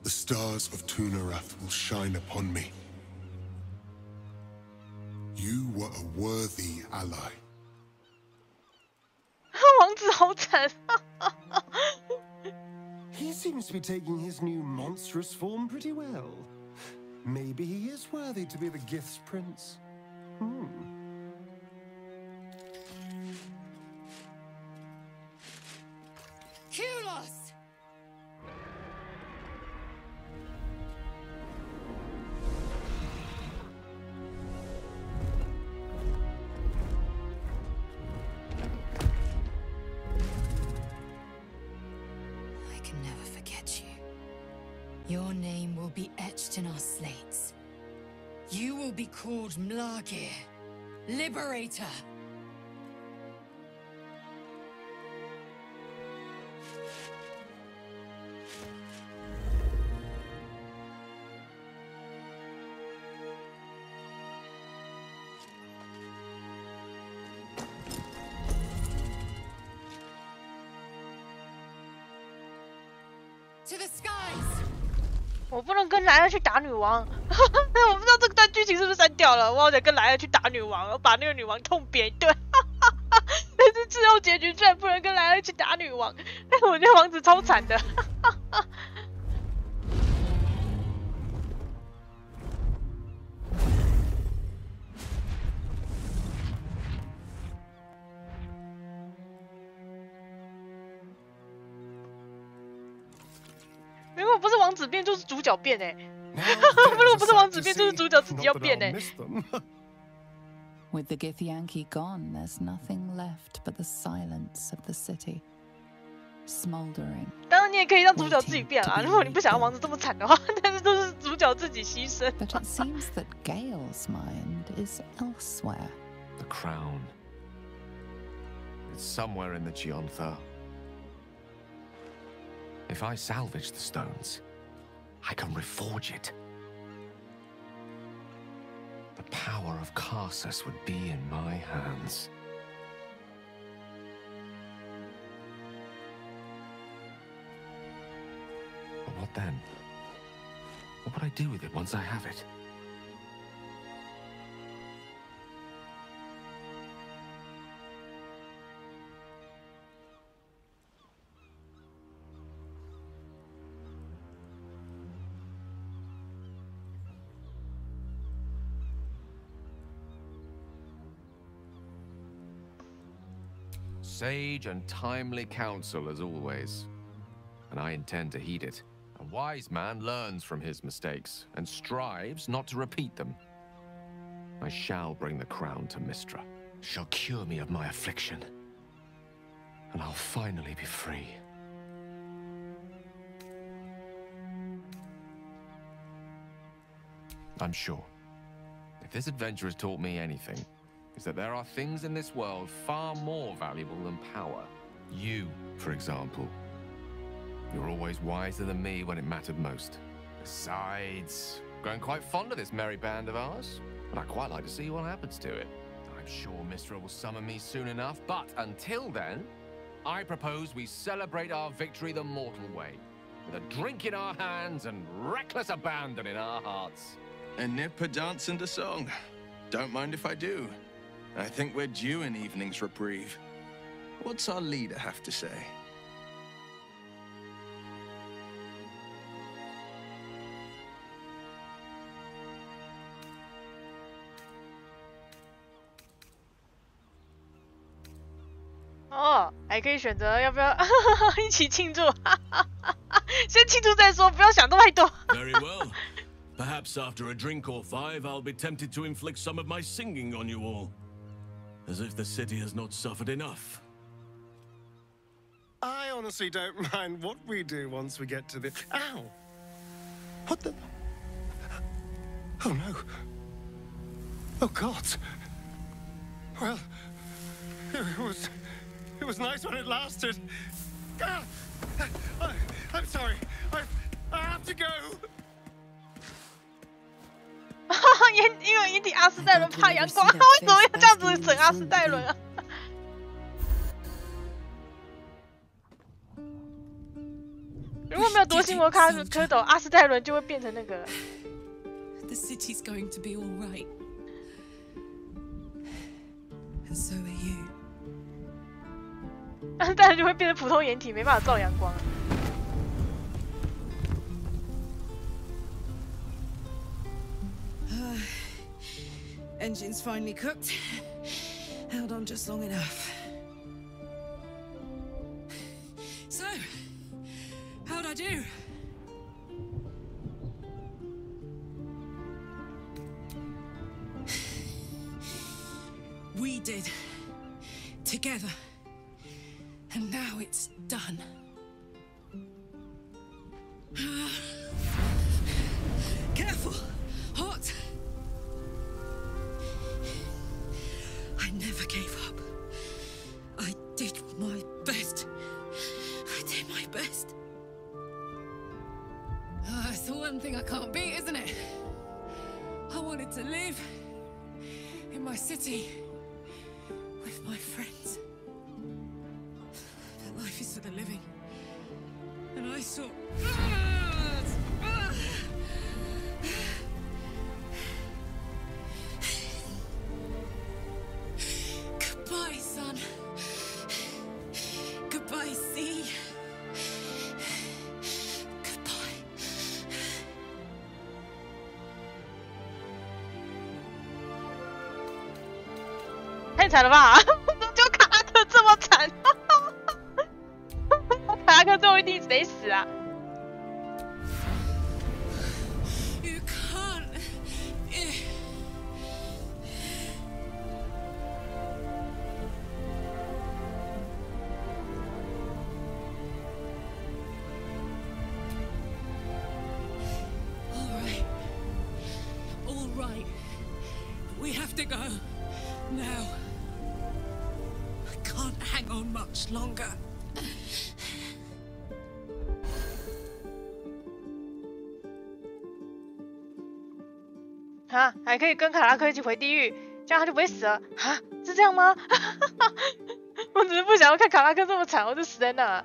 the stars of Tunarath will shine upon me. You were a worthy ally. 王子好惨。He seems to be taking his new monstrous form pretty well. Maybe he is worthy to be the Gith's prince. Kulos! Your name will be etched in our slates. You will be called Mlagir, Liberator. To the skies! 我不能跟莱尔去打女王，我不知道这个段剧情是不是删掉了。我好想跟莱尔去打女王，我把那个女王痛扁一顿。但是最后结局居然不能跟莱尔去打女王，我觉得王子超惨的。如果不是王子变，就是主角变哎。如果不是王子变，就是主角自己要变哎。With the Githyanki gone, there's nothing left but the silence of the city, smoldering. 当然，你也可以让主角自己变啊。如果你不想要王子这么惨的话，但是都是主角自己牺牲。But it seems that Gale's mind is elsewhere. The crown. It's somewhere in the Giontha. If I salvage the stones, I can reforge it. The power of Karsus would be in my hands. But what then? What would I do with it once I have it? Sage and timely counsel as always, and I intend to heed it. A wise man learns from his mistakes and strives not to repeat them. I shall bring the crown to Mystra. She'll cure me of my affliction, and I'll finally be free. I'm sure, if this adventure has taught me anything, is that there are things in this world far more valuable than power. You, for example. You're always wiser than me when it mattered most. Besides, grown quite fond of this merry band of ours, but I'd quite like to see what happens to it. I'm sure Mystra will summon me soon enough, but until then, I propose we celebrate our victory the mortal way, with a drink in our hands and reckless abandon in our hearts. A nip, a dance, and a song. Don't mind if I do. I think we're due an evening's reprieve. What's our leader have to say?哦，还可以选择要不要一起庆祝，先庆祝再说，不要想太多。Very well. Perhaps after a drink or five, I'll be tempted to inflict some of my singing on you all. As if the city has not suffered enough. I honestly don't mind what we do once we get to the... Ow! What the... Oh no. Oh God. Well, it was nice when it lasted. Ah! I'm sorry. I have to go. 因为眼底阿斯戴伦怕阳光，他为什么要这样子整阿斯戴伦啊？如果没有夺心魔蝌蚪，阿斯戴伦就会变成那个。The city's going to be all right, and so are you. 阿斯戴伦就会变成普通掩体，没办法照阳光。Engine's finally cooked. Held on just long enough. So, how'd I do? We did. Together. And now it's done. Careful! Hot! I never gave up. I did my best. I did my best. It's the one thing I can't beat, isn't it? I wanted to live in my city with my friends. But life is for the living. And I saw... Goodbye, son. Goodbye, sea. Goodbye. 太惨了吧！就卡拉克这么惨，卡拉克最后一定得死啊！ You can't. All right. We have to go now. much longer. 哈，还可以跟卡拉克一起回地狱，这样他就不会死了。哈，是这样吗？我只是不想要看卡拉克这么惨，我就死在那。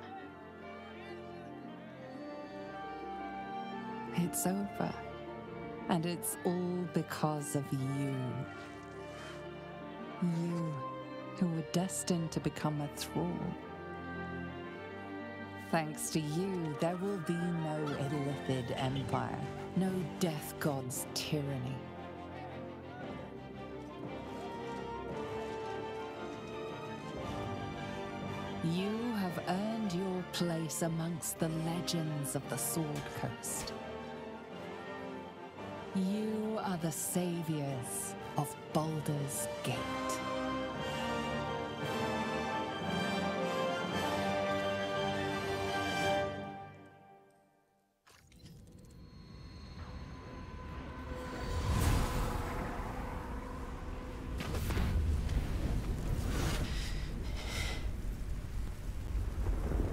It's over. And it's all because of you. You, who were destined to become a thrall. Thanks to you, there will be no Illithid Empire, no Death God's tyranny. You have earned your place amongst the legends of the Sword Coast. You are the saviors of Baldur's Gate.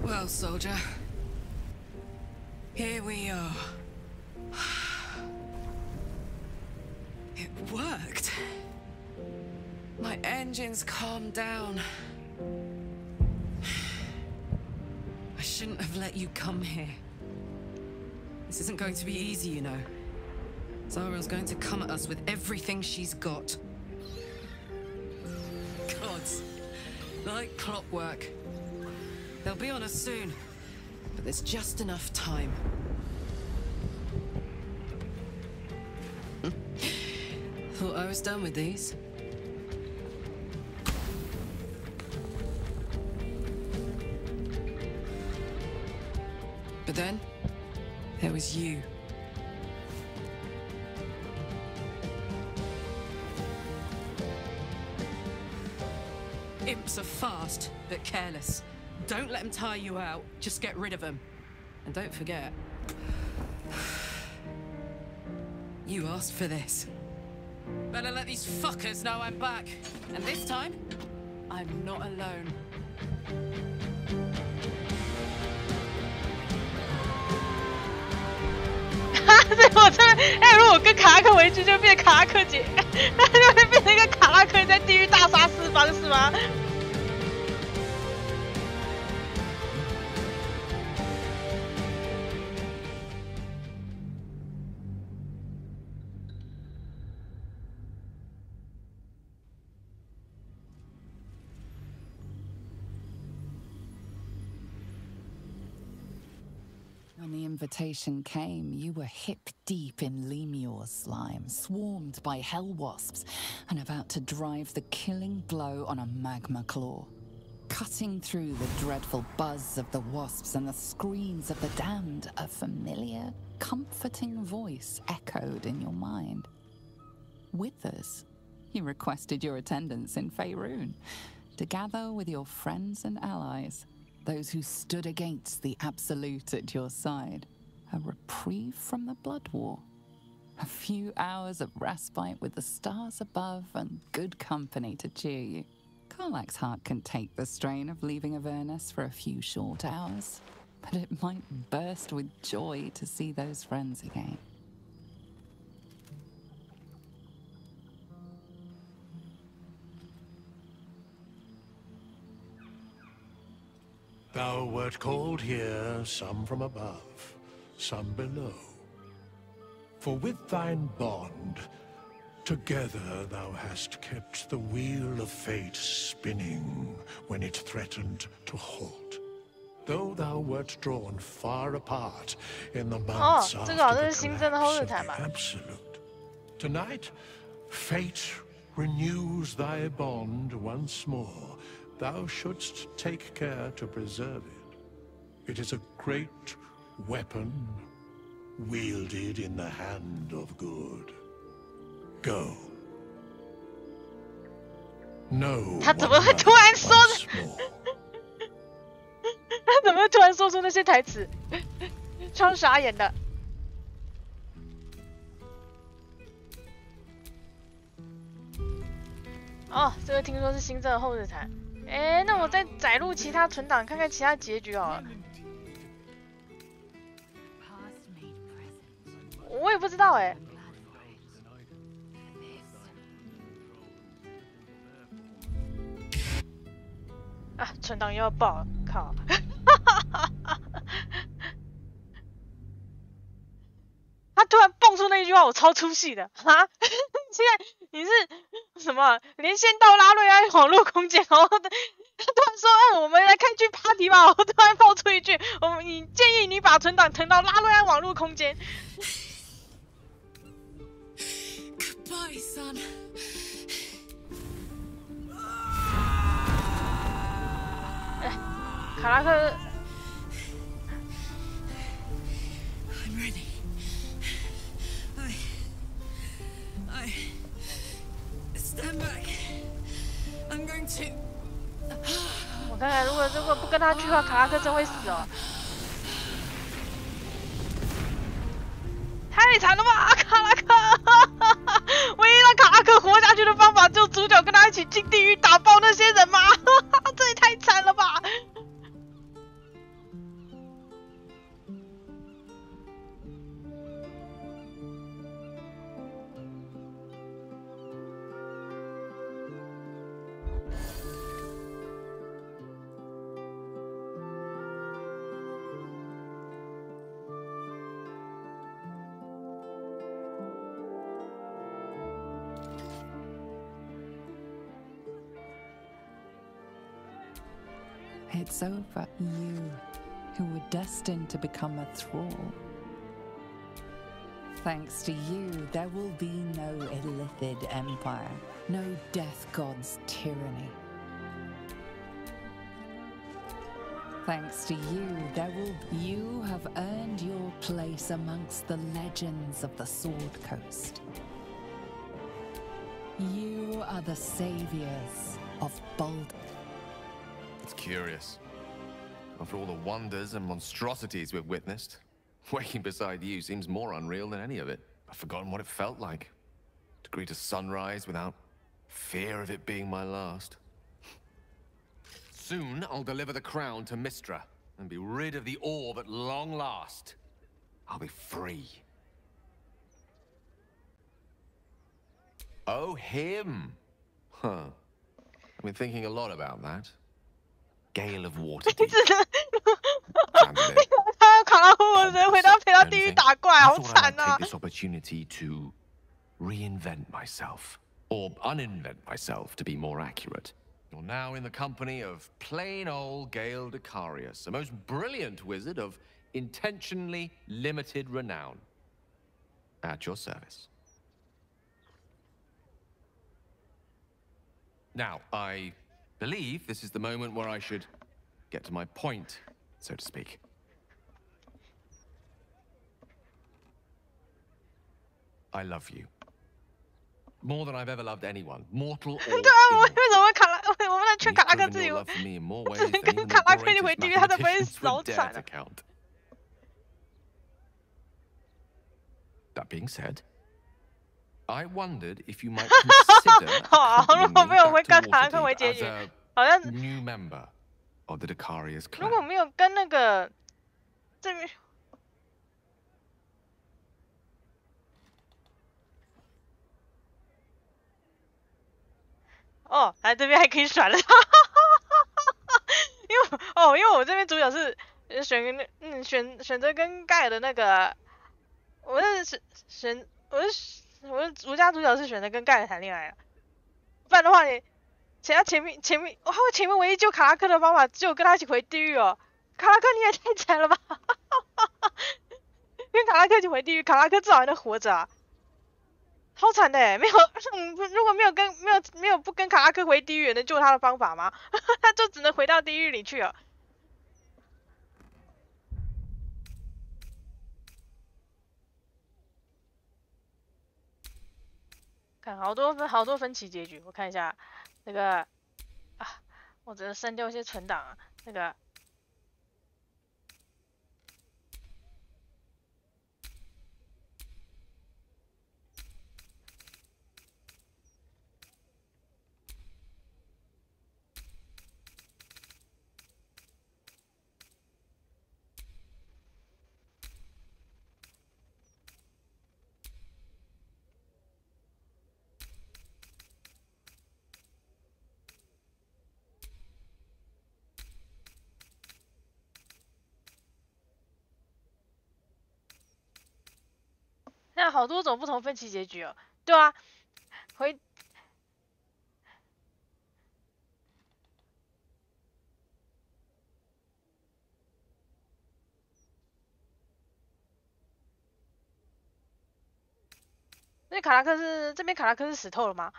Well, soldier, here we are. It worked. My engines calmed down. I shouldn't have let you come here. This isn't going to be easy, you know. Zariel's going to come at us with everything she's got. Gods, like clockwork. They'll be on us soon, but there's just enough time. Thought I was done with these. But then, there was you. Imps are fast, but careless. Don't let them tire you out, just get rid of them. And don't forget, you asked for this. Better let these fuckers know I'm back. And this time, I'm not alone. 我真的，如果我跟卡拉克回去，就变卡拉克姐，就会变成一个卡拉克在地狱大杀四方，是吗？ When the invitation came, you were hip-deep in Lemur's slime, swarmed by hell wasps, and about to drive the killing blow on a magma claw. Cutting through the dreadful buzz of the wasps and the screams of the damned, a familiar, comforting voice echoed in your mind. Withers, you requested your attendance in Faerun, to gather with your friends and allies. Those who stood against the Absolute at your side. A reprieve from the Blood War. A few hours of respite with the stars above and good company to cheer you. Karlach's heart can take the strain of leaving Avernus for a few short hours, but it might burst with joy to see those friends again. Thou wert called here, some from above, some below. For with thine bond, together thou hast kept the wheel of fate spinning when it threatened to halt. Though thou wert drawn far apart in the months after the collapse of the Absolute. Tonight, fate renews thy bond once more. Thou shouldst take care to preserve it. It is a great weapon, wielded in the hand of good. Go. No. 他怎么会突然说？他怎么会突然说出那些台词？超傻眼的。哦，这个听说是新增的后日谈。哎，那我再载入其他存档，看看其他结局好了。我也不知道哎。啊，存档又要爆了，靠！他突然蹦出那一句话，我超出戏的啊！现在你是什么连线到拉瑞安网络空间，然后他突然说，我们来开句 party 吧。我突然爆出一句，你建议你把存档腾到拉瑞安网络空间。Goodbye, son. 卡拉克。I'm ready. I stand back. I'm going to. 我看看，如果不跟他去的话，卡拉克真会死哦。太惨了吧，卡拉克！唯一让卡拉克活下去的方法，就主角跟他一起进地狱打爆那些人吗？这也太惨了吧！ It's over. You, who were destined to become a thrall. Thanks to you, there will be no Illithid Empire, no Death God's tyranny. Thanks to you have earned your place amongst the legends of the Sword Coast. You are the saviors of Bald. It's curious. After all the wonders and monstrosities we've witnessed, waking beside you seems more unreal than any of it. I've forgotten what it felt like. To greet a sunrise without fear of it being my last. Soon I'll deliver the crown to Mystra and be rid of the orb at long last. I'll be free. Oh, him! Huh. I've been thinking a lot about that. Gale of Waterdeep. 他卡拉霍人回到陪他地狱打怪，好惨啊 ！I take this opportunity to reinvent myself, or uninvent myself, to be more accurate. You're now in the company of plain old Gale Decarius, a most brilliant wizard of intentionally limited renown. At your service. Now, I believe this is the moment where I should get to my point, so to speak. I love you. More than I've ever loved anyone, mortal or 对啊，为什么卡拉？我们在劝卡拉克自己，跟卡拉克一起回地狱，他才不会死好惨啊！ That being said, I wondered if you might consider as a new member of the Decarius clan. 如果没有跟那个这边。 哦，来这边还可以甩了，因为我这边主角是选择跟盖尔的那个，我家主角是选择跟盖尔谈恋爱啊，不然的话你，前面唯一救卡拉克的方法只有跟他一起回地狱哦，卡拉克你也太惨了吧，跟卡拉克一起回地狱，卡拉克至少还能活着啊。 超惨的哎，没有，如果没有不跟卡拉克回地狱能救他的方法吗？他就只能回到地狱里去了。看好多分歧结局，我看一下那个啊，我只能删掉一些存档啊，那个。那好多种不同分歧结局哦。对啊，那卡拉克是这边卡拉克是死透了吗？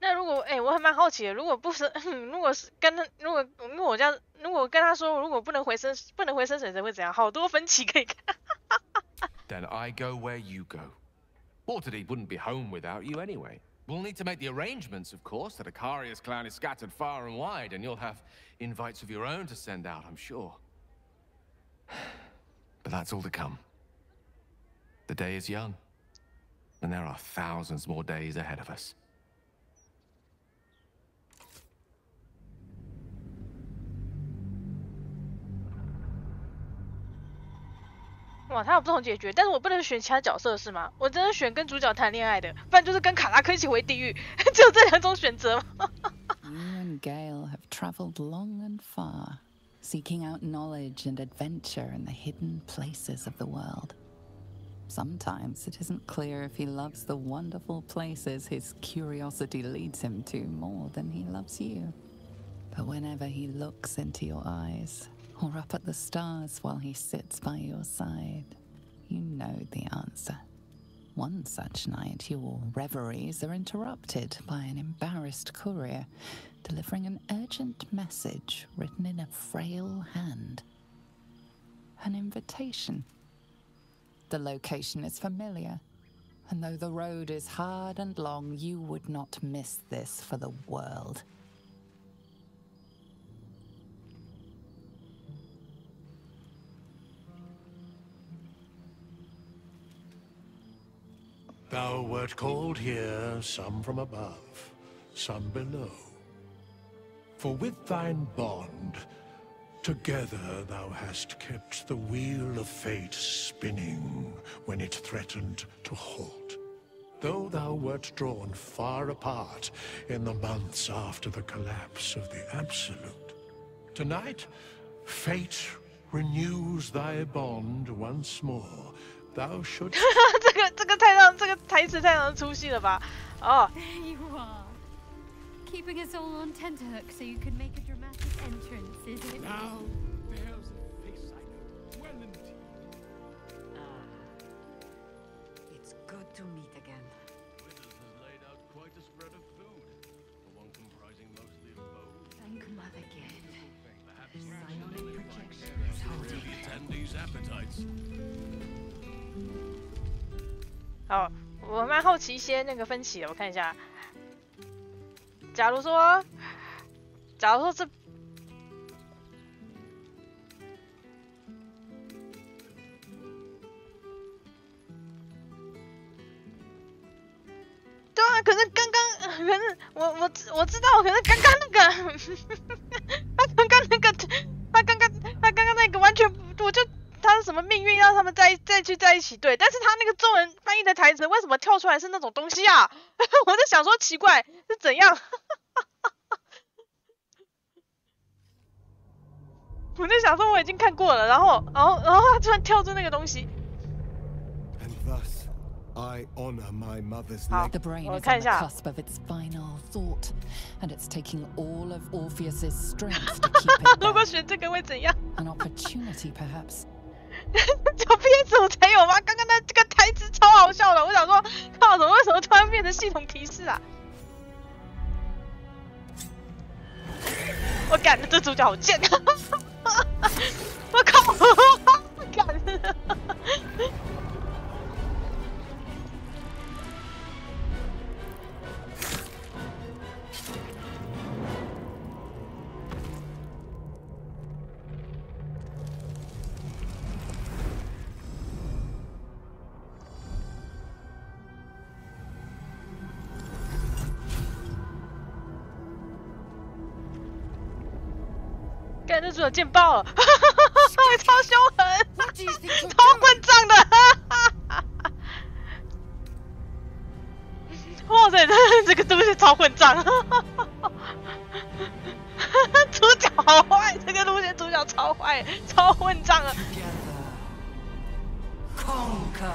那如果我还蛮好奇的，如果是跟他如果跟他说如果不能回生水神会怎样？好多分歧可以看。Then I go where you go. Waterdeep wouldn't be home without you anyway. We'll need to make the arrangements, of course. The Icarius clan is scattered far and wide, and you'll have invites of your own to send out, I'm sure. But that's all to come. The day is young, and there are thousands more days ahead of us. 哇，他有不同结局，但是我不能选其他角色是吗？我只能选跟主角谈恋爱的，不然就是跟卡拉克一起回地狱，只有这2种选择吗You and Gale have traveled long and far, seeking out knowledge and adventure in the hidden places of the world. Sometimes it isn't clear if he loves the wonderful places his curiosity leads him to more than he loves you. But whenever he looks into your eyes, or up at the stars while he sits by your side, you know the answer. One such night, your reveries are interrupted by an embarrassed courier delivering an urgent message written in a frail hand. An invitation. The location is familiar, and though the road is hard and long, you would not miss this for the world. Thou wert called here, some from above, some below. For with thine bond, together thou hast kept the wheel of fate spinning when it threatened to halt. Though thou wert drawn far apart in the months after the collapse of the Absolute, tonight fate renews thy bond once more. Thou shouldst 这个台词太让人出戏了吧？哦。 There you are, keeping us all on tenterhooks so you could make a dramatic entrance, is it? Now there's a face I know well indeed. It's good to meet again. Withers has laid out quite a spread of food, the one comprising mostly of bones. Thank Mother Gate. Perhaps psionic projections really attend these appetites. 好，我蛮好奇一些那个分歧的，我看一下。假如说这，对啊，可是刚刚，可是我知道，可是刚刚那个，他刚刚那个完全，我就。 他是什么命运让他们再去在一起？对，但是他那个中文翻译的台词为什么跳出来是那种东西啊？我在想说奇怪是怎样？我在想说我已经看过了，然后他突然跳出那个东西。And thus, I honor my mother's The brain is on the cusp of its final thought, and it's taking all of Orpheus's strength to keep it 如果选这个会怎样 ？An opportunity, perhaps. 就 PS5 才有吗？刚刚那这个台词超好笑的，我想说，靠，为什么突然变成系统提示啊？我干，这主角好贱！我靠，干！干，这主角贱爆了，超凶狠，超混账的，哇塞，这个东西超混账。好坏，这个路线主角超坏，超混账啊！ Conquer.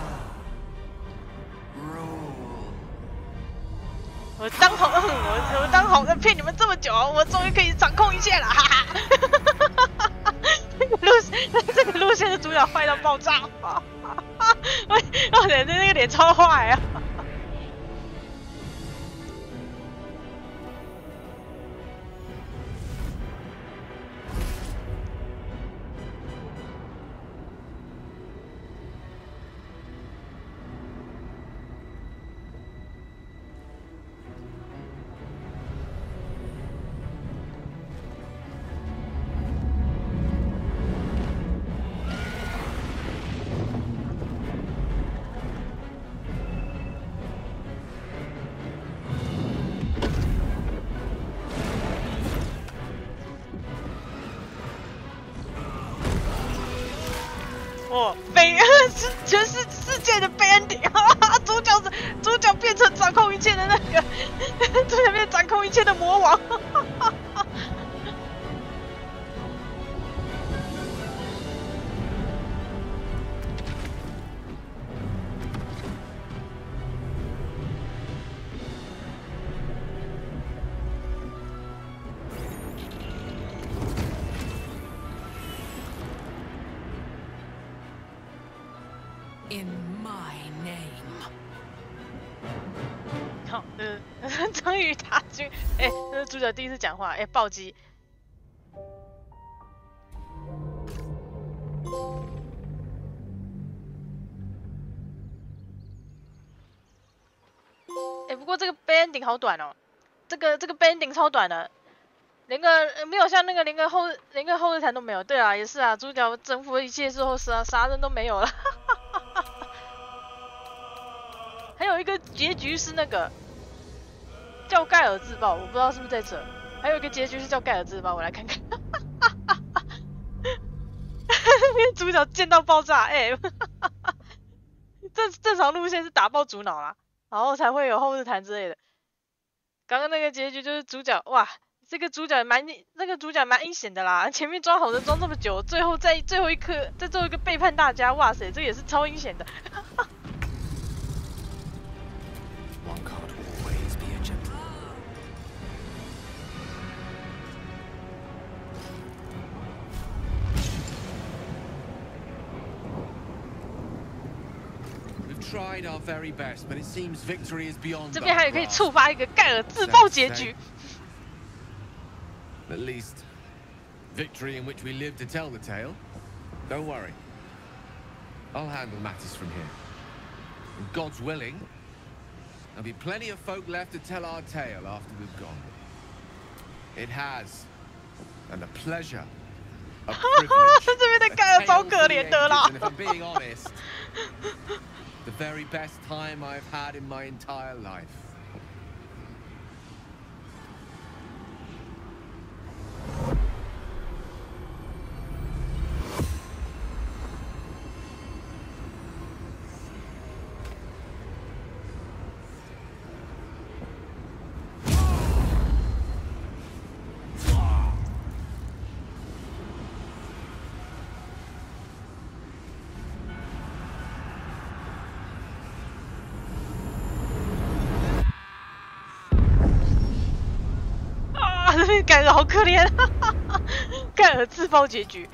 我当好，我当好人骗你们这么久，我终于可以掌控一切了，哈哈！这个路线的主角坏到爆炸，我脸那个脸超坏啊！ 哦，全是世界的 ending， 主角变成掌控一切的那个，主角变掌控一切的魔王。In my name. 好，终于打军，哎，这是主角第一次讲话，哎，暴击。哎，不过这个 ending 好短哦，这个 ending 超短的，连个没有像那个连个后日谈都没有。对啊，也是啊，主角征服了一切之后，啥人都没有了。还有一个结局是那个叫盖尔自爆，我不知道是不是在这。还有一个结局是叫盖尔自爆，我来看看。主角贱到爆炸，哎、欸，正常路线是打爆主脑啦，然后才会有后日谈之类的。刚刚那个结局就是主角，哇，这个主角蛮阴险的啦，前面装好人装这么久，最后在最后一刻，在最后一个背叛大家，哇塞，这也是超阴险的。One can't always be a gentleman. We've tried our very best, but it seems victory is beyond. 这边还有可以触发一个盖尔自爆结局。At least, victory in which we live to tell the tale. Don't worry. I'll handle matters from here. And God's willing, there'll be plenty of folk left to tell our tale after we've gone. It has been a pleasure, a privilege, 这边的盖尔超可怜的啦。 and if I'm being honest, the very best time I've had in my entire life.啊，这边盖尔好可怜，盖尔自爆结局。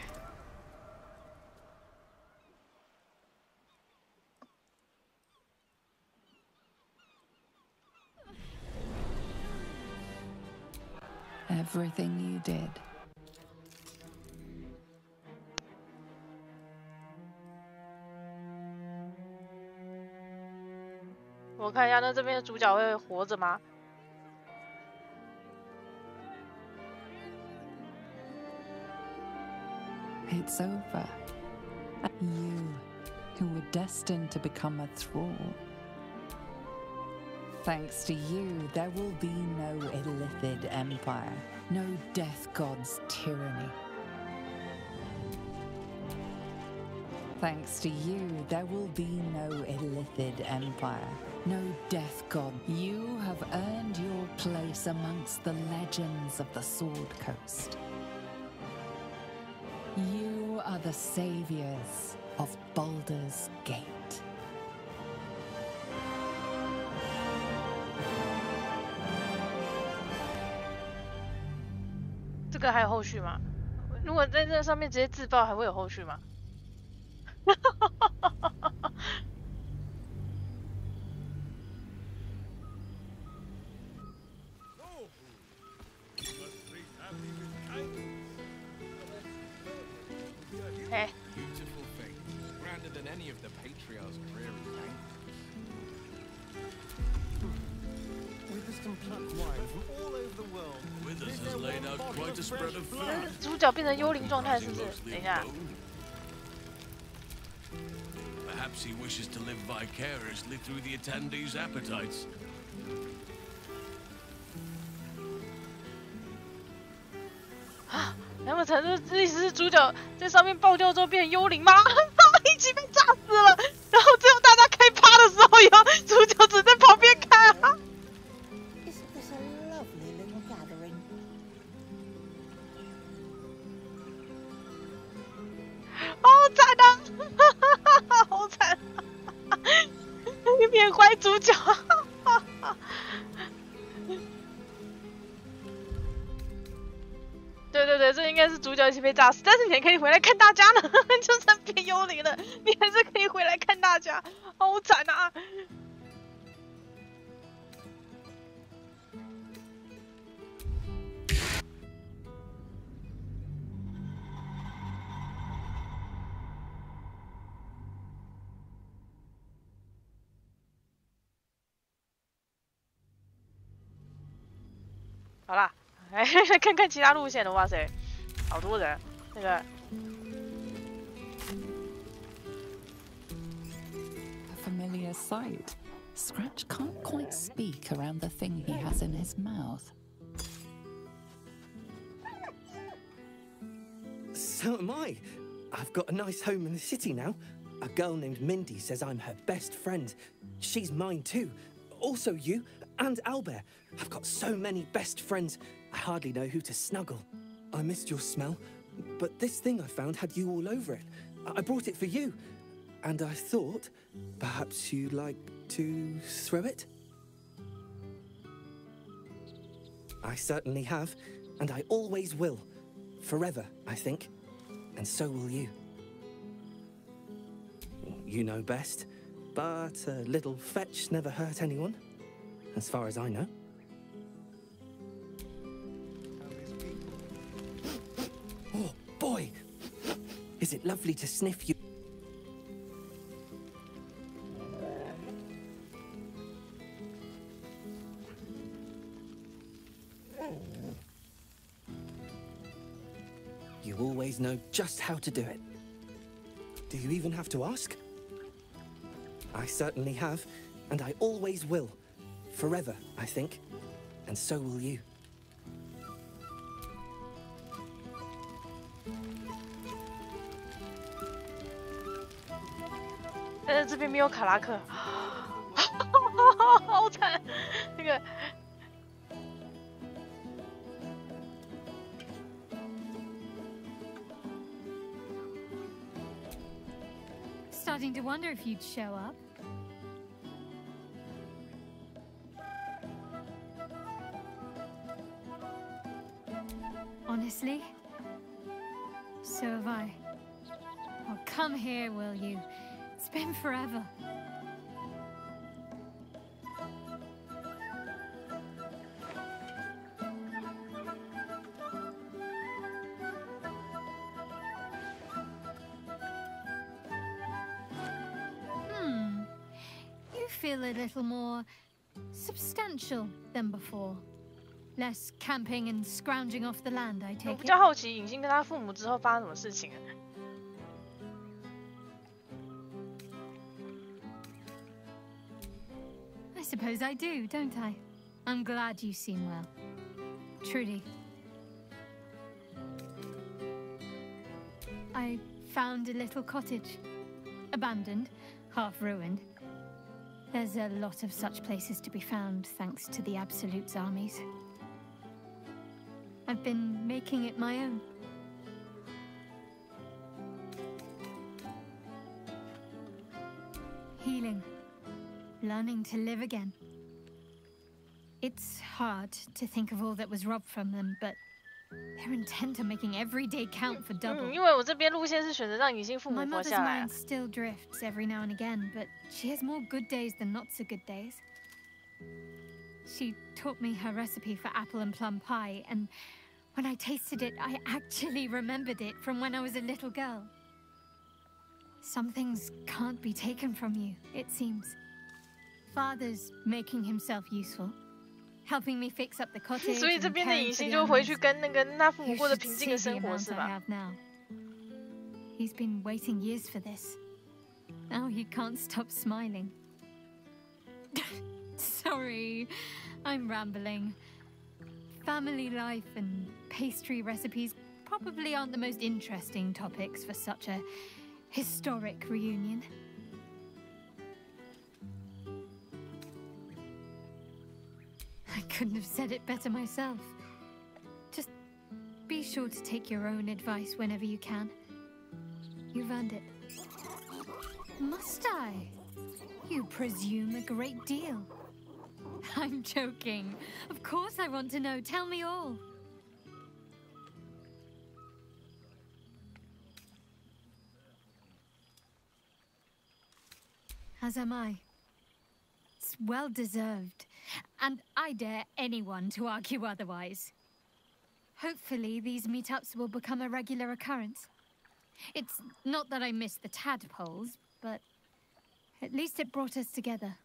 Everything you did. 我看一下，那这边的主角会活着吗？ It's over. You, who were destined to become a thrall. Thanks to you, there will be no illithid empire, no death god's tyranny. Thanks to you, there will be no illithid empire, no death god. You have earned your place amongst the legends of the Sword Coast. You are the saviors of Baldur's Gate. 这个还有后续吗？如果在这上面直接自爆，还会有后续吗？哎。 Beautiful thing, grander than any of the patriarch's dreary banquet. Withers can pluck wine from all over the world. Withers has laid out quite a spread of food. 主角变成幽灵状态是不是？等一下。 Perhaps he wishes to live vicariously through the attendees' appetites. 啊，难不成这意思是主角在上面爆掉之后变成幽灵吗？一起被炸死了，然后最后大家开趴的时候，有主角只在旁边看啊。 Isn't this a lovely little gathering? 好惨啊！好惨！缅怀主角。对对对，这应该是主角一起被炸死，但是你还可以回来看大家呢，就算变幽灵了，你还是可以回来看大家，好惨啊！好啦，来看看其他路线的，哇塞，好多人，那个。 Familiar sight. Scratch can't quite speak around the thing he has in his mouth. So am I. I've got a nice home in the city now. A girl named Mindy says I'm her best friend. She's mine too. Also you and Albert. I've got so many best friends, I hardly know who to snuggle. I missed your smell, but this thing I found had you all over it. I brought it for you. And I thought, perhaps you'd like to throw it? I certainly have, and I always will. Forever, I think. And so will you. You know best, but a little fetch never hurt anyone, as far as I know. Oh, boy! Is it lovely to sniff you? You always know just how to do it. Do you even have to ask? I certainly have, and I always will. Forever, I think. And so will you. 但是这边没有卡拉克，好惨！那个。 Starting to wonder if you'd show up. Honestly? So have I. Oh, come here, will you? It's been forever. Feel a little more substantial than before. Less camping and scrounging off the land, I take it. 我比较好奇影星跟他父母之后发生什么事情。I suppose I do, don't I? I'm glad you seem well. Truly. I found a little cottage. Abandoned, half ruined. There's a lot of such places to be found, thanks to the Absolute's armies. I've been making it my own. Healing. Learning to live again. It's hard to think of all that was robbed from them, but they're intent on making every day count for double. 因为我这边路线是选择让隐形父母 My 活 mother's 下来 mind still drifts every now and again, but she has more good days than not so good days. She taught me her recipe for apple and plum pie, and when I tasted it, I actually remembered it from when I was a little girl. Some things can't be taken from you, it seems. Father's making himself useful, helping me fix up the cottage. 所以这边的隐形就回去跟那个他父母过着平静的生活，是吧？ He's been waiting years for this. Now he can't stop smiling. Sorry, I'm rambling. Family life and pastry recipes probably aren't the most interesting topics for such a historic reunion. I couldn't have said it better myself. Just be sure to take your own advice whenever you can. You've earned it. Must I? You presume a great deal. I'm joking. Of course I want to know. Tell me all. As am I. It's well deserved. And I dare anyone to argue otherwise. Hopefully these meetups will become a regular occurrence. It's not that I miss the tadpoles, but at least it brought us together.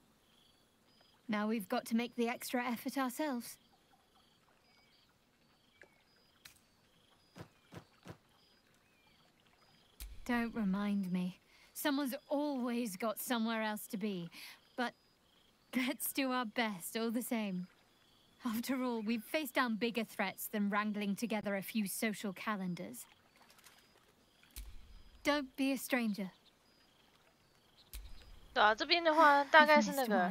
Now we've got to make the extra effort ourselves. Don't remind me. Someone's always got somewhere else to be. But let's do our best all the same. After all, we've faced down bigger threats than wrangling together a few social calendars. Don't be a stranger. 对啊，这边的话大概是那个，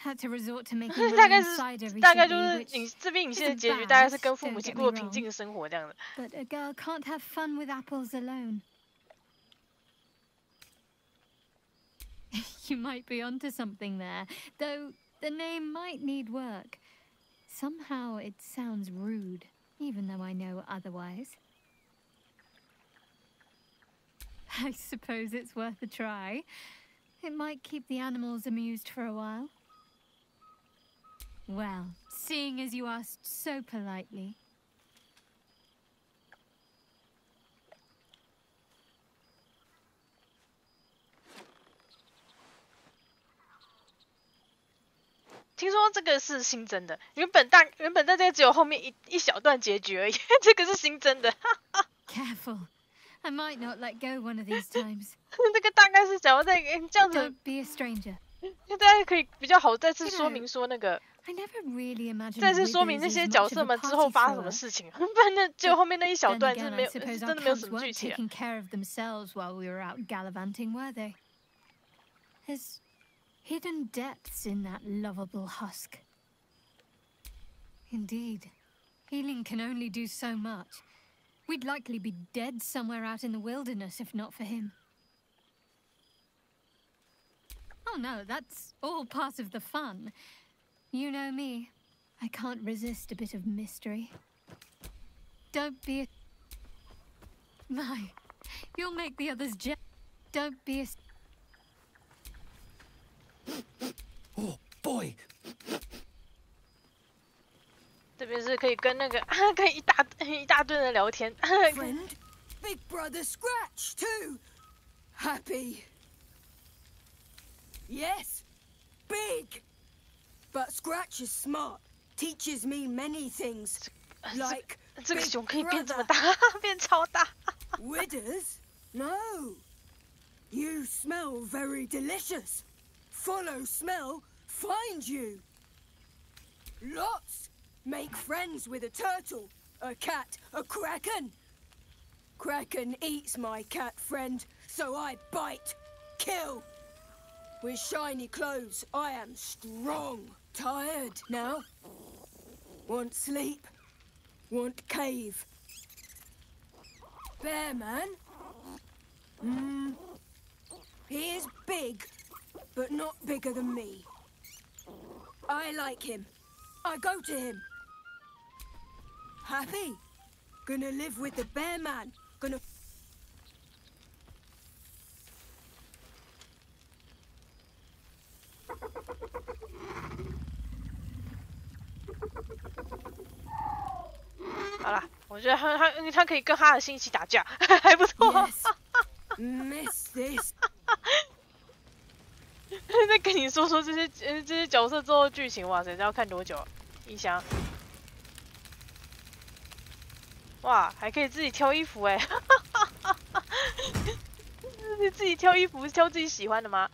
Had to resort to making 大概 my own cider 是大概就 recently, 是这边隐形的 isn't 结局大概是 bad, 跟父母 don't 亲 get 过 me 平静 wrong. 的生活这样的。 But a girl can't have fun with apples alone. You might be onto something there, though the name might need work. Somehow it sounds rude, even though I know otherwise. I suppose it's worth a try. It might keep the animals amused for a while. Well, seeing as you asked so politely. "听说这个是新增的，原本大概只有后面一小段结局而已，这个是新增的。Careful. I might not let go one of these times. 这个大概是想要在这样子 Don't be a stranger. 大家可以比较好再次说明说那个， I never really imagined 再次说明 withers 那 as 些 much 角 of 色 a 们之后 party 发生什 thrower. 么事情，不然那就后面那一小 Then 段是 again, 没 I 有， suppose 真 our 的没有什 camps 么剧 weren't 情。 taking care of themselves while we were out gallivanting, were they? There's hidden depths in that lovable husk. Indeed. Healing can only do so much. We'd likely be dead somewhere out in the wilderness if not for him. Oh no, that's all part of the fun. You know me. I can't resist a bit of mystery. Don't be a... My, you'll make the others Don't be a... Oh, boy! 这边是可以跟那个可以一大堆人聊天。Friend, Big Brother Scratch too. Happy. Yes, big. But Scratch is smart. Teaches me many things. Like 这个 Big 熊可以变这么 Brother. 大，变超大。Withers? No. You smell very delicious. Follow smell, find you. Lots. Make friends with a turtle, a cat, a kraken. Kraken eats my cat friend, so I bite, kill. With shiny clothes, I am strong. Tired now. Want sleep, want cave. Bear man? He is big, but not bigger than me. I like him. I go to him. Happy? Gonna live with the bear man. Gonna... 好了，我觉得他可以跟哈尔星一起打架，还不错。Miss this. 再跟你说这些角色之后的剧情，哇塞，这要看多久？一箱。哇，还可以自己挑衣服哎！你自己挑衣服，挑自己喜欢的吗？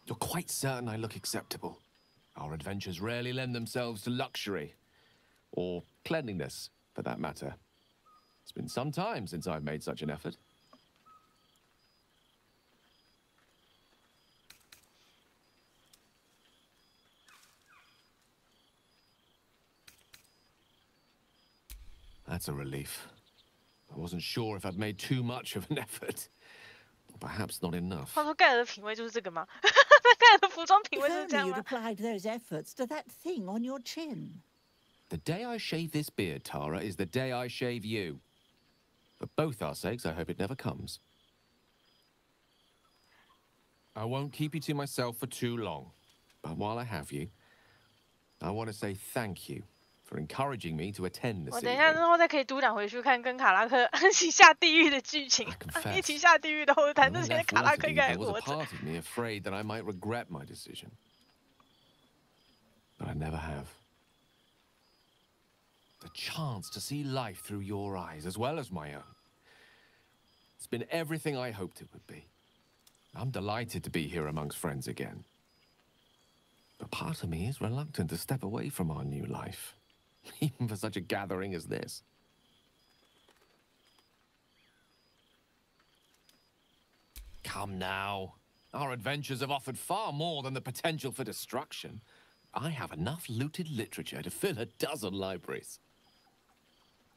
You're quite certain I look acceptable. Our adventures rarely lend themselves to luxury. Or cleanliness, for that matter. It's been some time since I've made such an effort. That's a relief. I wasn't sure if I'd made too much of an effort. Or perhaps not enough. 他说盖尔的品味就是这个吗？盖尔的服装品味就是这样 If only 吗 you'd applied those efforts to that thing on your chin. The day I shave this beard, Tara, is the day I shave you. For both our sakes, I hope it never comes. I won't keep you to myself for too long. But while I have you, I want to say thank you for encouraging me to attend this 我等一下 evening. 之后再可以读档回去看跟卡拉克一起下地狱的剧情，一起下地狱的后谈，那 When 现在 I 卡拉 left 克 for 应 you, 该还 there was 活 a 着。 part of me afraid that I might regret my decision. But I never have. The chance to see life through your eyes as well as my own. It's been everything I hoped it would be. I'm delighted to be here amongst friends again. But part of me is reluctant to step away from our new life, even for such a gathering as this. Come now. Our adventures have offered far more than the potential for destruction. I have enough looted literature to fill a dozen libraries.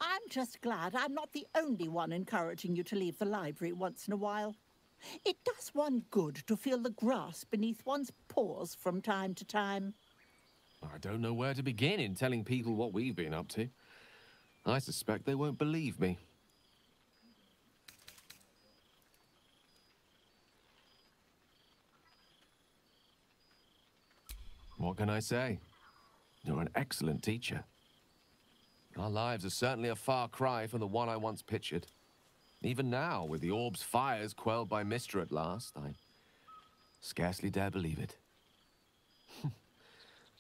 I'm just glad I'm not the only one encouraging you to leave the library once in a while. It does one good to feel the grass beneath one's paws from time to time. I don't know where to begin in telling people what we've been up to. I suspect they won't believe me. What can I say? You're an excellent teacher. Our lives are certainly a far cry from the one I once pictured. Even now, with the orb's fires quelled by Mystra at last, I scarcely dare believe it.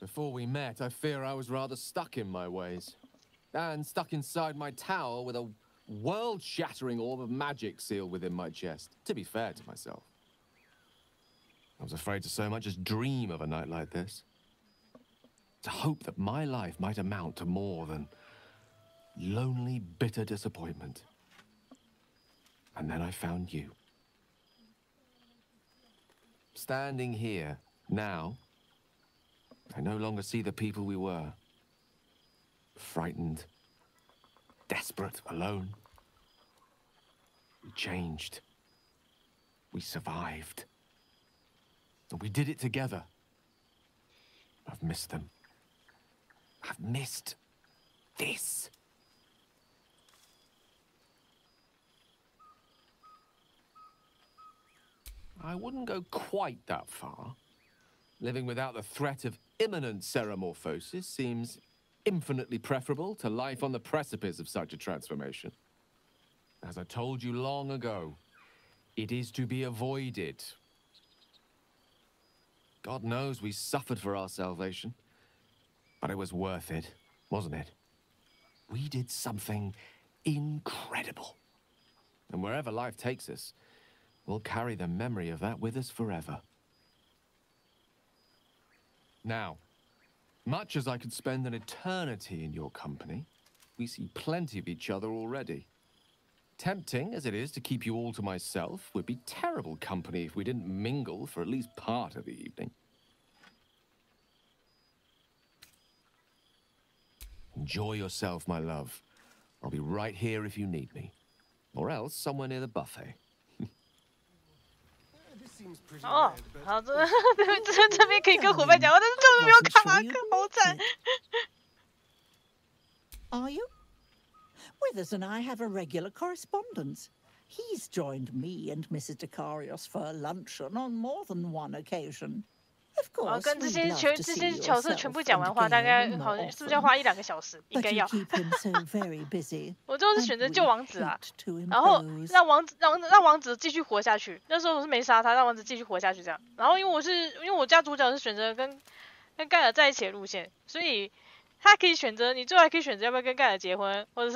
Before we met, I fear I was rather stuck in my ways. And stuck inside my tower with a world-shattering orb of magic sealed within my chest, to be fair to myself. I was afraid to so much as dream of a night like this. To hope that my life might amount to more than lonely, bitter disappointment. And then I found you. Standing here, now, I no longer see the people we were. Frightened, desperate, alone. We changed. We survived. And we did it together. I've missed them. I've missed this. I wouldn't go quite that far. Living without the threat of imminent ceremorphosis seems infinitely preferable to life on the precipice of such a transformation. As I told you long ago, it is to be avoided. God knows we suffered for our salvation, but it was worth it, wasn't it? We did something incredible. And wherever life takes us, we'll carry the memory of that with us forever. Now, much as I could spend an eternity in your company, we see plenty of each other already. Tempting as it is to keep you all to myself, would be terrible company if we didn't mingle for at least part of the evening. Enjoy yourself, my love. I'll be right here if you need me. Or else somewhere near the buffet. 哦，好，这边可以跟伙伴讲话，但是就是没有卡拉克，好惨。Are you? Withers and I have a regular correspondence. He's joined me and Mrs. Dicarios for luncheon on more than one occasion. Of course, 跟这 we'd 些 love to 这 see 些角色 yourself 全部讲完 and 话，大概 Gale 好 more 像是不是要花1-2个小时？应 But 该 you 要。keep him so very busy. 我最后是选择 and 救 we 王子啊 hate to 然后 impose. 让王子继续活下去。那时候我是没杀他，让王子继续活下去这样。然后因为我家主角是选择跟盖尔在一起的路线，所以他可以选择，你最后还可以选择要不要跟盖尔结婚，或者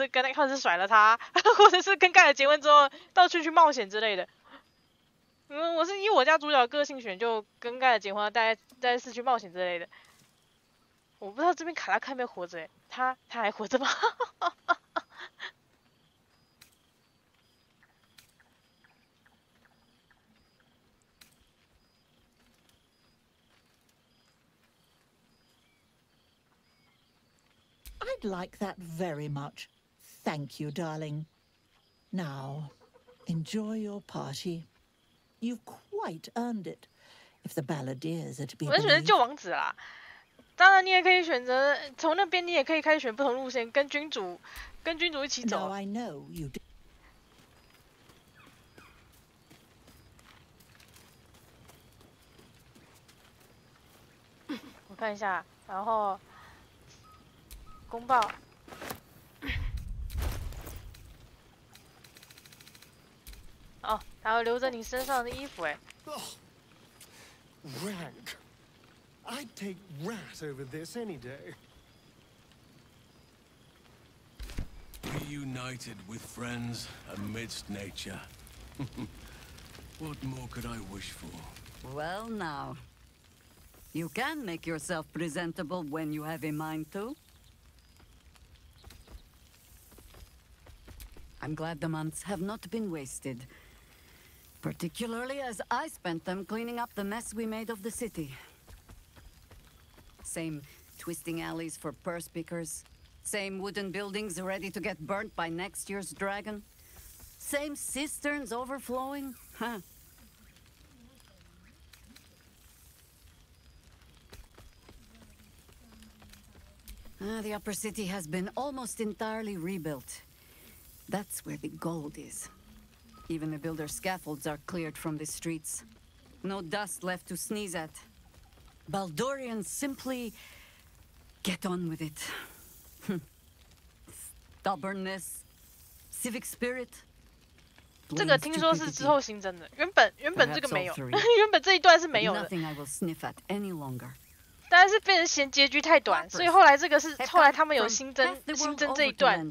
是甩了他，或者是跟盖尔结婚之后到处去冒险之类的。我是以我家主角的个性选，就跟盖尔结婚，在市区冒险之类的。我不知道这边卡拉克还没活着他还活着吗？I'd like that very much. Thank you, darling. Now, enjoy your party. You've quite earned it. If the balladeers are to be 我是选择 believed. 救王子啦。当然，你也可以选择从那边，你也可以开始选不同路线，跟君主一起走。 Now I know you do. 我看一下，然后公报。哦，还有留着你身上的衣服Rank. I'd take rat over this any day. Reunited with friends amidst nature. What more could I wish for? Well now. You can make yourself presentable when you have a mind to. I'm glad the months have not been wasted. Particularly as I spent them cleaning up the mess we made of the city. Same twisting alleys for purse pickers. Same wooden buildings ready to get burnt by next year's dragon. Same cisterns overflowing. Huh. The upper city has been almost entirely rebuilt. That's where the gold is. Even the builder's scaffolds are cleared from the streets. No dust left to sneeze at. Baldurians simply get on with it. Stubbornness, civic spirit. 这个听说是之后新增的，原本这个没有，原本这一段是没有的。 Nothing I will sniff at any longer. 但是变成嫌结局太短，所以后来这个是后来他们有新增这一段。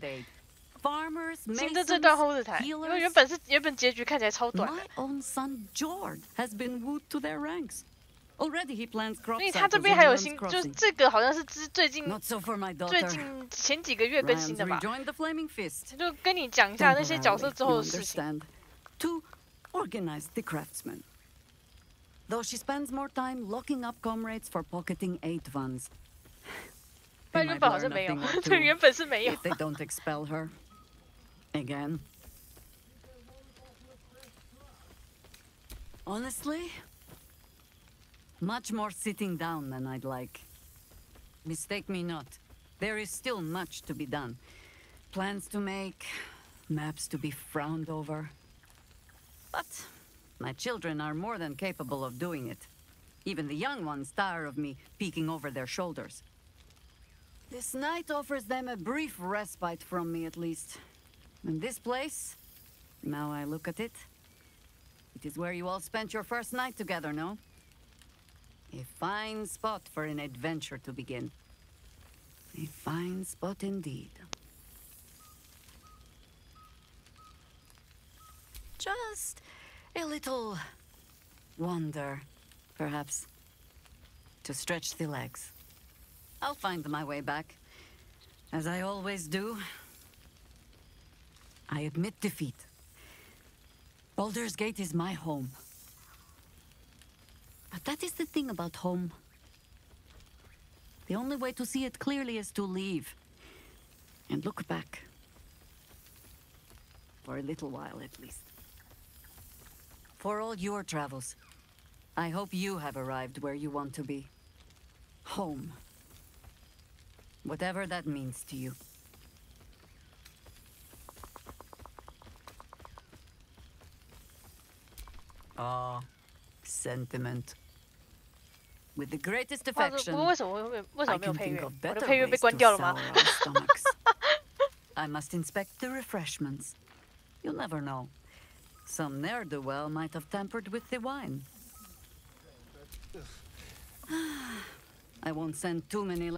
新增这段后日谈，因为原本结局看起来超短的。 My own son George has been wooed to their ranks. Already he plans crop cycles. 所以他这边还有新，就是这个好像是最近前几个月更新的吧？就跟你讲一下那些角色之后的事情。 To organize the craftsmen. Though she spends more time locking up comrades for pocketing 8 ones. 但原本好像没有，对，原本是没有。 If they don't expel her. Again. Honestly, much more sitting down than I'd like. Mistake me not. There is still much to be done. Plans to make, maps to be frowned over. But my children are more than capable of doing it. Even the young ones tire of me peeking over their shoulders. This night offers them a brief respite from me, at least. And this place, now I look at it, it is where you all spent your first night together, no? A fine spot for an adventure to begin. A fine spot indeed. Just a little wander, perhaps, to stretch the legs. I'll find my way back, as I always do. I admit defeat. Baldur's Gate is my home. But that is the thing about home. The only way to see it clearly is to leave. And look back. For a little while, at least. For all your travels, I hope you have arrived where you want to be. Home. Whatever that means to you. Ah, sentiment. With the greatest affection, 为什么没 I 有 can 配 think 乐？ of 我的 better 配乐被 ways 关 to 掉了 sour 吗？ our stomachs. I must inspect the refreshments. You'll never know. Some ne'er-do-well might have tampered with the wine. I won't send too many.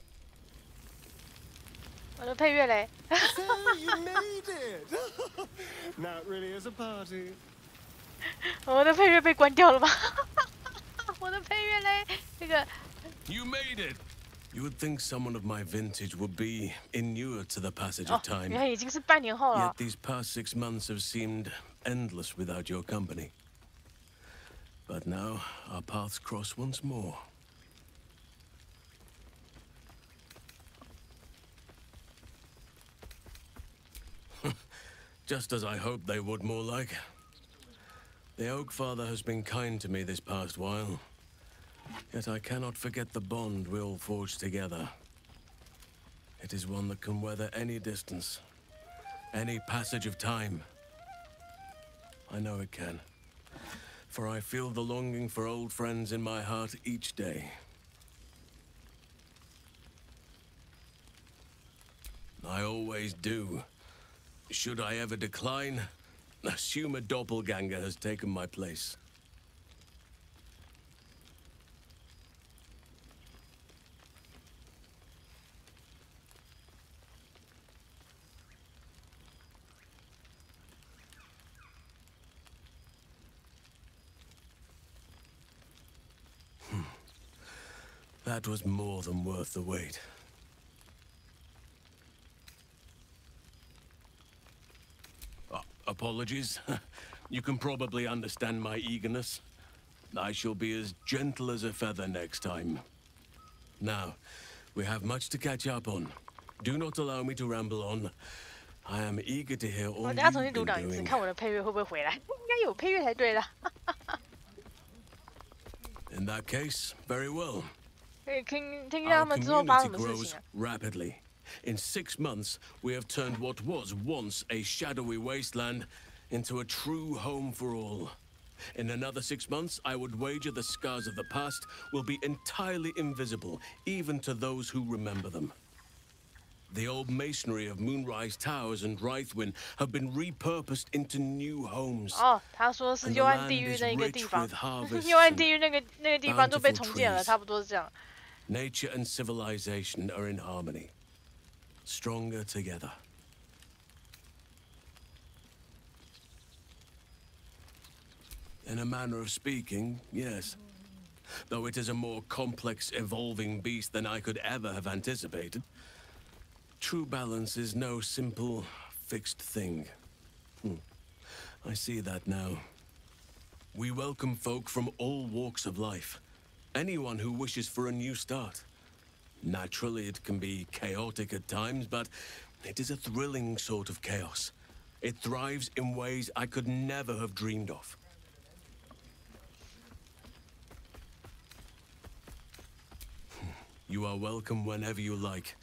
我的配乐嘞？ Say you made it! Now it really is a party. 我的配乐被关掉了吗？我的配乐嘞？这个。 You made it! You would think someone of my vintage would be inured to the passage of time. 原来已经是半年后了。 Yet these past 6 months have seemed endless without your company. But now our paths cross once more. Just as I hoped they would, more like. The Oak Father has been kind to me this past while. Yet I cannot forget the bond we all forged together. It is one that can weather any distance, any passage of time. I know it can, for I feel the longing for old friends in my heart each day. I always do. Should I ever decline, assume a doppelganger has taken my place. That was more than worth the wait. Apologies. You can probably understand my eagerness. I shall be as gentle as a feather next time. Now, we have much to catch up on. Do not allow me to ramble on. I am eager to hear all 我等下重 you've 新读 been 档一次， doing. 看我的配乐会不会回来？应该有配乐才对的。 In that case, very well. 可以听听 Our 他们之后发 community 生什么事 grows 情啊？ rapidly. In 6 months, we have turned what was once a shadowy wasteland into a true home for all. In another 6 months, I would wager the scars of the past will be entirely invisible, even to those who remember them. The old masonry of Moonrise Towers and Wraithwin have been repurposed into new homes. 哦，他说是 And 幽 the 暗地 land 狱 is 那个 rich 地方 with，harvests 幽暗 and 地狱那个地方都被 bountiful 重建了， trees. 差不多是这样。 Nature and civilization are in harmony. Stronger together. In a manner of speaking, yes. Though it is a more complex, evolving beast than I could ever have anticipated. True balance is no simple, fixed thing. I see that now. We welcome folk from all walks of life. Anyone who wishes for a new start. Naturally, it can be chaotic at times, but it is a thrilling sort of chaos. It thrives in ways I could never have dreamed of. You are welcome whenever you like,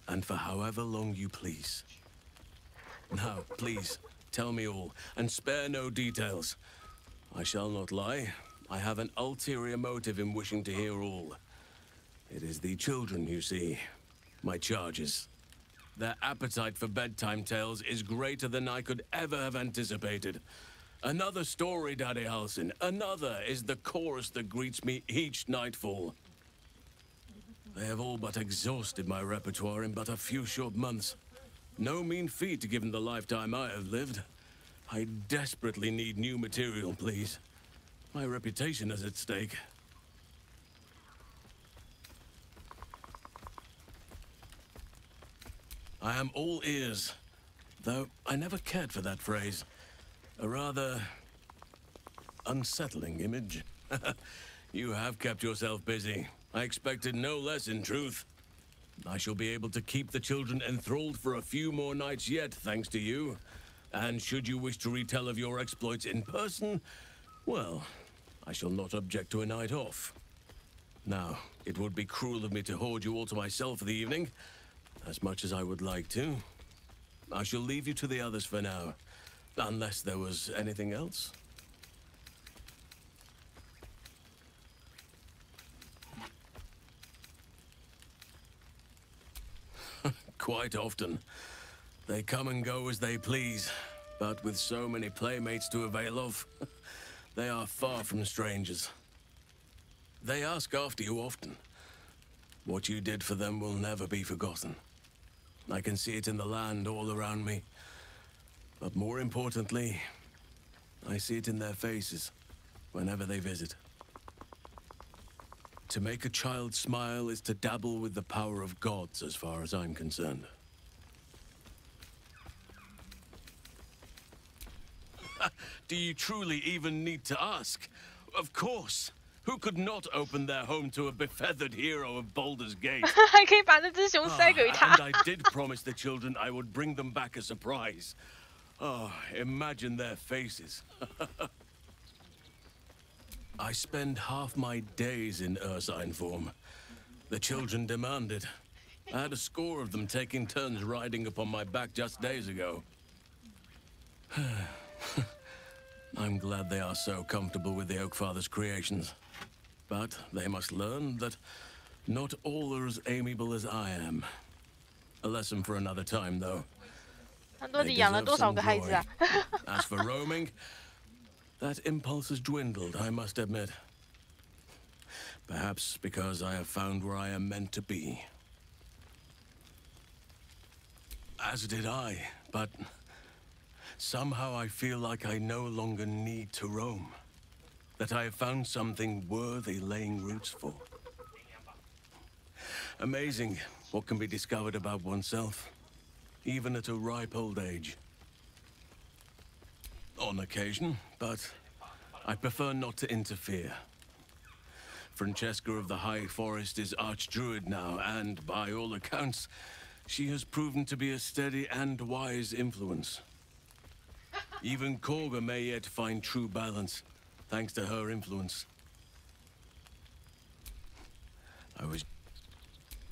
and for however long you please. Now, please, tell me all, and spare no details. I shall not lie. I have an ulterior motive in wishing to hear all. It is the children, you see. My charges. Their appetite for bedtime tales is greater than I could ever have anticipated. Another story, Daddy Halsin. Another is the chorus that greets me each nightfall. They have all but exhausted my repertoire in but a few short months. No mean feat given the lifetime I have lived. I desperately need new material, please. My reputation is at stake. I am all ears, though I never cared for that phrase. A rather unsettling image. You have kept yourself busy. I expected no less, in truth. I shall be able to keep the children enthralled for a few more nights yet, thanks to you. And should you wish to retell of your exploits in person, well, I shall not object to a night off. Now, it would be cruel of me to hoard you all to myself for the evening, as much as I would like to. I shall leave you to the others for now, unless there was anything else. Quite often. They come and go as they please, but with so many playmates to avail of, they are far from strangers. They ask after you often. What you did for them will never be forgotten. I can see it in the land all around me. But more importantly, I see it in their faces whenever they visit. To make a child smile is to dabble with the power of gods, as far as I'm concerned. Do you truly even need to ask? Of course. Who could not open their home to a befeathered hero of Baldur's Gate? 还可以把那只熊塞给他。 And I did promise the children I would bring them back a surprise. Oh, imagine their faces. I spend half my days in ursine form. The children demanded. I had a score of them taking turns riding upon my back just days ago. I'm glad they are so comfortable with the Oakfather's creations. But they must learn that not all are as amiable as I am. A lesson for another time, though. 他到底养了多少个孩子啊？ As for roaming, that impulse has dwindled, I must admit. Perhaps because I have found where I am meant to be. As did I, but somehow I feel like I no longer need to roam. That I have found something worthy laying roots for. Amazing what can be discovered about oneself, even at a ripe old age. On occasion, but I prefer not to interfere. Francesca of the High Forest is Archdruid now, and by all accounts, she has proven to be a steady and wise influence. Even Korga may yet find true balance, thanks to her influence.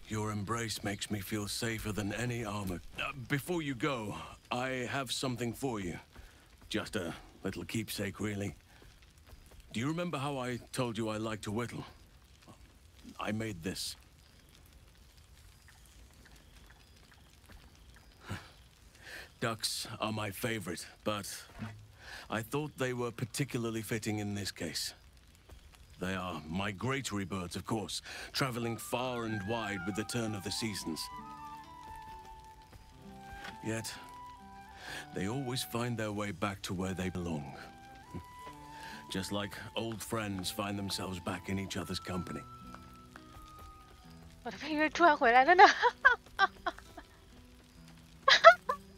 Your embrace makes me feel safer than any armor. Before you go, I have something for you. Just a little keepsake, really. Do you remember how I told you I like to whittle? I made this. Ducks are my favorite, but I thought they were particularly fitting in this case. They are migratory birds, of course, traveling far and wide with the turn of the seasons. Yet, they always find their way back to where they belong. Just like old friends find themselves back in each other's company. 我的配乐突然回来了呢，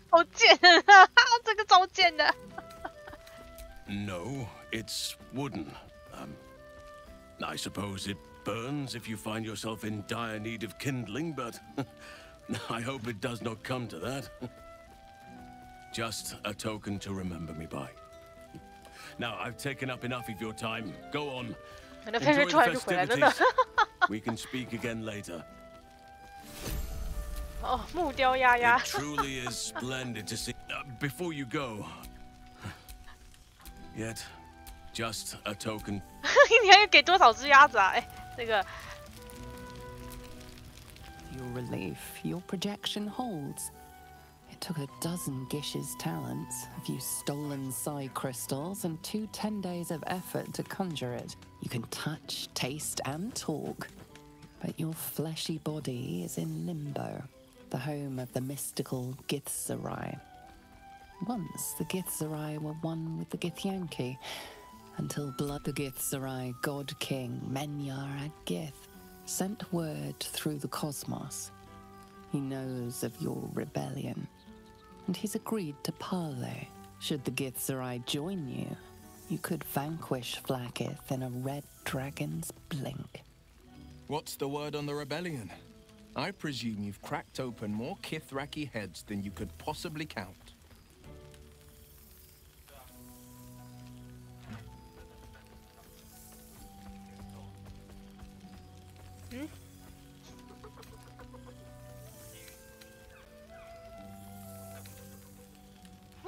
好贱啊！这个超贱的。No, it's wooden. I suppose it burns if you find yourself in dire need of kindling, but I hope it does not come to that. Just a token to remember me by. Now, I've taken up enough of your time. Go on. Enjoy the festivities. We can speak again later. 哦，木雕丫丫。 It truly is splendid to see. Before you go, yet, just a token. 你还要给多少只鸭子啊？哎，这个。 Your relief, your projection holds. It took a dozen Gish's talents, a few stolen psi crystals, and 2 10 days of effort to conjure it. You can touch, taste, and talk. But your fleshy body is in limbo, the home of the mystical Githzerai. Once the Githzerai were one with the Githyanki, until blood the Githzerai god king Menyar Ag-Gith sent word through the cosmos. He knows of your rebellion, and he's agreed to parley. Should the Githzerai join you, you could vanquish Flakith in a red dragon's blink. What's the word on the rebellion? I presume you've cracked open more Kithraki heads than you could possibly count.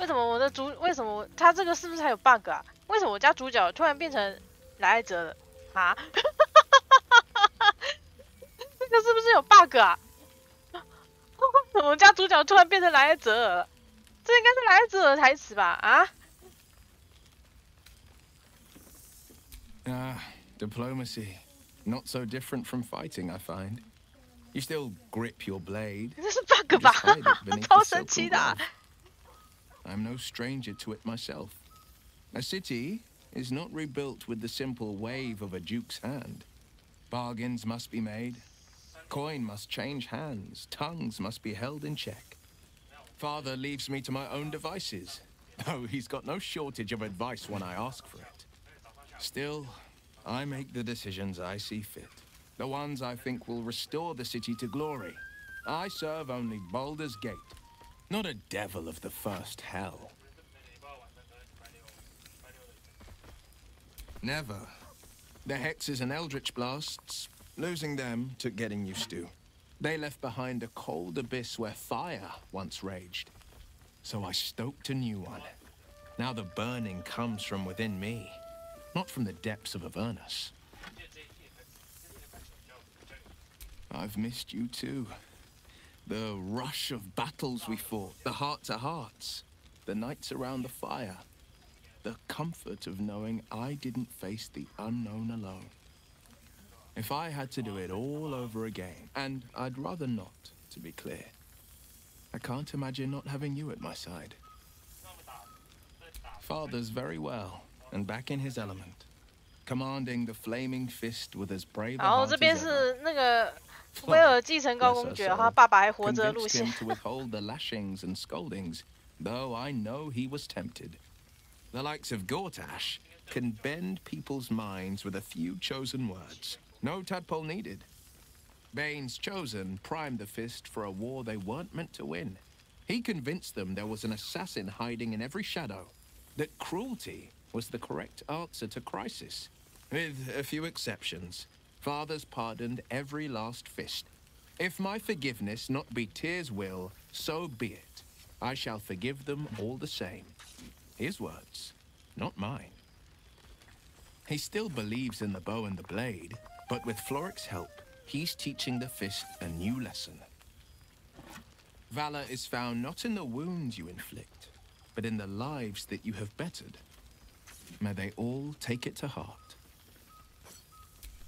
为什么为什么他这个是不是还有 bug 啊？为什么我家主角突然变成莱艾泽了啊？这个是不是有 bug 啊？我家主角突然变成莱艾泽尔了，这应该是莱艾泽尔的台词吧？啊？ Diplomacy. Not so different from fighting, I find. You still grip your blade. 这是 bug 吧？超神奇的。I'm no stranger to it myself. A city is not rebuilt with the simple wave of a duke's hand. Bargains must be made. Coin must change hands. Tongues must be held in check. Father leaves me to my own devices, though he's got no shortage of advice when I ask for it. Still, I make the decisions I see fit. The ones I think will restore the city to glory. I serve only Baldur's Gate, not a devil of the first hell. Never. The hexes and eldritch blasts, losing them took getting used to. They left behind a cold abyss where fire once raged. So I stoked a new one. Now the burning comes from within me, not from the depths of Avernus. I've missed you too. The rush of battles we fought, the heart-to-hearts, the nights around the fire, the comfort of knowing I didn't face the unknown alone. If I had to do it all over again, and I'd rather not, to be clear, I can't imagine not having you at my side. Father's very well, and back in his element, commanding the flaming fist with as brave a heart as ever. 然后这边是那个威尔继承高公爵，他爸爸还活着的路线。Convinced him to withhold the lashings and scoldings, though I know he was tempted. The likes of Gortash can bend people's minds with a few chosen words. No tadpole needed. Bane's chosen primed the fist for a war they weren't meant to win. He convinced them there was an assassin hiding in every shadow, that cruelty was the correct answer to crisis. With a few exceptions, Father's pardoned every last fist. If my forgiveness not be Tyr's will, so be it. I shall forgive them all the same. His words, not mine. He still believes in the bow and the blade, but with Floric's help, he's teaching the fist a new lesson. Valor is found not in the wounds you inflict, but in the lives that you have bettered. May they all take it to heart.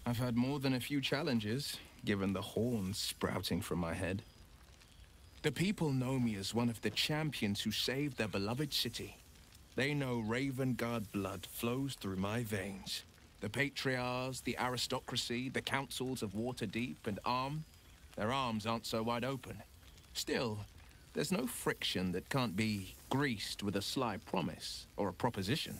I've had more than a few challenges, given the horns sprouting from my head. The people know me as one of the champions who saved their beloved city. They know Ravengard blood flows through my veins. The patriarchs, the aristocracy, the councils of Waterdeep and Arm, their arms aren't so wide open. Still, there's no friction that can't be greased with a sly promise or a proposition.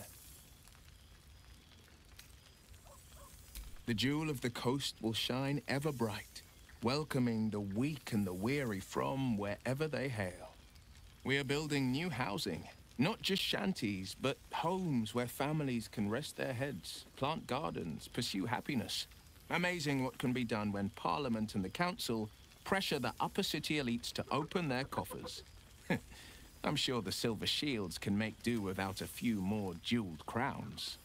The jewel of the coast will shine ever bright, welcoming the weak and the weary from wherever they hail. We are building new housing, not just shanties, but homes where families can rest their heads, plant gardens, pursue happiness. Amazing what can be done when Parliament and the Council pressure the upper city elites to open their coffers. I'm sure the Silver Shields can make do without a few more jeweled crowns.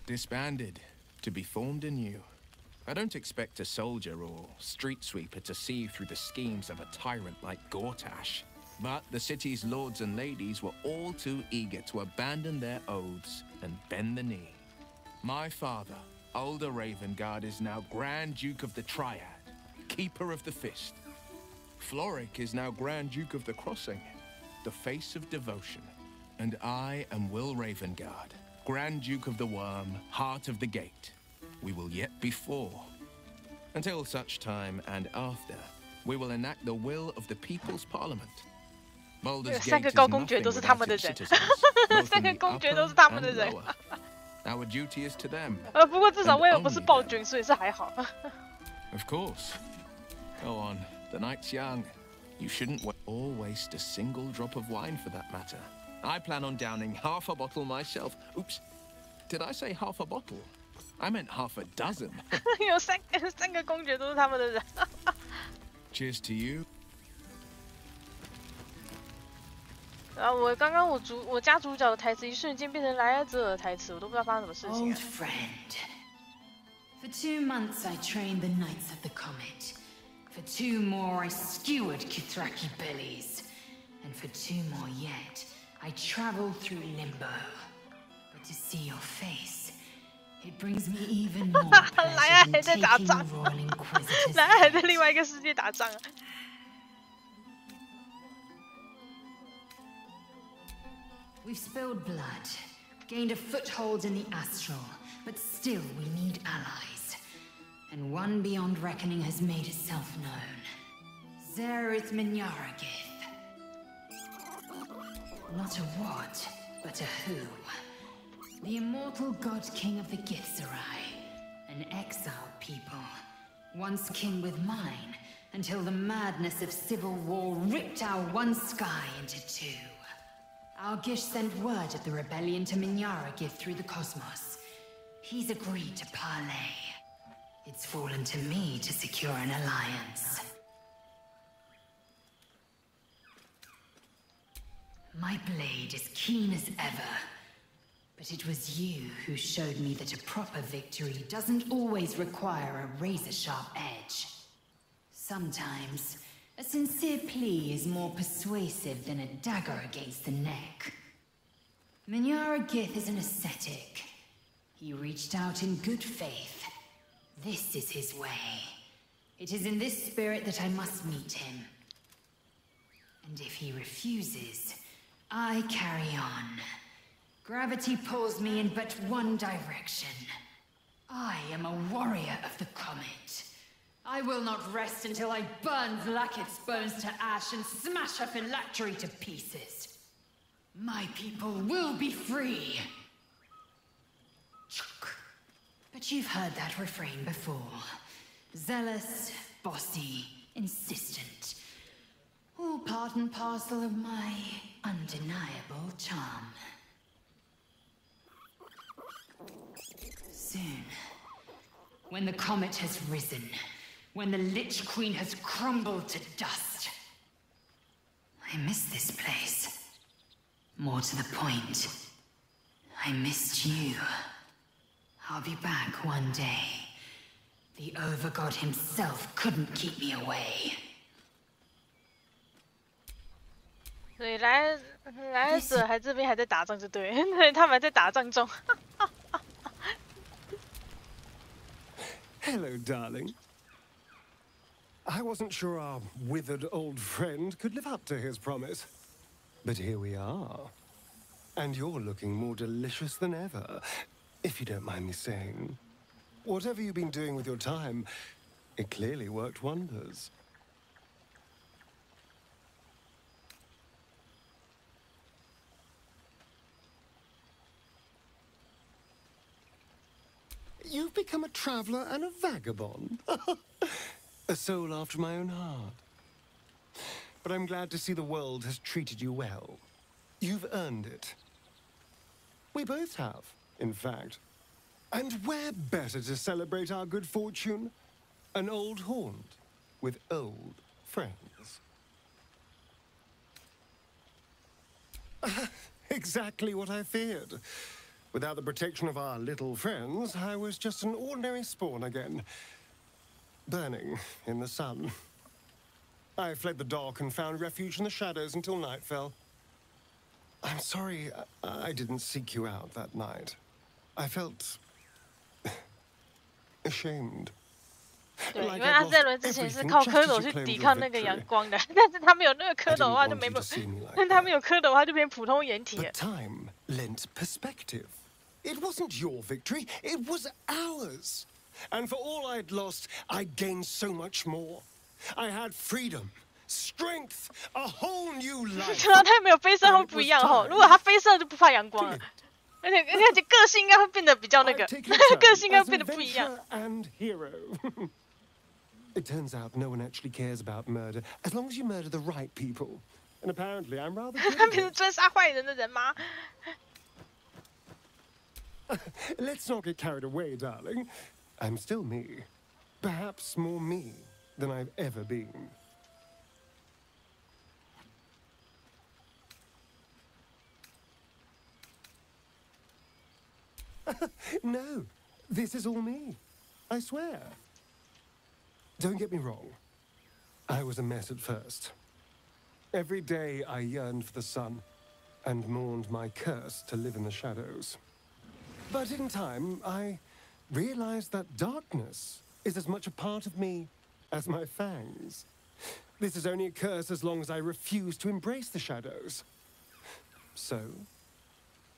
Disbanded, to be formed anew. I don't expect a soldier or street sweeper to see through the schemes of a tyrant like Gortash. But the city's lords and ladies were all too eager to abandon their oaths and bend the knee. My father, older Ravengard, is now Grand Duke of the Triad, Keeper of the Fist. Floric is now Grand Duke of the Crossing, the face of devotion. And I am Will Ravengard, Grand Duke of the Worm, Heart of the Gate. We will yet be four. Until such time and after, we will enact the will of the People's Parliament. Baldur's Gate is nothing without its citizens, both in the upper and lower. Our duty is to them. 不过至少威尔不是暴君，所以是还好。Of course. Go on. The night's young. You shouldn't or waste a single drop of wine for that matter. I plan on downing half a bottle myself. Oops. Did I say half a bottle? I meant half a dozen. 有三个公爵都是他们的人。Cheers to you. 然后我家主角的台词一瞬间变成莱尔泽尔的台词，我都不知道发生什么事情、啊。Old friend. For 2 months I trained the Knights of the Comet. For 2 more I skewered Kithraki bellies. And for 2 more yet, I traveled through limbo. But to see your face, it brings me even more pleasure than taking the Royal Inquisitor's 莱尔还在另外一个世界打仗。We've spilled blood, gained a foothold in the astral, but still we need allies. And one beyond reckoning has made itself known. Zerith Minyaragith. Not a what, but a who. The immortal god king of the Githzerai. An exiled people. Once kin with mine, until the madness of civil war ripped our one sky into 2. Algish sent word of the rebellion to Minyaragith through the cosmos. He's agreed to parley. It's fallen to me to secure an alliance. My blade is keen as ever. But it was you who showed me that a proper victory doesn't always require a razor-sharp edge. Sometimes, a sincere plea is more persuasive than a dagger against the neck. Minyaragith is an ascetic. He reached out in good faith. This is his way. It is in this spirit that I must meet him. And if he refuses, I carry on. Gravity pulls me in but one direction. I am a warrior of the comet. I will not rest until I burn Vlaakith's bones to ash and smash her phylactery to pieces. My people will be free. But you've heard that refrain before. Zealous, bossy, insistent. All part and parcel of my undeniable charm. Soon, when the comet has risen, when the Lich Queen has crumbled to dust, I miss this place. More to the point, I missed you. I'll be back one day. The Overgod himself couldn't keep me away. 所以莱尔泽还这边还在打仗，就对，对，他们还在打仗中。Hello, darling. I wasn't sure our withered old friend could live up to his promise. But here we are. And you're looking more delicious than ever, if you don't mind me saying. Whatever you've been doing with your time, it clearly worked wonders. You've become a traveler and a vagabond. A soul after my own heart. But I'm glad to see the world has treated you well. You've earned it. We both have, in fact. And where better to celebrate our good fortune? An old haunt with old friends. Exactly what I feared. Without the protection of our little friends, I was just an ordinary spawn again. Burning in the sun. I fled the dock and found refuge in the shadows until night fell. I'm sorry I didn't seek you out that night. I felt ashamed. 对，因为阿兹伦之前是靠蝌蚪去抵抗那个阳光的，但是他没有那个蝌蚪的话就没，他没有蝌蚪的话就变普通掩体了。But time lent perspective. It wasn't your victory, it was ours. And for all I'd lost, I'd gained so much more. I had freedom, strength, a whole new life. 他没有飞射会不一样哦，如果他飞射就不怕阳光了。而且个性应该会变得比较那个，个性应该会变得不一样。And hero. It turns out no one actually cares about murder as long as you murder the right people. And apparently I'm rather good. 他不是专杀坏人的人吗？ Let's not get carried away, darling. I'm still me. Perhaps more me than I've ever been. No, this is all me. I swear. Don't get me wrong. I was a mess at first. Every day I yearned for the sun and mourned my curse to live in the shadows. But in time, I realized that darkness is as much a part of me as my fangs. This is only a curse as long as I refuse to embrace the shadows. So,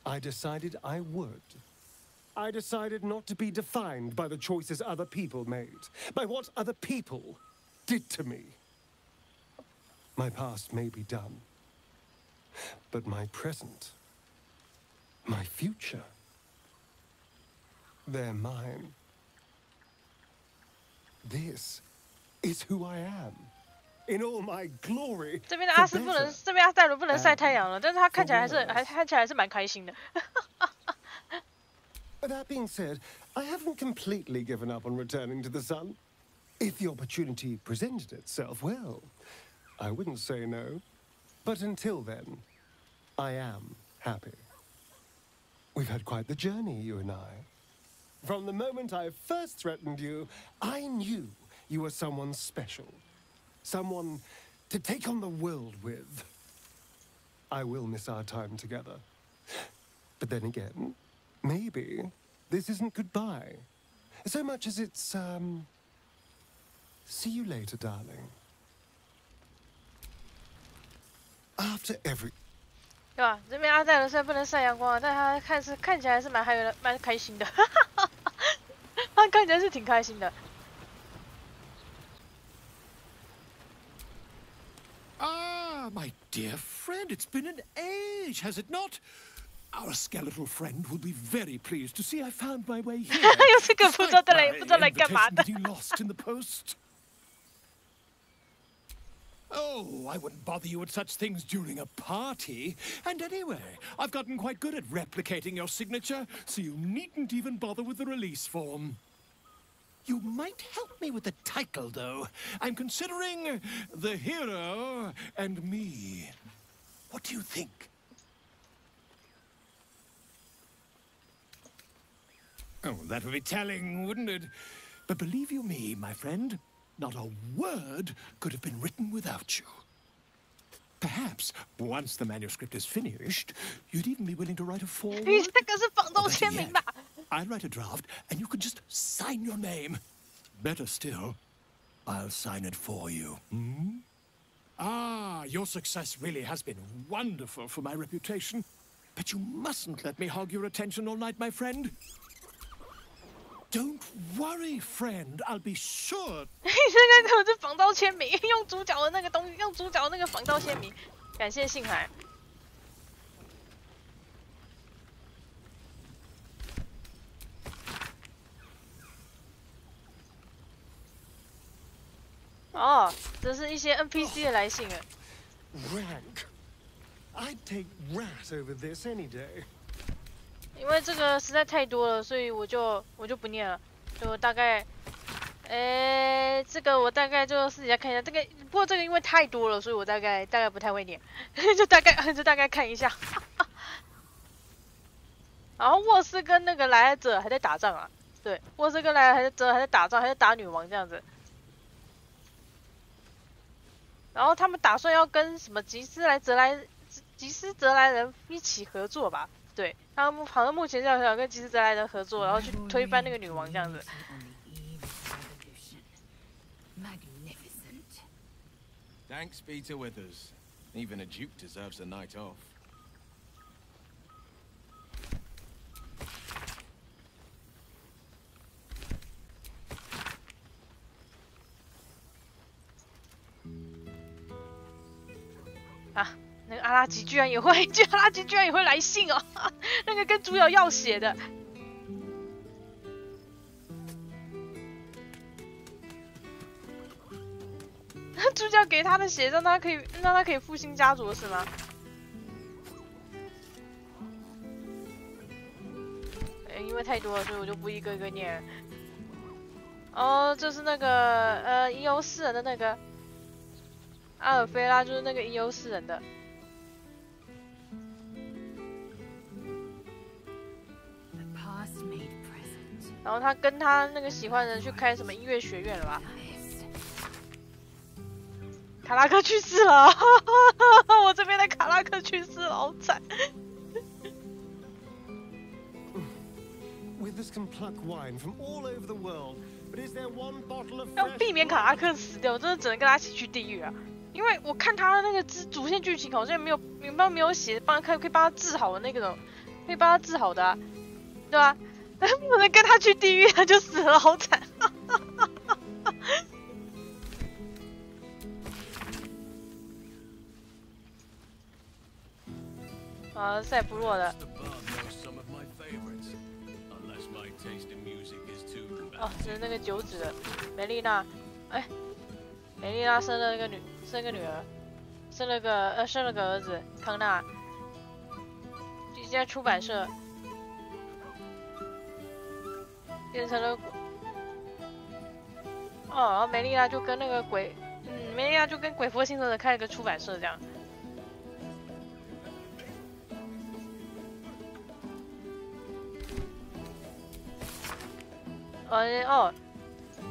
I decided I would. I decided not to be defined by the choices other people made, by what other people did to me. My past may be done, but my present, my future, they're mine. This is who I am, in all my glory. 这边的阿斯不能，这边阿黛伦不能晒太阳了，但是他看起来还是蛮开心的。That being said, I haven't completely given up on returning to the sun. If the opportunity presented itself, well, I wouldn't say no. But until then, I am happy. We've had quite the journey, you and I. From the moment I first threatened you, I knew you were someone special. Someone to take on the world with. I will miss our time together. But then again, maybe this isn't goodbye. So much as it's, see you later, darling. After every... 对吧？这边阿黛伦虽然不能晒阳光，但他看起来是蛮开心的，他看起来是挺开心的。Ah, my dear friend, it's been an age, has it not? Our skeletal friend will be very pleased to see I found my way here. 又是个不知道来干嘛的。You lost in the post. Oh, I wouldn't bother you with such things during a party. And anyway, I've gotten quite good at replicating your signature, so you needn't even bother with the release form. You might help me with the title, though. I'm considering The Hero and Me. What do you think? Oh, that would be telling, wouldn't it? But believe you me, my friend, not a word could have been written without you. Perhaps, once the manuscript is finished, you'd even be willing to write a foreword. I'll write a draft, and you can just sign your name. Better still, I'll sign it for you. Hmm? Ah, your success really has been wonderful for my reputation. But you mustn't let me hog your attention all night, my friend. Don't worry, friend. I'll be sure. 你这个是仿照签名，用主角的那个东西，用主角的那个仿照签名。感谢信海。哦，这是一些 NPC 的来信啊。Rank. I'd take rat over this any day. 因为这个实在太多了，所以我就不念了。就大概，这个我大概就私底下看一下。这个不过这个因为太多了，所以我大概不太会念，就大概看一下。然后沃斯跟那个来者还在打仗啊，对，沃斯跟来者还在打仗，还在打女王这样子。然后他们打算要跟什么吉斯泽来人一起合作吧？对，他们好像目前想跟吉斯泽来人合作，然后去推翻那个女王这样子。Thanks be to Withers. Even a duke deserves a night off. Ah. 那个阿拉吉居然也会，阿拉吉居然也会来信哦，那个跟主角要写的。主角给他的写，让他可以复兴家族是吗？因为太多了，所以我就不一个一个念。哦，这是那个吟游诗人的那个阿尔菲拉，就是那个吟游诗人的。然后他跟他那个喜欢的人去开什么音乐学院了吧？卡拉克去世了，我这边的卡拉克去世了，好惨。要避免卡拉克死掉，我真的只能跟他一起去地狱啊！因为我看他那个主线剧情好像没有写可以帮他治好的那个，可以帮他治好的、啊，对吧？不能跟他去地狱，他就死了，好惨。啊，赛不弱的。哦，这是那个9指的梅丽娜，哎，梅丽娜生个女儿，生了个儿子康纳，一家出版社变成了，哦，然后梅丽娜就跟那个梅丽娜就跟鬼佛行者开了个出版社这样。哦，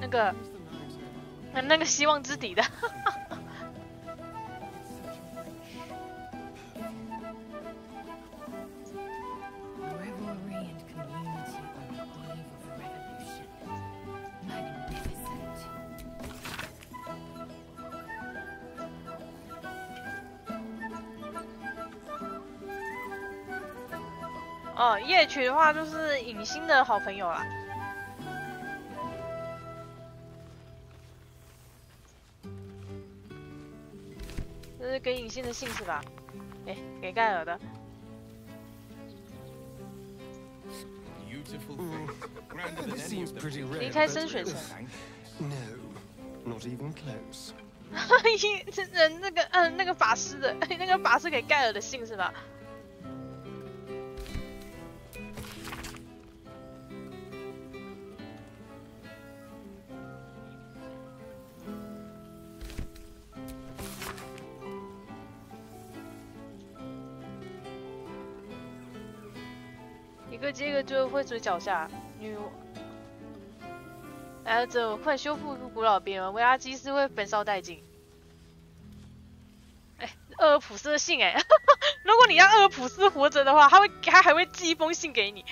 那个希望之底的。哦，夜曲的话就是影星的好朋友啦。这是给影星的信是吧？哎，给盖尔的。离开深水城。那个法师的，那个法师给盖尔的信是吧？一个接一个就会追脚下，女来了者快修复古老边缘，维拉基斯会焚烧殆尽。哎，厄尔普斯的信哎，如果你让厄尔普斯活着的话，他还会寄一封信给你。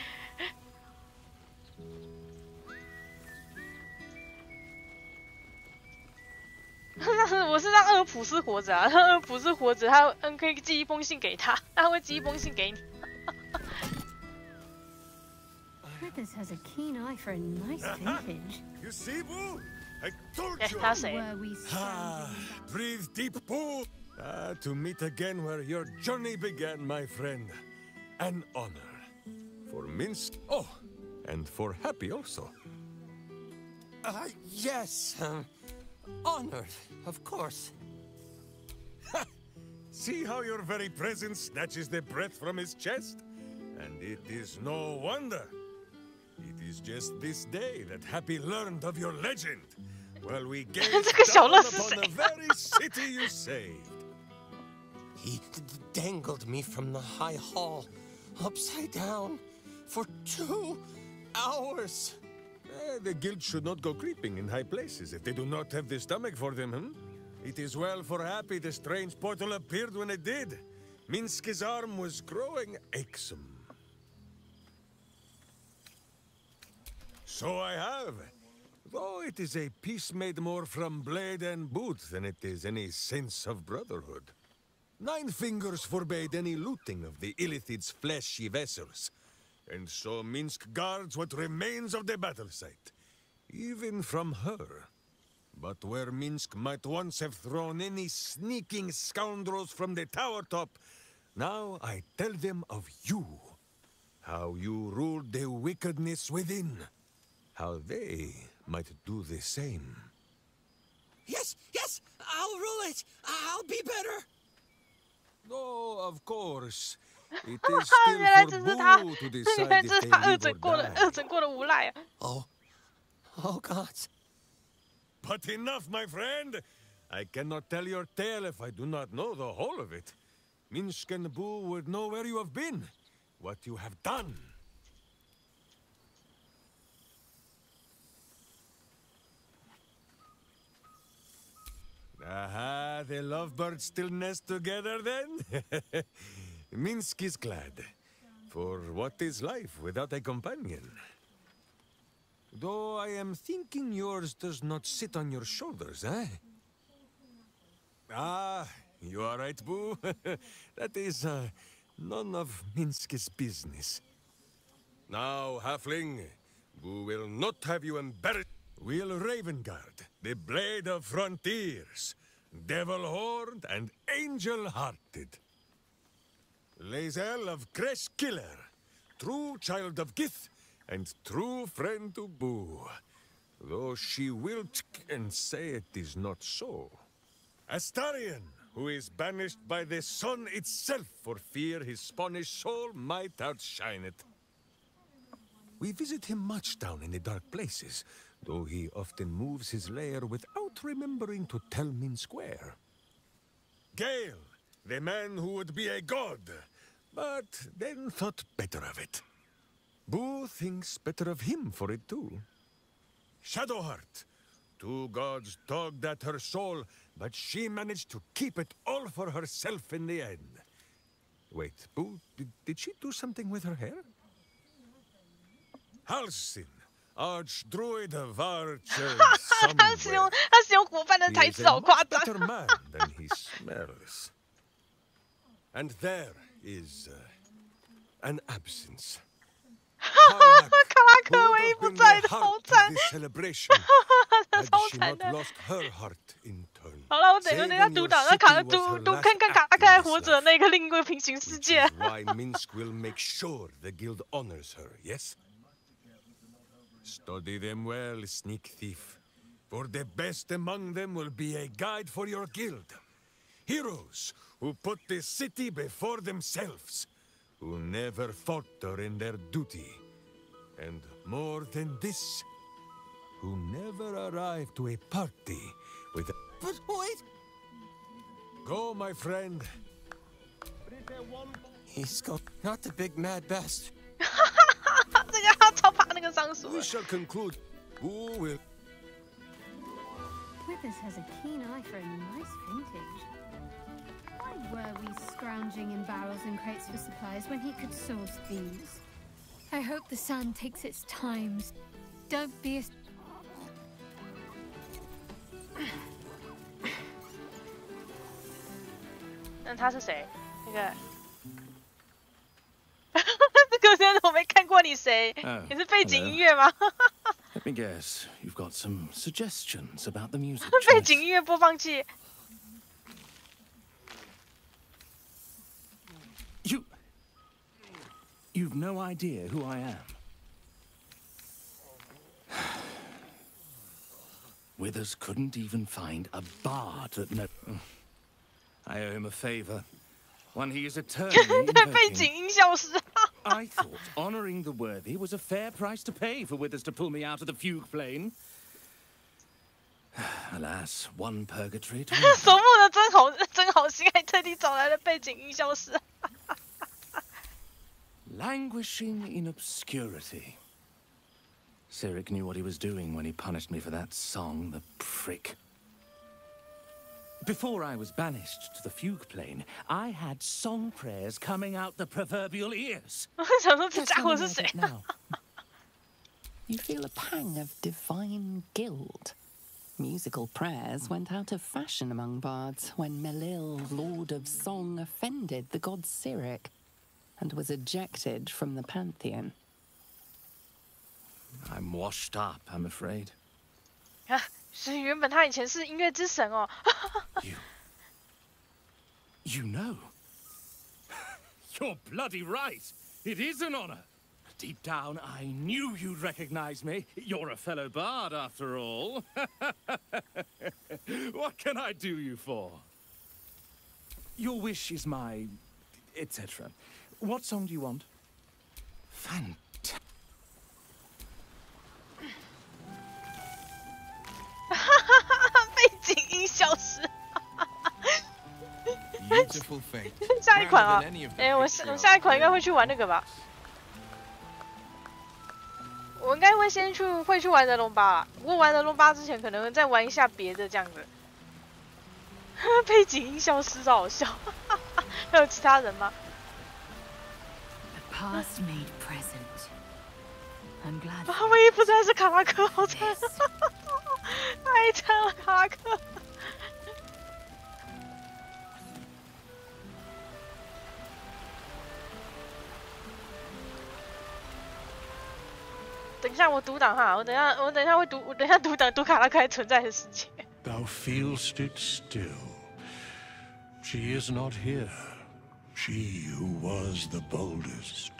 我是让厄尔普斯活着啊，让厄尔普斯活着，他可以寄一封信给他，他会寄一封信给你。This has a keen eye for a nice vintage. You see, Boo? I told you. Where we breathe deep, Boo. To meet again where your journey began, my friend. An honor. For Minsk. Oh, and for Happy also. Yes. Honored, of course. See how your very presence snatches the breath from his chest? And it is no wonder. It is just this day that Happy learned of your legend. While we gazed down upon the very city you saved. He dangled me from the high hall, upside down, for 2 hours. The guild should not go creeping in high places if they do not have the stomach for them, hmm? It is well for Happy the strange portal appeared when it did. Minsk's arm was growing achesome. So I have. Though it is a piece made more from blade and boot than it is any sense of brotherhood. 9 fingers forbade any looting of the Illithid's fleshy vessels. And so Minsk guards what remains of the battle site. Even from her. But where Minsk might once have thrown any sneaking scoundrels from the tower top, now I tell them of you. How you ruled the wickedness within. How they might do the same. Yes, I'll rule it. I'll be better. Oh, of course. It is still for Boo to decide if they live or die. Oh, gods. But enough, my friend. I cannot tell your tale if I do not know the whole of it. Minsk and Boo would know where you have been, what you have done. the lovebirds still nest together then? Minsk is glad. For what is life without a companion? Though I am thinking yours does not sit on your shoulders, eh? Ah, you are right, Boo. That is, none of Minsk's business. Now, halfling, Boo will not have you embarrassed. Will Ravengard, the blade of frontiers, devil-horned and angel-hearted. Lae'zel of Creshkiller, true child of Gith, and true friend to Boo, though she will and say it is not so. Astarion, who is banished by the sun itself for fear his Spanish soul might outshine it. We visit him much down in the dark places, though he often moves his lair without remembering to tell Minsk where. Gale, the man who would be a god, but then thought better of it. Boo thinks better of him for it too. Shadowheart, two gods dogged at her soul, but she managed to keep it all for herself in the end. Wait, Boo, did she do something with her hair? Halsin, Archdruid of Archer somewhere. 他使用伙伴的台词好夸张。 He is a much better man than he smells. And there is an absence. 卡拉克唯一不在的，好惨。超惨的。好了，我等一下读档，让看看卡拉克还活着那个另一个平行世界。Why Minsk will make sure the guild honors her, yes? Study them well, sneak thief. For the best among them will be a guide for your guild. Heroes who put the city before themselves. Who never falter in their duty. And more than this, who never arrive to a party with a... But wait! Go, my friend. He's got not the big mad best. 这个他超怕那个仓鼠。 We shall conclude. Who will... Withers has a keen eye for a nice vintage. Why were we scrounging in barrels and crates for supplies when he could source these? I hope the sand takes its time. Don't be a... 那他是谁？那个，这个人我没看过，你谁？你是背景音乐吗？ Let me guess, you've got some suggestions about the music. 背景音乐播放器。 You've no idea who I am. Withers couldn't even find a bard that no... I owe him a favor. One he is eternally invoking. I thought honoring the worthy was a fair price to pay for Withers to pull me out of the fugue plane. Alas, one purgatory to... 守墓的真好心，还特地找来了背景音效师。 Languishing in obscurity. Cyric knew what he was doing when he punished me for that song, the prick. Before I was banished to the fugue plane, I had song prayers coming out the proverbial ears. Now. You feel a pang of divine guilt. Musical prayers went out of fashion among bards when Melil, Lord of Song, offended the god Cyric and was ejected from the pantheon. I'm washed up, I'm afraid. 啊，所以原本他以前是音乐之神哦。You know. You're bloody right. It is an honor. Deep down, I knew you'd recognize me. You're a fellow bard, after all. What can I do you for? Your wish is my... etc. What song do you want? Fantastic. 背景音消失。Beautiful fate. 下一款啊，我下一款应该会去玩那个吧。我应该会先去玩人龙8啦，不过玩人龙8之前可能再玩一下别的这样子。背景音消失，好笑。还有其他人吗？ The past made present. I'm glad. 啊，唯一不在是卡拉克，好惨，太惨了，卡拉克。等一下，我读档哈，我等一下会读，我等一下读档读卡拉克还存在的世界。Thou feelst it still. She is not here. She who was the boldest.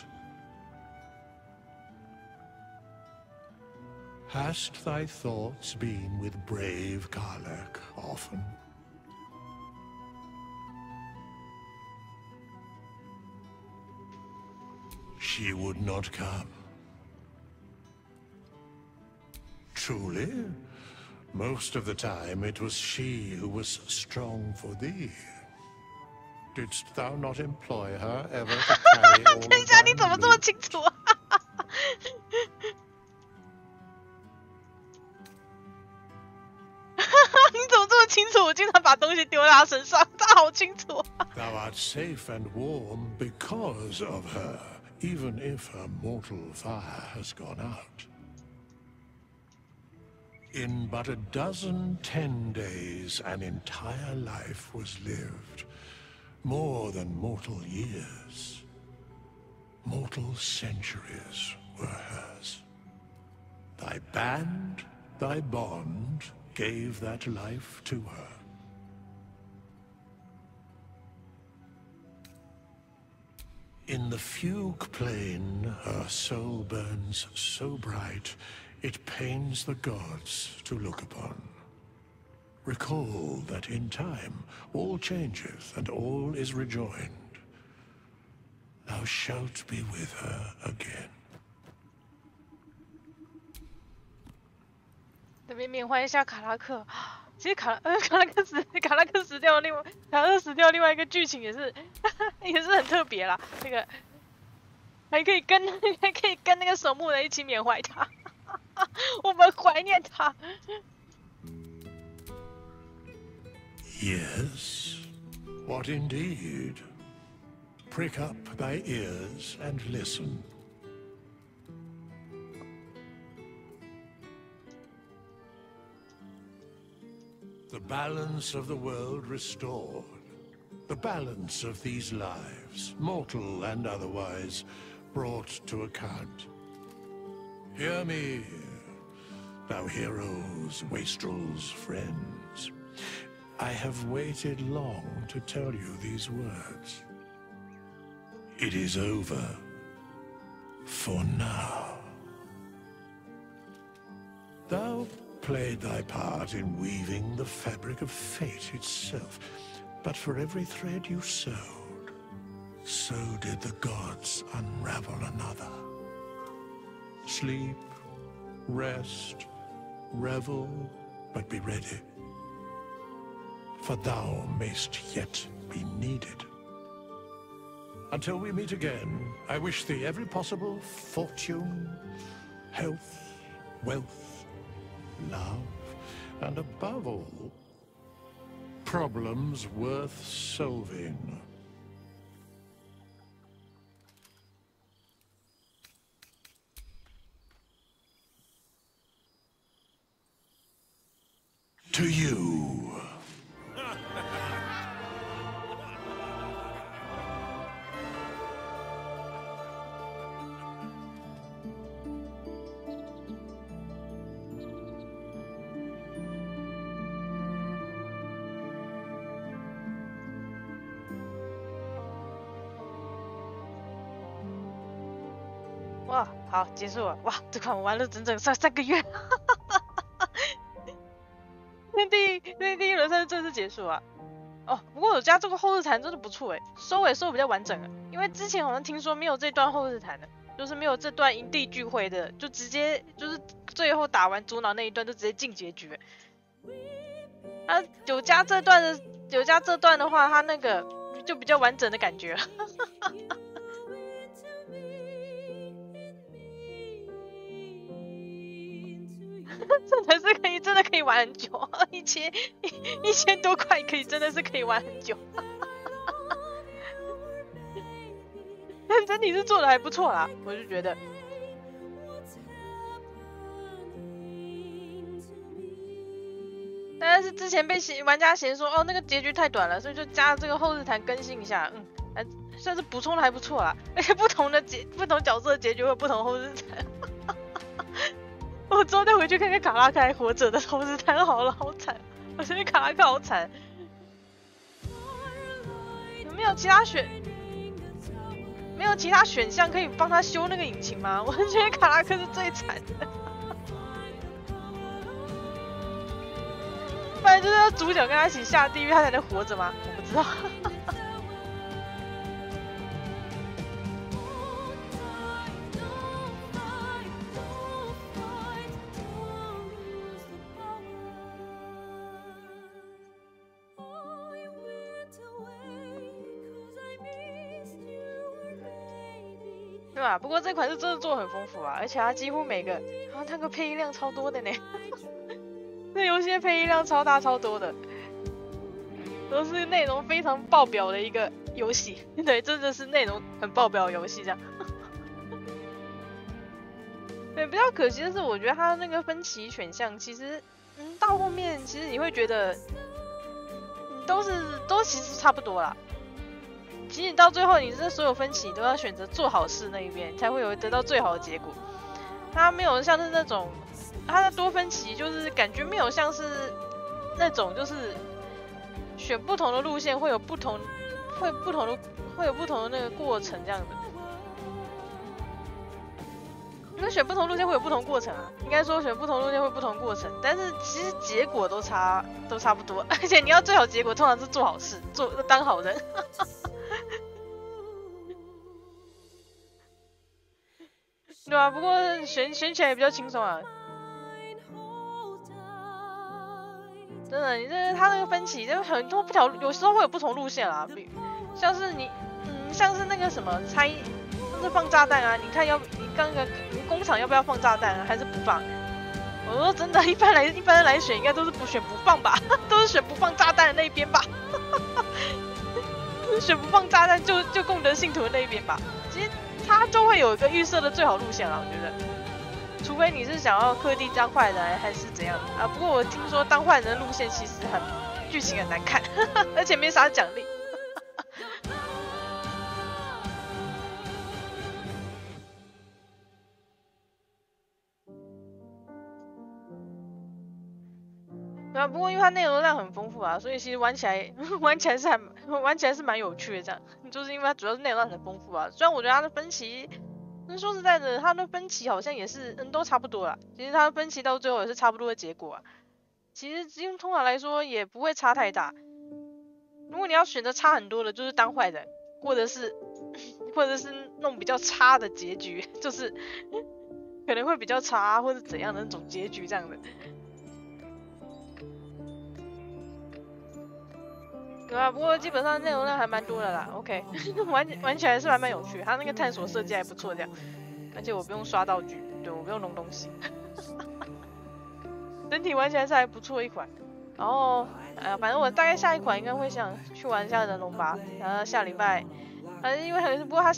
Hast thy thoughts been with brave Karlach often? She would not come. Truly, most of the time it was she who was strong for thee. Didst thou not employ her ever to carry all of 等一下，你怎么这么清楚啊？你怎么这么清楚？我经常把东西丢在他身上，他好清楚啊。Thou art safe and warm because of her, even if her mortal fire has gone out. In but a dozen 10 days, an entire life was lived. More than mortal years. Mortal centuries were hers. Thy band, thy bond, gave that life to her. In the fugue plane, her soul burns so bright, it pains the gods to look upon. Recall that in time, all changeth and all is rejoined. Thou shalt be with her again. 这边缅怀一下卡拉克。其实卡拉克死掉，卡拉克死掉，另外一个剧情也是很特别啦。那个还可以跟那个守墓人一起缅怀他，我们怀念他。Yes, what indeed? Prick up thy ears and listen. The balance of the world restored. The balance of these lives, mortal and otherwise, brought to account. Hear me, thou heroes, wastrels, friends. I have waited long to tell you these words. It is over. For now. Thou played thy part in weaving the fabric of fate itself, but for every thread you sewed, so did the gods unravel another. Sleep, rest, revel, but be ready. For thou mayst yet be needed. Until we meet again, I wish thee every possible fortune, health, wealth, love, and above all, problems worth solving. To you. 哇，好，结束了。哇，这款我玩了整整3个月。那第一轮算是正式结束啊。哦，不过我家这个后日谈真的不错诶，收尾收比较完整了。因为之前好像听说没有这段后日谈的，就是没有这段营地聚会的，就直接就是最后打完主脑那一段就直接进结局。啊，有加这段的话，它那个就比较完整的感觉了。这才是真的可以玩很久，1000多块真的是可以玩很久。但整体是做的还不错啦，我就觉得。但是之前被玩家嫌说，哦，那个结局太短了，所以就加这个后日谈更新一下，算是补充的还不错啦。而且不同角色的结局会有不同后日谈。我之后再回去看看卡拉克还活着的后日谈，好惨！我觉得卡拉克好惨。有没有其他选项可以帮他修那个引擎吗？我觉得卡拉克是最惨的。不然就是要主角跟他一起下地狱，他才能活着吗？我不知道。对吧？不过这款是真的做得很丰富啊，而且它几乎每个，那个配音量超多的呢。这游戏配音量超大超多的，都是内容非常爆表的一个游戏。对，真的是内容很爆表的游戏这样。对，比较可惜的是，我觉得它那个分歧选项其实，到后面其实你会觉得，都其实差不多啦。其实你到最后，你这所有分歧都要选择做好事那一边，才会有得到最好的结果。它没有像是那种。它的多分歧就是感觉没有像是那种就是选不同的路线会有不同的那个过程这样的。因为选不同路线会有不同过程啊，应该说选不同路线会有不同过程，但是其实结果都差不多，而且你要最好结果通常是做好事，当好人。对啊，不过选起来也比较轻松啊。真的，你他那个分歧，就很多有时候会有不同路线啦，像是像是那个什么就是放炸弹啊，你看你工厂要不要放炸弹啊，还是不放？我说真的，一般人来选应该都是不放吧，都是选不放炸弹的那一边吧，选不放炸弹就共得信徒的那一边吧。其实他就会有一个预设的最好路线啦，我觉得。除非你是想要特地当坏人还是怎样啊？不过我听说当坏人的路线其实剧情很难看，而且没啥奖励。对啊，不过因为它内容量很丰富啊，所以其实玩起来是蛮有趣的这样。就是因为它主要是内容量很丰富啊，虽然我觉得它的分歧。说实在的，它的分歧好像也是都差不多啦。其实它的分歧到最后也是差不多的结果啊。其实通常来说也不会差太大。如果你要选择差很多的，就是当坏人，或者是弄比较差的结局，就是可能会比较差或者怎样的那种结局这样的。对啊，不过基本上内容量还蛮多的啦。OK， 玩起来是蛮有趣，它那个探索设计还不错这样，而且我不用刷道具，对，我不用弄东西，整体玩起来是还不错一款。然后，反正我大概下一款应该会想去玩一下人龙吧，然后下礼拜，因为不过它